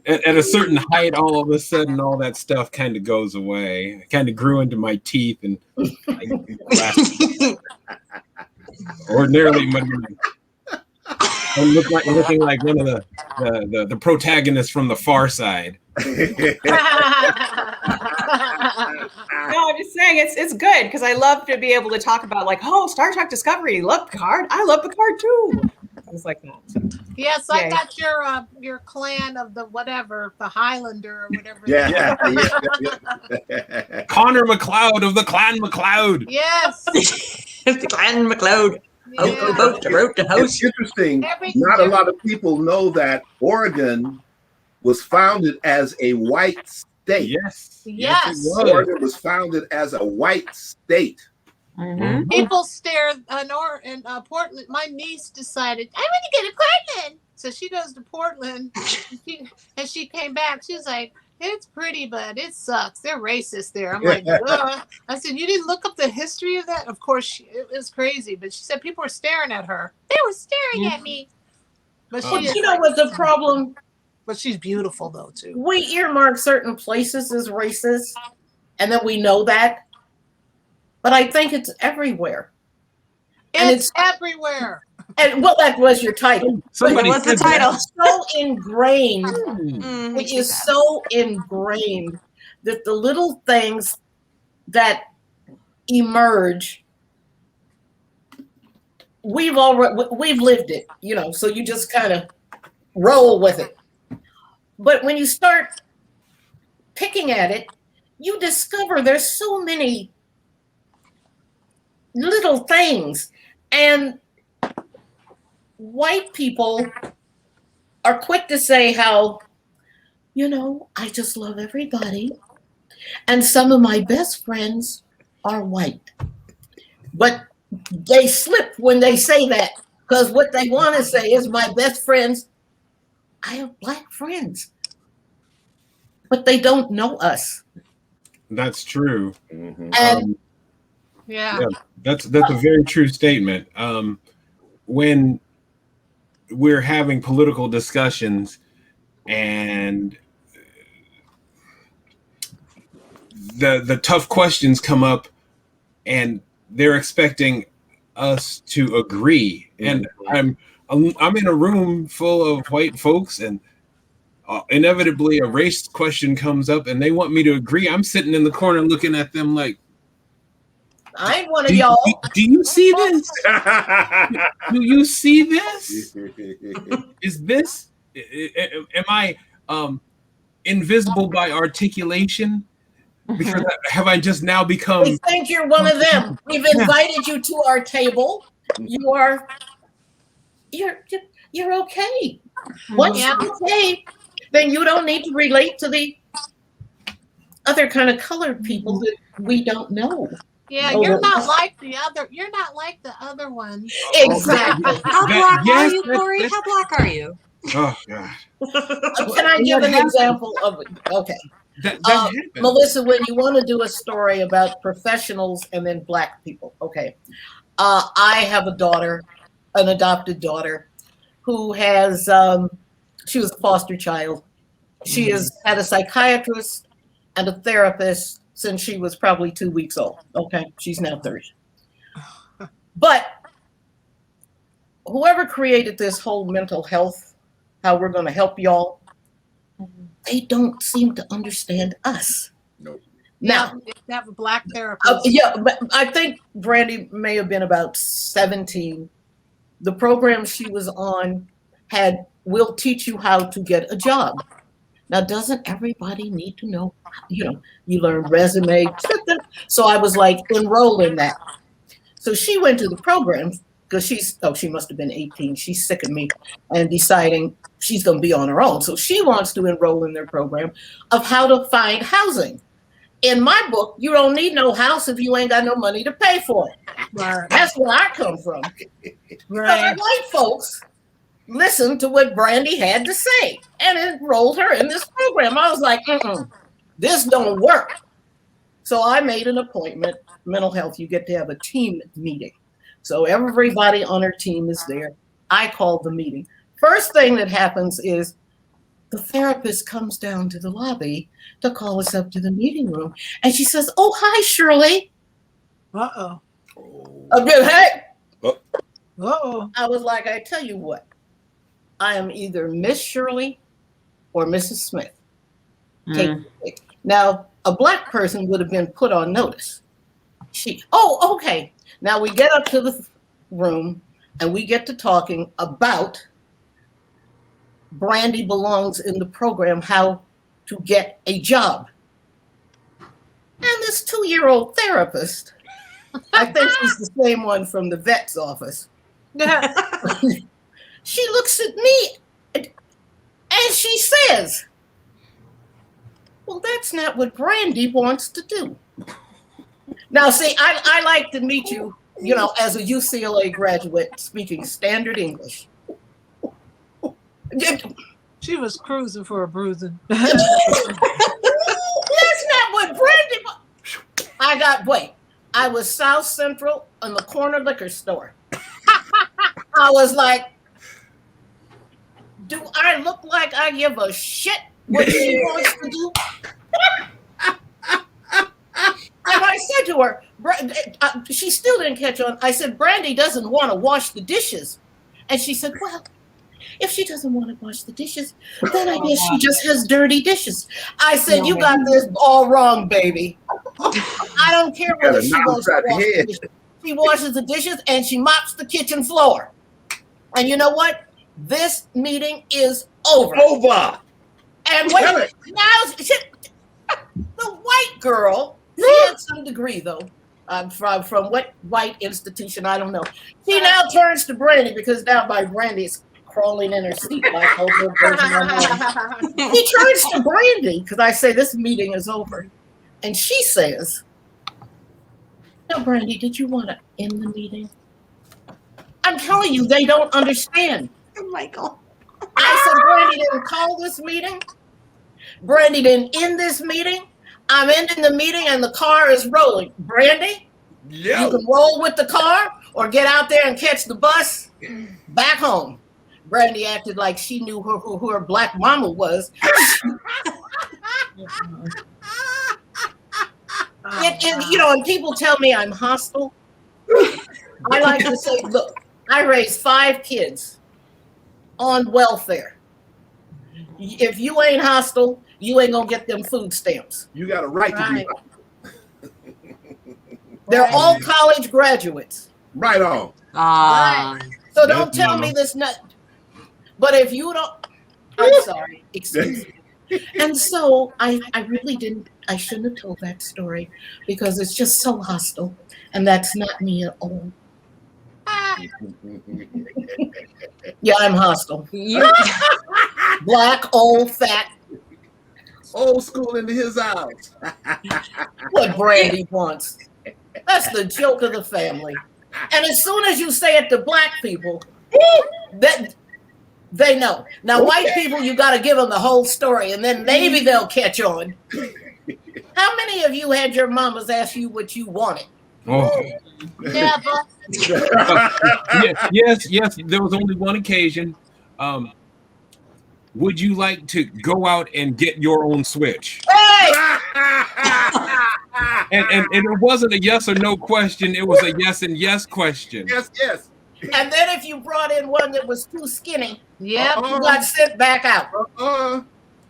Speaker 8: at a certain height, all of a sudden, all that stuff kind of goes away. I kind of grew into my teeth, and ordinarily, I'm looking like one of the protagonists from The Far Side.
Speaker 10: No, I'm just saying it's good because I love to be able to talk about like, oh, Star Trek Discovery, love Picard. I love Picard too. Things like that.
Speaker 3: Yes, I
Speaker 10: Yay.
Speaker 3: got your clan of the whatever, the Highlander or whatever.
Speaker 9: Yeah.
Speaker 8: Connor McLeod of the Clan McLeod.
Speaker 3: Yes.
Speaker 1: The Clan McLeod.
Speaker 3: Yeah.
Speaker 9: It's interesting. Not a lot of people know that Oregon was founded as a white state.
Speaker 8: Yes.
Speaker 3: Yes.
Speaker 8: it was.
Speaker 9: Oregon was founded as a white state.
Speaker 10: Mm-hmm.
Speaker 3: People stare in Portland. My niece decided, I want to go to Portland. So she goes to Portland and she came back. She was like, it's pretty, but it sucks. They're racist there. I'm like, ugh. I said, you didn't look up the history of that? Of course, it was crazy. But she said people were staring at her. They were staring at me. But she is
Speaker 2: You know what's the problem?
Speaker 3: But she's beautiful, though, too.
Speaker 2: We earmark certain places as racist, and then we know that. But I think it's everywhere. And
Speaker 3: It's everywhere.
Speaker 2: And well, that was your title.
Speaker 8: Somebody
Speaker 1: What's the
Speaker 8: said that.
Speaker 1: title?
Speaker 2: So ingrained.
Speaker 1: Mm,
Speaker 2: It is so ingrained that the little things that emerge, we've lived it, so you just kind of roll with it. But when you start picking at it, you discover there's so many little things. And white people are quick to say how, I just love everybody. And some of my best friends are white. But they slip when they say that, because what they want to say is my best friends, I have black friends. But they don't know us.
Speaker 8: That's true.
Speaker 2: And
Speaker 3: Yeah.
Speaker 8: That's a very true statement. When we're having political discussions and the tough questions come up and they're expecting us to agree, and I'm in a room full of white folks, and inevitably a race question comes up and they want me to agree. I'm sitting in the corner looking at them like,
Speaker 2: I ain't one of y'all.
Speaker 8: do you see this? Do you see this? Is this? Am I? invisible by articulation? Because have I just now become?
Speaker 2: We think you're one of them. We've invited you to our table. You're okay. Once you're okay, then you don't need to relate to the other kind of colored people that we don't know.
Speaker 3: Yeah, you're not like the other. You're not like the other ones.
Speaker 2: Exactly.
Speaker 1: How black are you, Corey? How black are you?
Speaker 8: Oh God.
Speaker 2: Can I give an example of it? Okay. Melissa, when you want to do a story about professionals and then black people, okay. I have a daughter, an adopted daughter, who has, she was a foster child. She has had a psychiatrist and a therapist since she was probably 2 weeks old. Okay, she's now 30. But whoever created this whole mental health, how we're going to help y'all, they don't seem to understand us.
Speaker 9: Nope.
Speaker 2: Now,
Speaker 3: they have a black therapist.
Speaker 2: yeah, but I think Brandy may have been about 17. The program she was on had, "We'll teach you how to get a job." Now, doesn't everybody need to know? You learn resume. So I was like, enroll in that. So she went to the program because she must have been 18. She's sick of me and deciding she's going to be on her own. So she wants to enroll in their program of how to find housing. In my book, you don't need no house if you ain't got no money to pay for it.
Speaker 3: Right.
Speaker 2: That's where I come from.
Speaker 3: Right.
Speaker 2: But white folks listened to what Brandy had to say and enrolled her in this program. I was like, this don't work. So I made an appointment. Mental health, you get to have a team meeting. So everybody on her team is there. I called the meeting. First thing that happens is the therapist comes down to the lobby to call us up to the meeting room. And she says, "Oh, hi, Shirley."
Speaker 3: Uh-oh.
Speaker 2: Hey.
Speaker 3: Uh-oh.
Speaker 2: I was like, I tell you what, I am either Miss Shirley or Mrs. Smith. Now, a black person would have been put on notice. Okay. Now we get up to the room and we get to talking about Brandy belongs in the program, how to get a job. And this 2-year-old therapist, I think she's the same one from the vet's office. She looks at me and she says, "Well, that's not what Brandy wants to do." Now, see, I like to meet you, as a UCLA graduate speaking standard English.
Speaker 3: She was cruising for a bruising.
Speaker 2: That's not what Brandy. I was South Central in the corner liquor store. I was like, do I look like I give a shit what she wants to do? And I said to her, she still didn't catch on. I said, "Brandy doesn't want to wash the dishes." And she said, "Well, if she doesn't want to wash the dishes, then I guess she just has dirty dishes." I said, "You got this all wrong, baby. I don't care whether she wants to wash the dishes. She washes the dishes and she mops the kitchen floor. And you know what? This meeting is over." And wait, now the white girl, she had some degree though, from what white institution, I don't know. She now turns to Brandy because now my Brandy is crawling in her seat like over. He turns to Brandy because I say this meeting is over, and she says, "Now, Brandy, did you want to end the meeting?" I'm telling you, they don't understand.
Speaker 1: Oh, Michael.
Speaker 2: I said, Brandy didn't call this meeting. Brandy didn't end this meeting. I'm ending the meeting and the car is rolling. Brandy, you can roll with the car or get out there and catch the bus back home. Brandy acted like she knew who her black mama was. And people tell me I'm hostile. I like to say, look, I raised 5 kids on welfare. If you ain't hostile, you ain't gonna get them food stamps.
Speaker 9: You got a right to be hostile.
Speaker 2: They're all college graduates.
Speaker 9: Right on.
Speaker 2: So don't tell me this nut. But if you don't, I'm sorry, excuse me. And so I really didn't, I shouldn't have told that story because it's just so hostile. And that's not me at all. Yeah, I'm hostile. Black, old, fat.
Speaker 9: Old school into his house.
Speaker 2: What Brandy wants. That's the joke of the family. And as soon as you say it to black people, that they know. Now, white people, you got to give them the whole story, and then maybe they'll catch on. How many of you had your mamas ask you what you wanted?
Speaker 8: Oh.
Speaker 4: Never.
Speaker 8: Yes. There was only one occasion. Would you like to go out and get your own Switch?
Speaker 2: Hey!
Speaker 8: And it wasn't a yes or no question. It was a yes and yes question.
Speaker 9: Yes.
Speaker 2: And then if you brought in one that was too skinny,
Speaker 3: Yep.
Speaker 2: you got sent back out.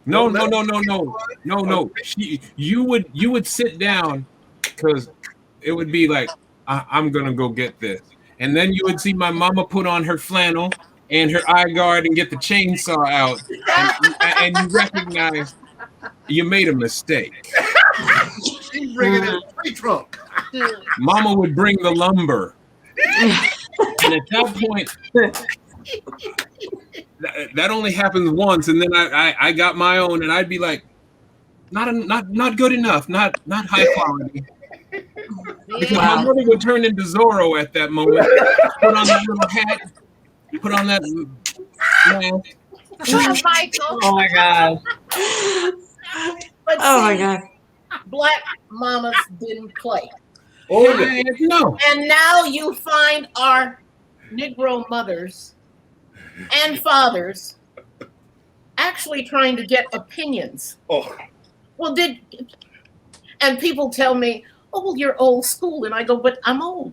Speaker 8: No. You would sit down because it would be like, I'm gonna go get this, and then you would see my mama put on her flannel and her eye guard and get the chainsaw out, and you recognize you made a mistake.
Speaker 9: She's bringing in a tree trunk.
Speaker 8: Mama would bring the lumber, and at that point, that only happens once, and then I got my own, and I'd be like, not good enough, not high quality. Because my mother would turn into Zorro at that moment, put on that little hat, put on that mask.
Speaker 10: Oh my God.
Speaker 2: But
Speaker 1: Oh
Speaker 2: see,
Speaker 1: my God.
Speaker 2: black mamas didn't play.
Speaker 8: No.
Speaker 2: And now you find our Negro mothers and fathers actually trying to get opinions.
Speaker 9: Oh.
Speaker 2: Well, and people tell me, oh, well, you're old school. And I go, but I'm old.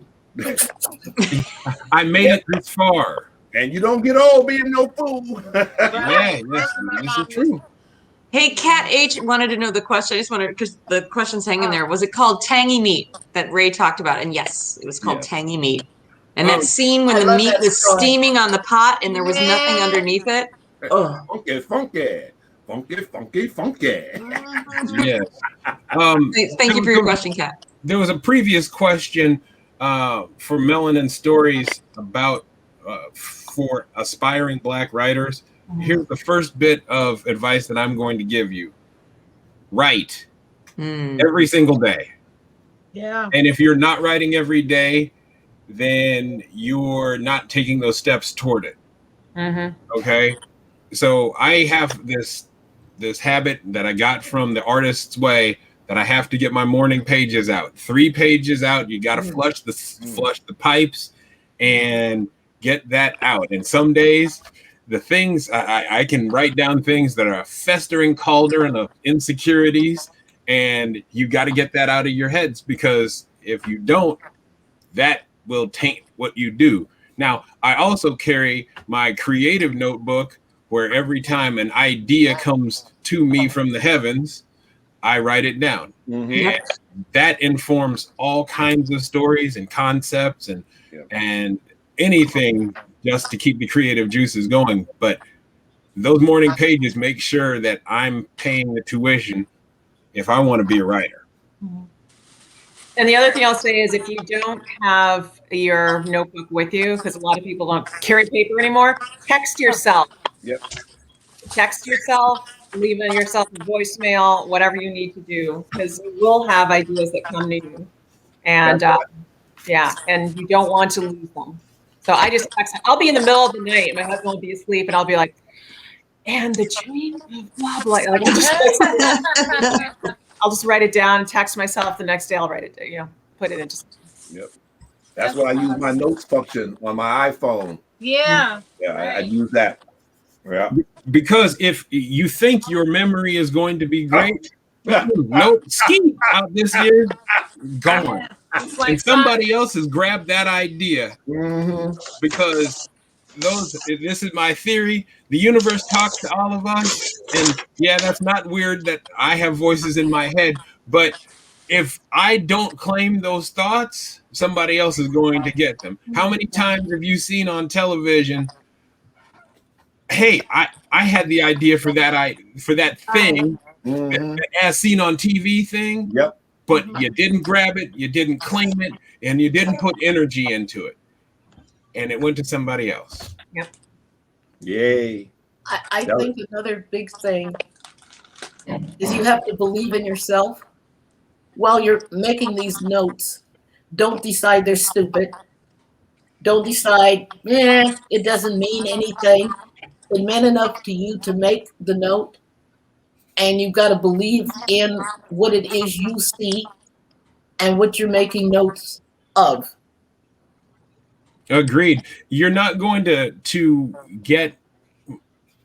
Speaker 8: I made it this far.
Speaker 9: And you don't get old being no fool.
Speaker 8: Yeah, this is true.
Speaker 1: Hey, Cat H wanted to know the question. I just wanted, because the question's hanging there. Was it called Tangy Meat that Ray talked about? And yes, it was called Tangy Meat. And that scene when the meat was steaming on the pot and there was nothing underneath it.
Speaker 9: Oh, funky.
Speaker 8: Yes.
Speaker 1: Thank you for your question, Kat.
Speaker 8: There was a previous question for Melanin Stories about for aspiring Black writers. Here's the first bit of advice that I'm going to give you. Write every single day.
Speaker 3: Yeah.
Speaker 8: And if you're not writing every day, then you're not taking those steps toward it. Okay. So I have this habit that I got from the Artist's Way that I have to get my morning pages out. 3 pages out. You got to flush the pipes and get that out. And some days the things I can write down things that are a festering cauldron of insecurities, and you got to get that out of your heads, because if you don't, that will taint what you do. Now, I also carry my creative notebook where every time an idea comes to me from the heavens, I write it down. And that informs all kinds of stories and concepts and anything just to keep the creative juices going. But those morning pages make sure that I'm paying the tuition if I want to be a writer.
Speaker 10: And the other thing I'll say is, if you don't have your notebook with you, because a lot of people don't carry paper anymore, text yourself. Text yourself, leave yourself a voicemail, whatever you need to do, because you will have ideas that come to you. And and you don't want to lose them. So I just text. I'll be in the middle of the night, my husband will be asleep, and I'll be like, and the dream of blah blah. Like, I'll just write it down and text myself. The next day I'll write it, put it into.
Speaker 9: That's why I use my notes function on my iPhone.
Speaker 3: Yeah.
Speaker 9: I use that. Yeah.
Speaker 8: Because if you think your memory is going to be great, nope, ski out this year, gone. And somebody else has grabbed that idea because this is my theory. The universe talks to all of us. And yeah, that's not weird that I have voices in my head. But if I don't claim those thoughts, somebody else is going to get them. How many times have you seen on television hey, I had the idea for that thing, as seen on TV thing.
Speaker 9: Yep.
Speaker 8: But you didn't grab it, you didn't claim it, and you didn't put energy into it, and it went to somebody else.
Speaker 10: Yep.
Speaker 9: Yay.
Speaker 2: I think another big thing is you have to believe in yourself. While you're making these notes, don't decide they're stupid. Don't decide, it doesn't mean anything. It meant enough to you to make the note, and you've got to believe in what it is you see and what you're making notes of.
Speaker 8: Agreed. You're not going to get,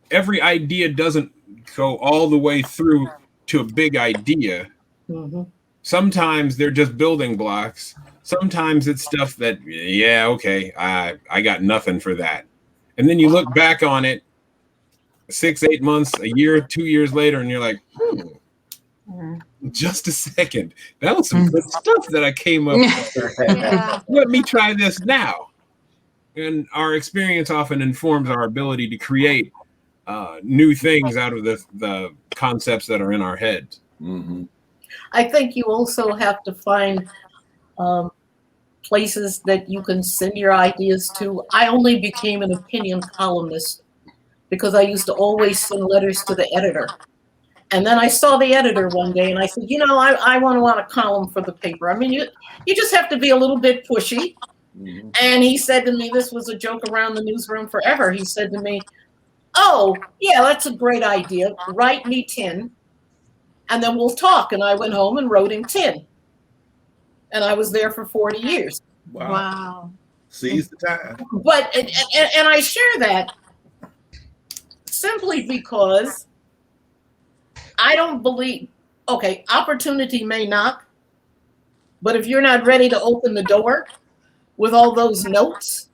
Speaker 8: every idea doesn't go all the way through to a big idea.
Speaker 2: Mm-hmm.
Speaker 8: Sometimes they're just building blocks. Sometimes it's stuff that, yeah, okay, I got nothing for that. And then you look back on it 6, 8 months, a year, 2 years later, and you're like, just a second. That was some good stuff that I came up with.
Speaker 3: Yeah.
Speaker 8: Let me try this now. And our experience often informs our ability to create new things out of the concepts that are in our heads.
Speaker 9: Mm-hmm.
Speaker 2: I think you also have to find places that you can send your ideas to. I only became an opinion columnist because I used to always send letters to the editor. And then I saw the editor one day and I said, I want a column for the paper. I mean, you just have to be a little bit pushy.
Speaker 9: Mm-hmm.
Speaker 2: And he said to me, this was a joke around the newsroom forever. He said to me, oh, yeah, that's a great idea. Write me 10 and then we'll talk. And I went home and wrote him 10. And I was there for 40 years.
Speaker 3: Wow.
Speaker 9: Seize the time.
Speaker 2: But, and I share that simply because I don't believe, okay, opportunity may knock, but if you're not ready to open the door with all those notes,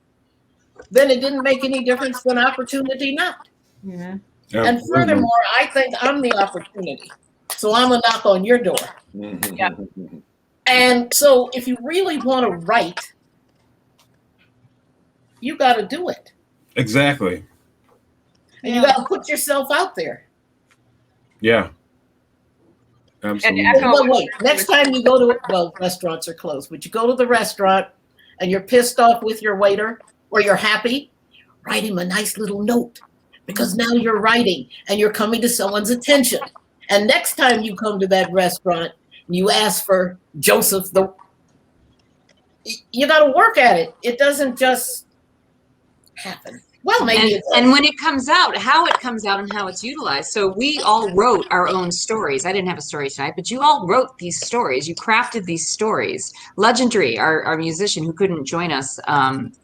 Speaker 2: then it didn't make any difference when opportunity knocked.
Speaker 10: Yeah.
Speaker 2: And furthermore, I think I'm the opportunity. So I'm a knock on your door.
Speaker 9: Mm-hmm.
Speaker 10: Yeah.
Speaker 2: And so if you really want to write, you got to do it.
Speaker 8: Exactly.
Speaker 2: And you got to put yourself out there.
Speaker 8: Yeah. Absolutely.
Speaker 2: But wait, next time you go to, well, restaurants are closed, but you go to the restaurant and you're pissed off with your waiter or you're happy, write him a nice little note because now you're writing and you're coming to someone's attention. And next time you come to that restaurant, you ask for Joseph, you got to work at it. It doesn't just happen. Well, maybe
Speaker 1: and when it comes out, how it comes out and how it's utilized. So we all wrote our own stories. I didn't have a story tonight, but you all wrote these stories. You crafted these stories. Legendary, our musician who couldn't join us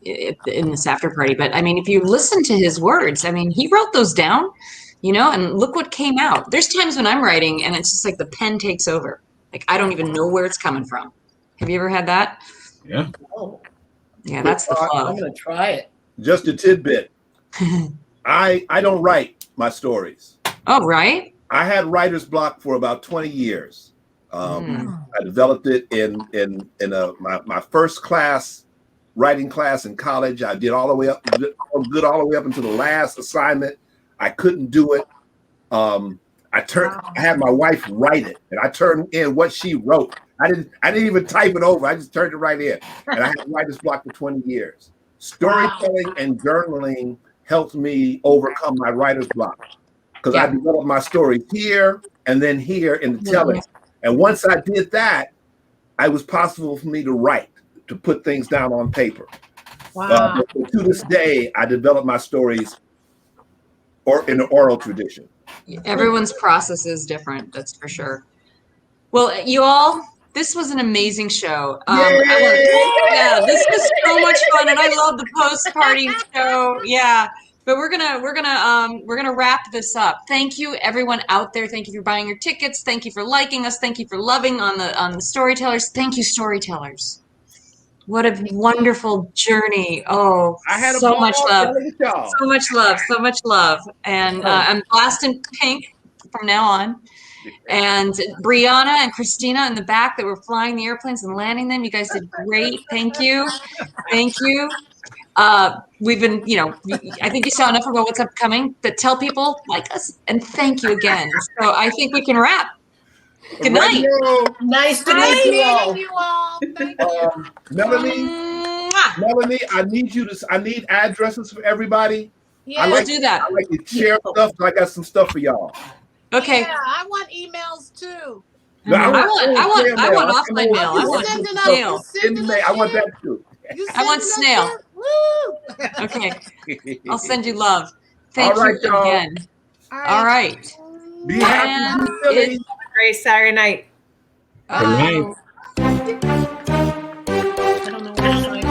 Speaker 1: in this after party. But I mean, if you listen to his words, I mean, he wrote those down, and look what came out. There's times when I'm writing and it's just like the pen takes over. Like, I don't even know where it's coming from. Have you ever had that?
Speaker 8: Yeah.
Speaker 2: Oh,
Speaker 1: Yeah, that's the flow.
Speaker 2: I'm going to try it.
Speaker 9: Just a tidbit. I don't write my stories.
Speaker 1: Oh, right.
Speaker 9: I had writer's block for about 20 years. I developed it in my first class, writing class in college. I did all the way up until the last assignment. I couldn't do it. I had my wife write it, and I turned in what she wrote. I didn't even type it over. I just turned it right in, and I had writer's block for 20 years. Storytelling and journaling helped me overcome my writer's block because I developed my stories here and then here in the telling. And once I did that, it was possible for me to write, to put things down on paper.
Speaker 3: Wow.
Speaker 9: To this day, I develop my stories in the oral tradition.
Speaker 1: Everyone's process is different, that's for sure. Well, you all, this was an amazing show. This was so much fun, and I love the post-party show. Yeah, but we're gonna wrap this up. Thank you, everyone out there. Thank you for buying your tickets. Thank you for liking us. Thank you for loving on the storytellers. Thank you, storytellers. What a wonderful journey. Oh,
Speaker 9: I had
Speaker 1: so much love.
Speaker 9: So
Speaker 1: much love. And I'm blasting pink from now on. And Brianna and Christina in the back that were flying the airplanes and landing them. You guys did great. Thank you. Thank you. We've been, I think you saw enough about what's upcoming, but tell people like us and thank you again. So I think we can wrap. Good night.
Speaker 2: Nice to
Speaker 3: Nice
Speaker 2: meet you all.
Speaker 3: meeting you all. Thank you.
Speaker 9: Melanie, I need addresses for everybody.
Speaker 3: Yeah.
Speaker 1: We'll do that.
Speaker 9: I like to share stuff. So I got some stuff for y'all.
Speaker 1: Okay.
Speaker 3: Yeah, I want emails too.
Speaker 9: No,
Speaker 1: I want offline mail. I want snail.
Speaker 9: I want that too.
Speaker 1: I want snail.
Speaker 3: Woo!
Speaker 1: Okay. I'll send you love. Thank
Speaker 9: All right,
Speaker 1: you
Speaker 9: y'all.
Speaker 1: again. All right.
Speaker 9: Be happy. Be silly.
Speaker 10: Great Saturday night.
Speaker 8: Good night.
Speaker 3: I don't know what I'm doing.